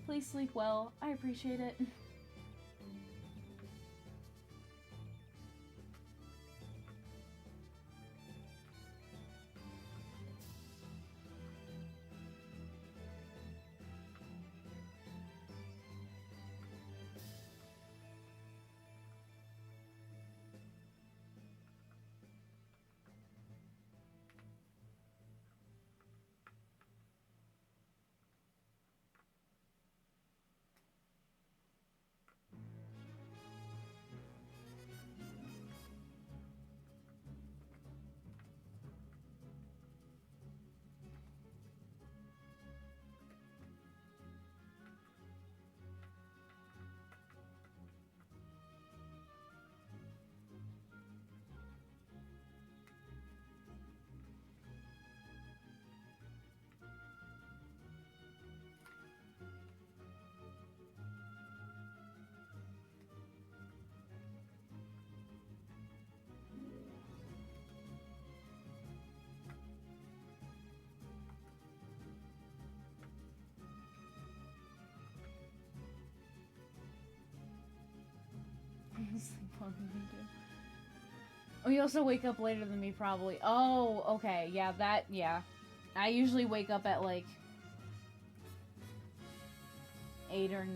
Please sleep well. I appreciate it. Oh, you also wake up later than me, probably. Oh, okay. Yeah, yeah. I usually wake up at, like, 8 or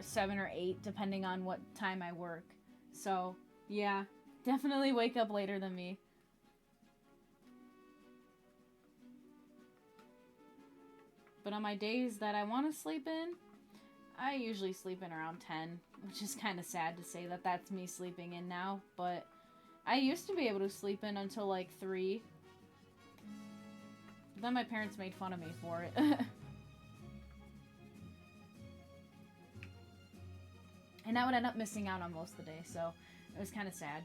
7 or 8, depending on what time I work. So, yeah. Definitely wake up later than me. But on my days that I want to sleep in, I usually sleep in around 10, which is kind of sad to say that that's me sleeping in now, but I used to be able to sleep in until like 3. Then my parents made fun of me for it. And I would end up missing out on most of the day, so it was kind of sad.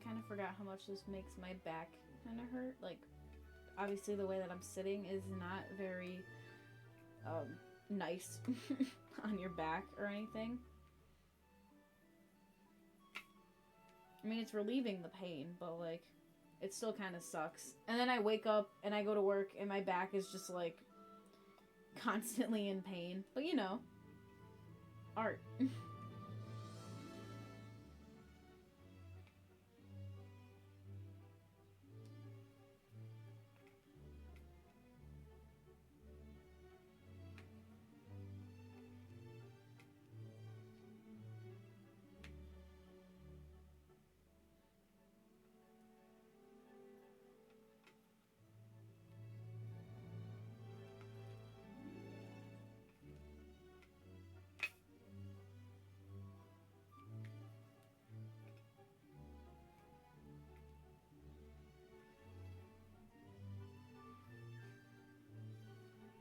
kind of forgot how much this makes my back kind of hurt. Like, obviously the way that I'm sitting is not very nice on your back or anything. I mean, it's relieving the pain, but like, it still kind of sucks. And then I wake up and I go to work and my back is just like constantly in pain. But you know, art.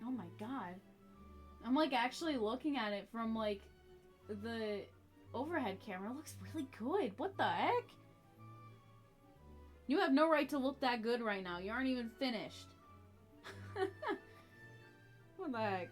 Oh my god. I'm like actually looking at it from like the overhead camera. It looks really good. What the heck? You have no right to look that good right now. You aren't even finished. What the heck?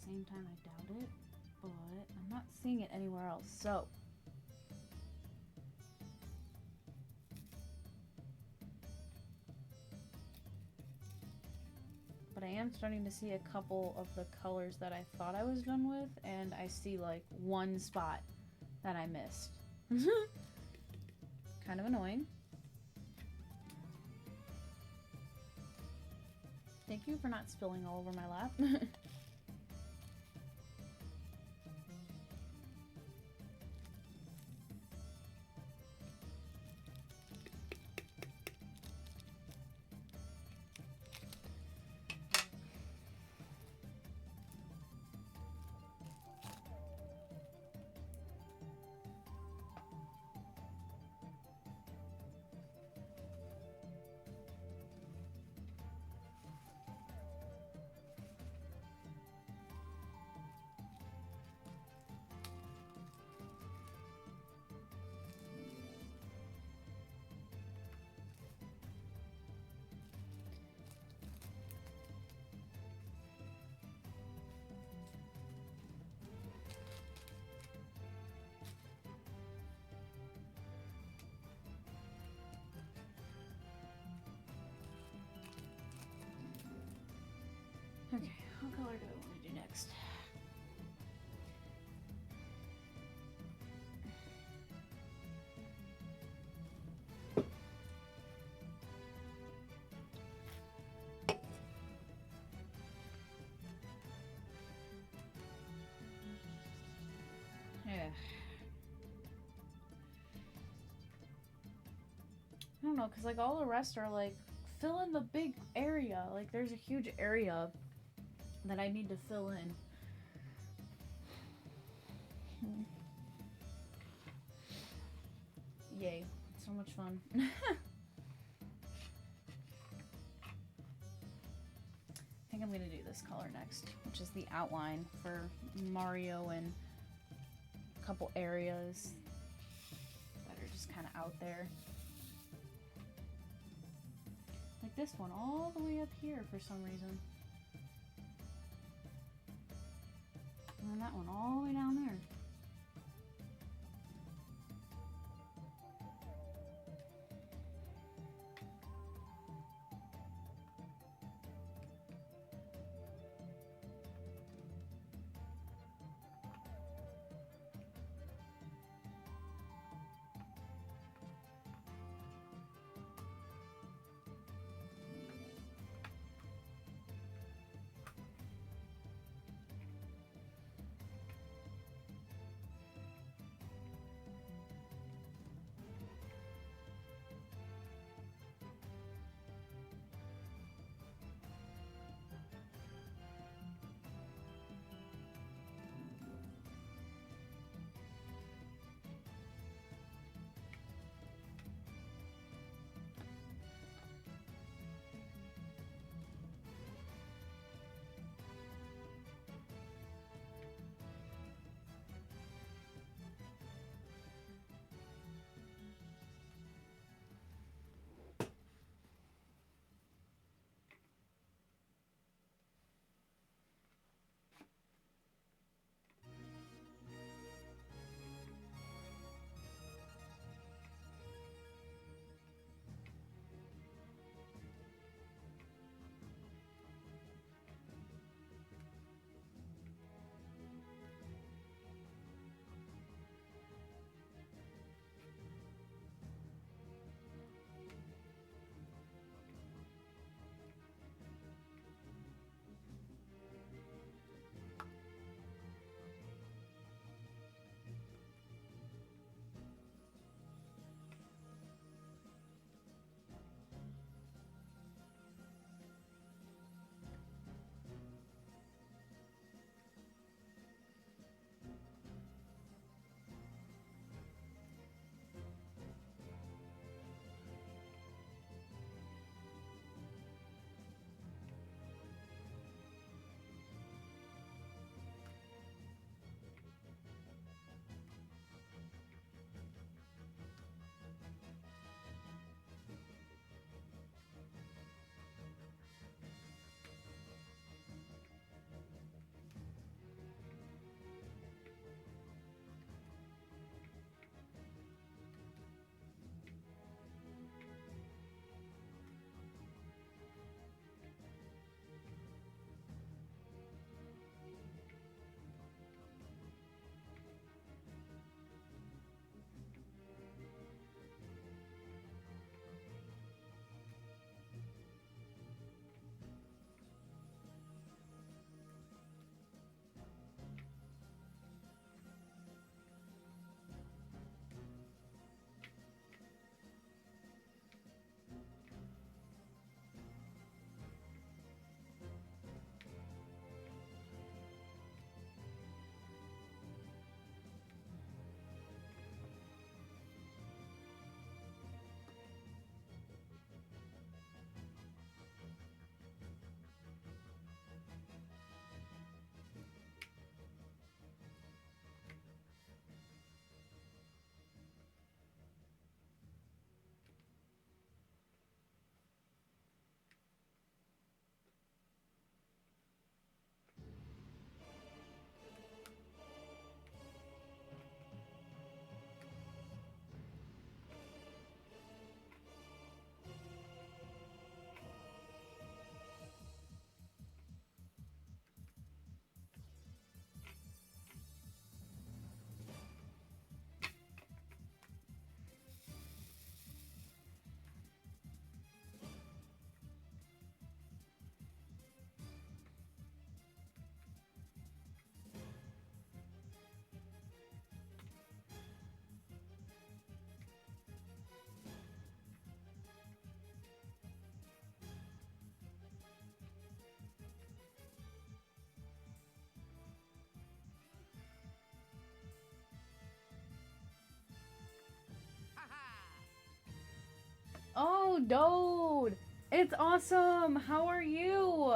same time, I doubt it. But I'm not seeing it anywhere else, so. But I am starting to see a couple of the colors that I thought I was done with, and I see like one spot that I missed. Kind of annoying. Thank you for not spilling all over my lap. Okay, what color do I want to do next? Yeah. I don't know, because like all the rest are like, fill in the big area. Like there's a huge area that I need to fill in. Yay, so much fun. I think I'm gonna do this color next, which is the outline for Mario and a couple areas that are just kind of out there. Like this one all the way up here for some reason. And then that one all the way down there. dude! It's awesome! How are you?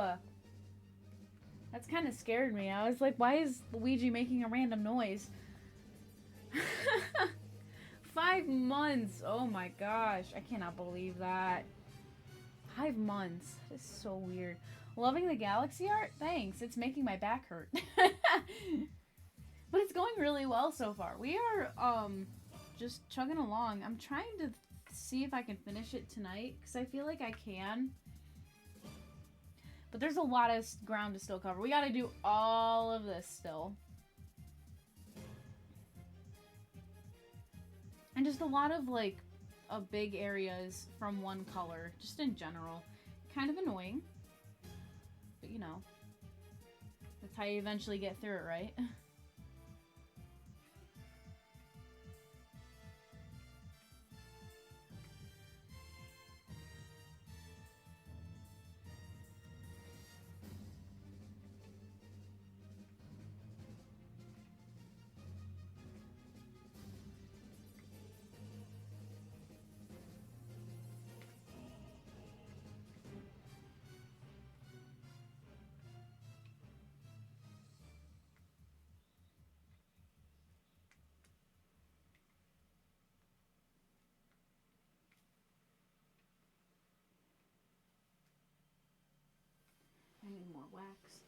That's kind of scared me. I was like, why is Luigi making a random noise? 5 months! Oh my gosh, I cannot believe that. 5 months. That is so weird. Loving the galaxy art? Thanks. It's making my back hurt. But it's going really well so far. We are, just chugging along. I'm trying to see if I can finish it tonight, because I feel like I can. But there's a lot of ground to still cover. We gotta do all of this still. And just a lot of, like, big areas from one color, just in general. Kind of annoying. But, you know. That's how you eventually get through it, right? I need more wax.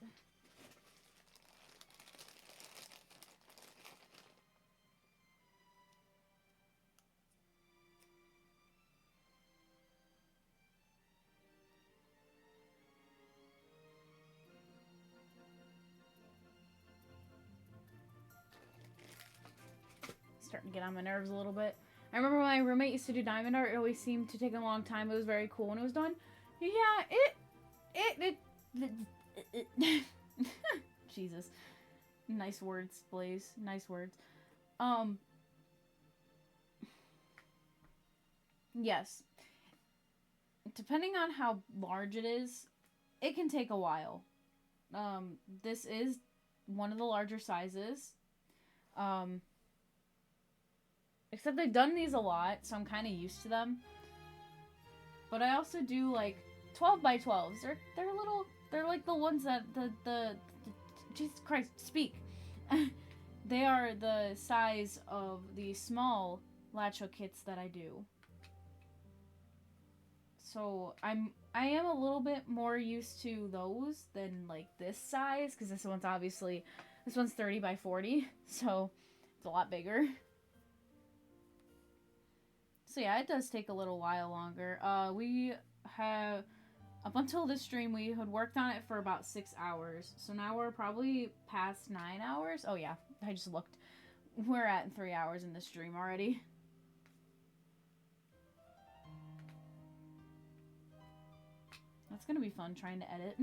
Starting to get on my nerves a little bit. I remember when my roommate used to do diamond art, it always seemed to take a long time. It was very cool when it was done. Yeah, Jesus. Nice words, Blaze. Nice words. Yes. Depending on how large it is, it can take a while. This is one of the larger sizes. Except I've done these a lot, so I'm kind of used to them. But I also do, like, 12 by 12s. They're little, they're like the ones that, Jesus Christ, speak. They are the size of the small latch hook kits that I do. So I am a little bit more used to those than, like, this size, because this one's 30 by 40, so it's a lot bigger. So yeah, it does take a little while longer. We have, up until this stream, we had worked on it for about 6 hours. So now we're probably past 9 hours. Oh yeah, I just looked. We're at 3 hours in the stream already. That's gonna be fun trying to edit.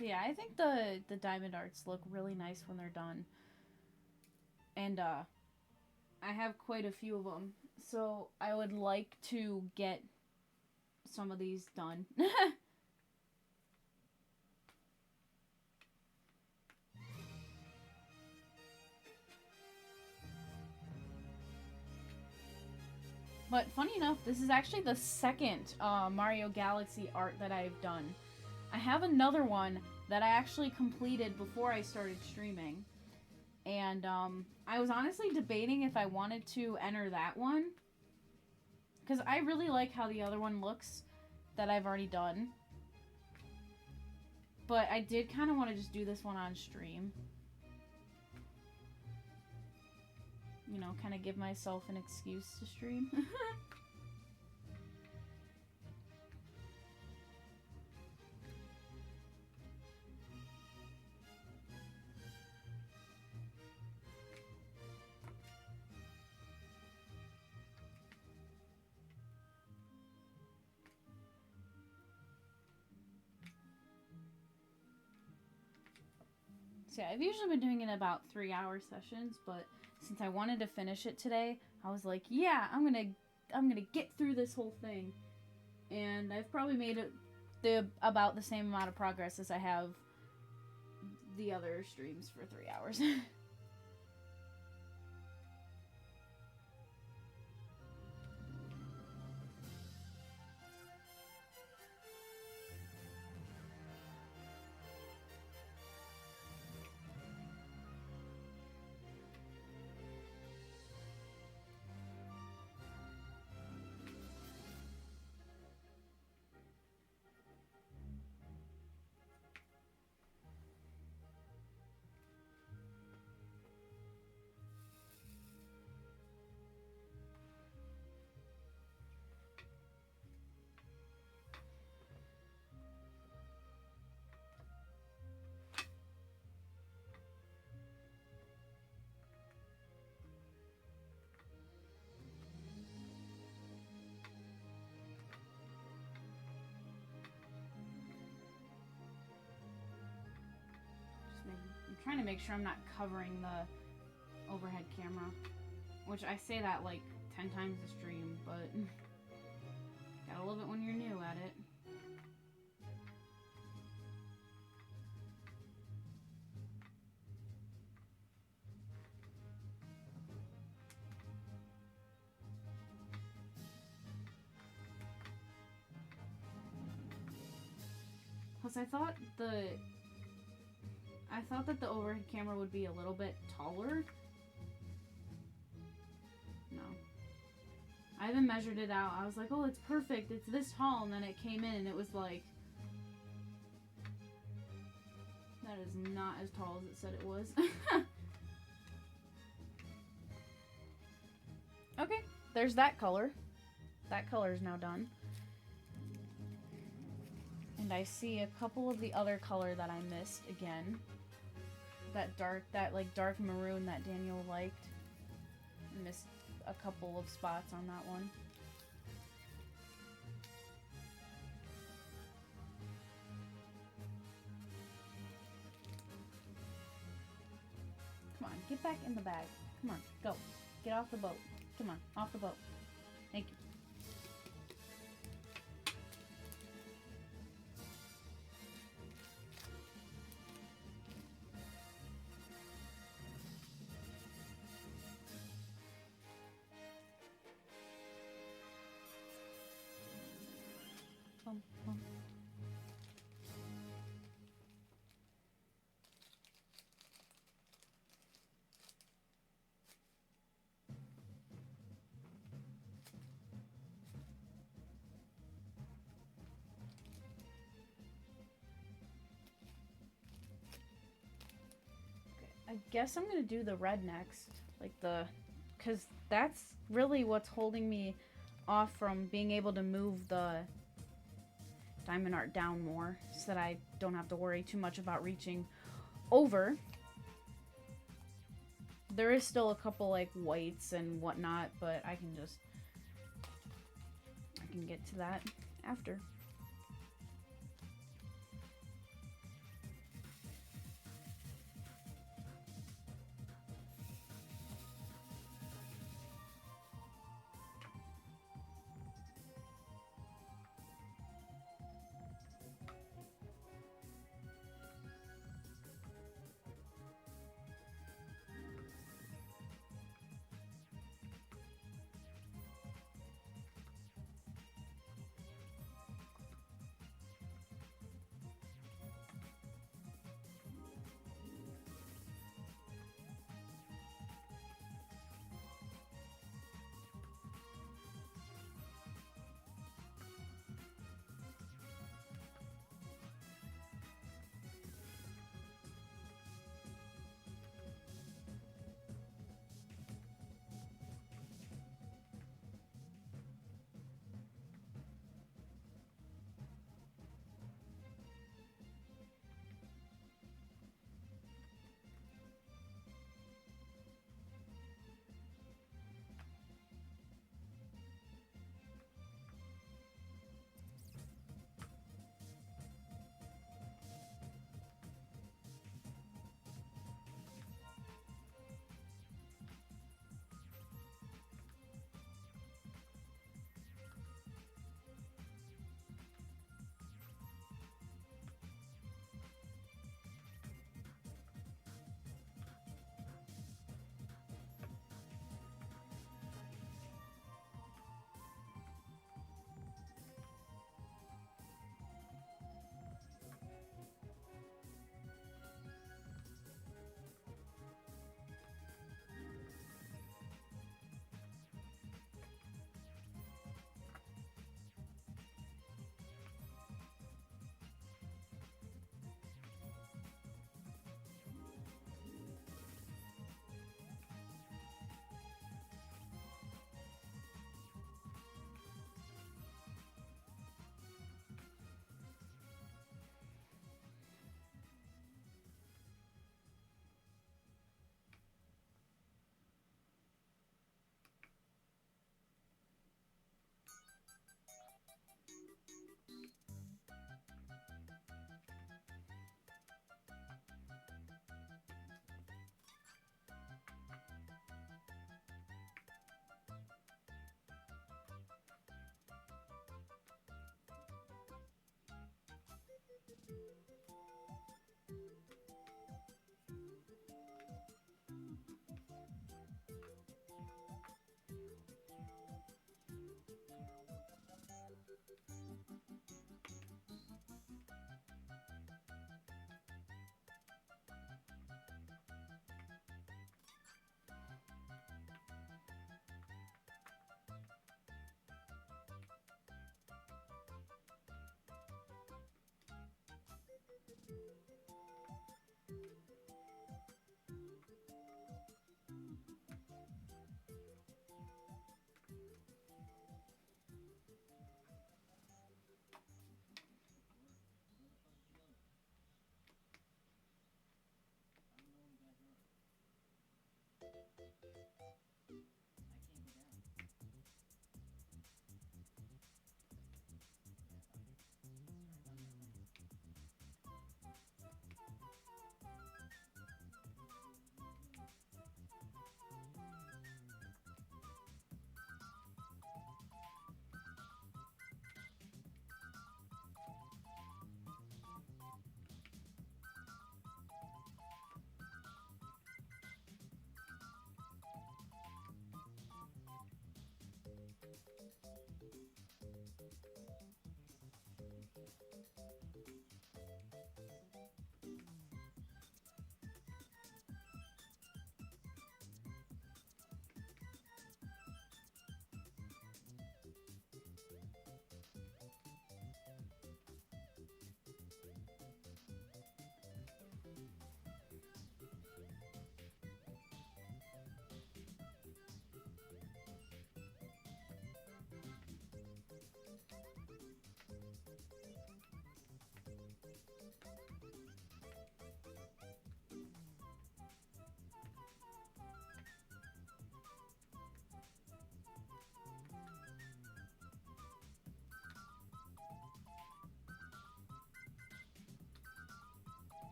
Yeah, I think the diamond arts look really nice when they're done. And I have quite a few of them. So I would like to get some of these done. But funny enough, this is actually the second Mario Galaxy art that I've done. I have another one that I actually completed before I started streaming. And I was honestly debating if I wanted to enter that one. Because I really like how the other one looks that I've already done. But I did kind of want to just do this one on stream. you know, kind of give myself an excuse to stream. So yeah, I've usually been doing it about 3-hour sessions, but since I wanted to finish it today, I was like, yeah, I'm gonna get through this whole thing. And I've probably made it about the same amount of progress as I have the other streams for 3 hours. I'm trying to make sure I'm not covering the overhead camera, which I say that like 10 times a stream, but gotta love it when you're new at it. Plus, I thought that the overhead camera would be a little bit taller. No. I haven't measured it out. I was like, oh, it's perfect. It's this tall. And then it came in and it was like, that is not as tall as it said it was. Okay, there's that color. That color is now done. And I see a couple of the other color that I missed again. That like dark maroon that Daniel liked. I missed a couple of spots on that one. Come on, get back in the bag. Come on, go. Get off the boat. Come on, off the boat. Thank you. I guess I'm gonna do the red next, because that's really what's holding me off from being able to move the diamond art down more, so that I don't have to worry too much about reaching over. There is still a couple like whites and whatnot, but I can get to that after.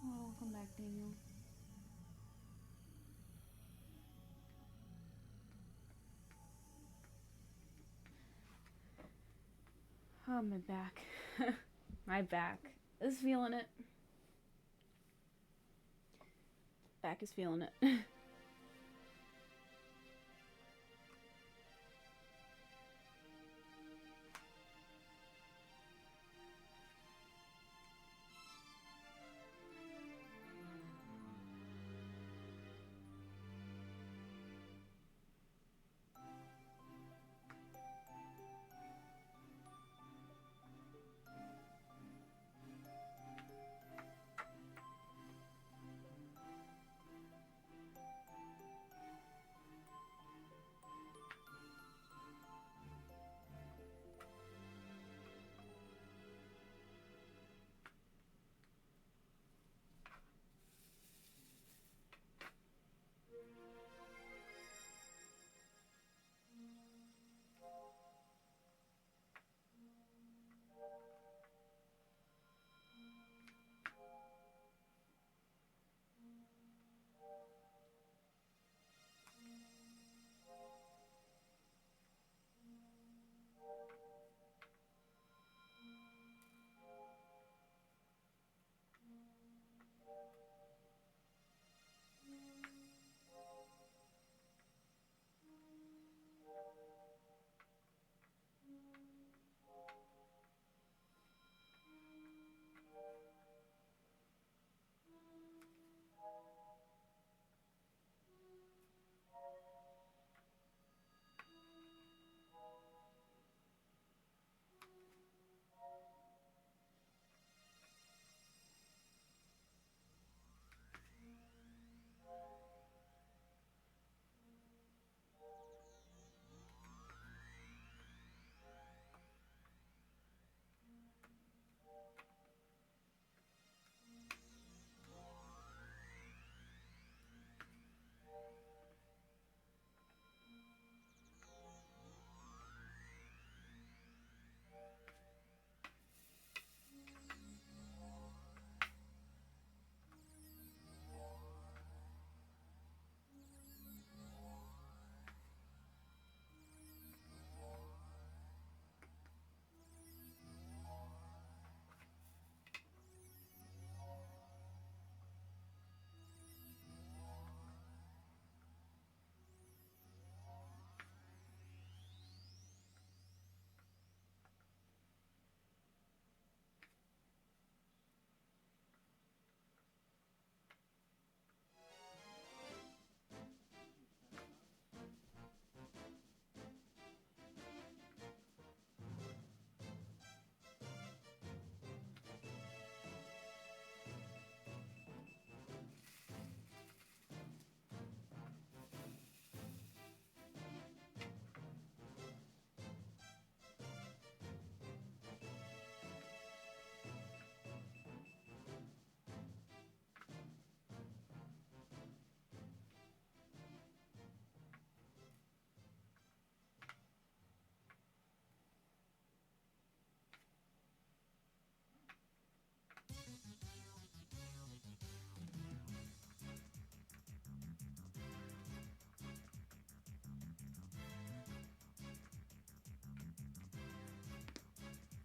Oh, come back, Daniel. Oh, my back. My back is feeling it. Back is feeling it.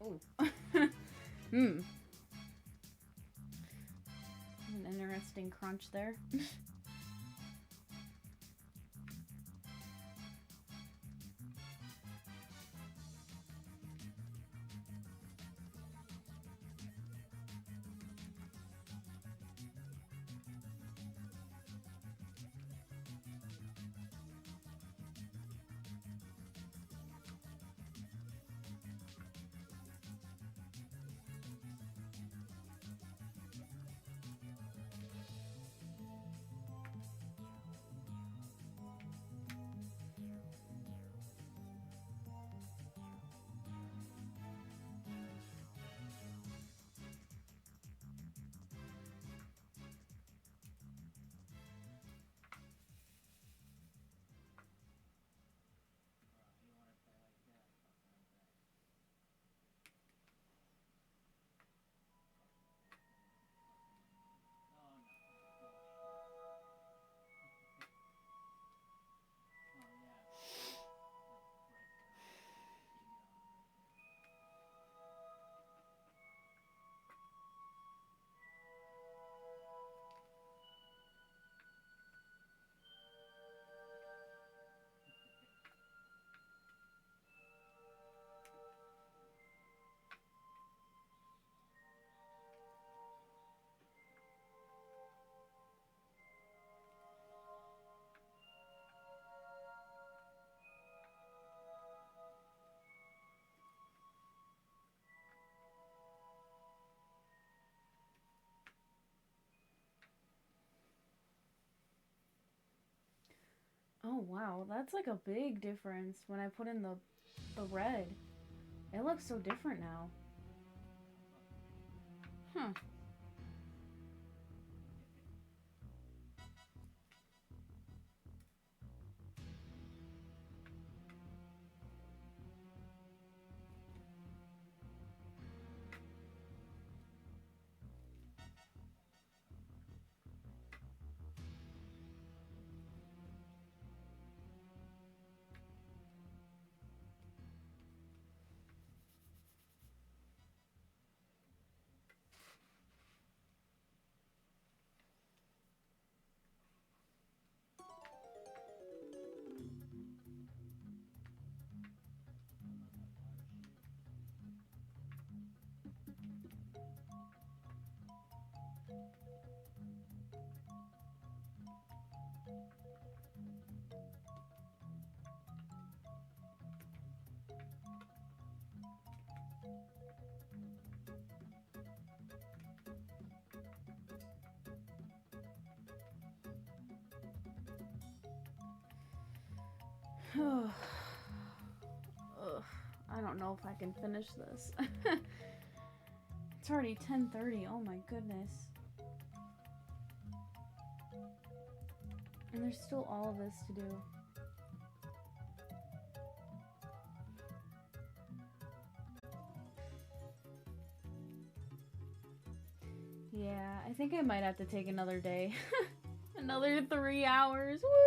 Oh. Hmm. An interesting crunch there. Oh wow, that's like a big difference when I put in the red. It looks so different now. Huh. Ugh. I don't know if I can finish this. It's already 10:30. Oh my goodness. And there's still all of this to do. Yeah, I think I might have to take another day. Another 3 hours. Woo!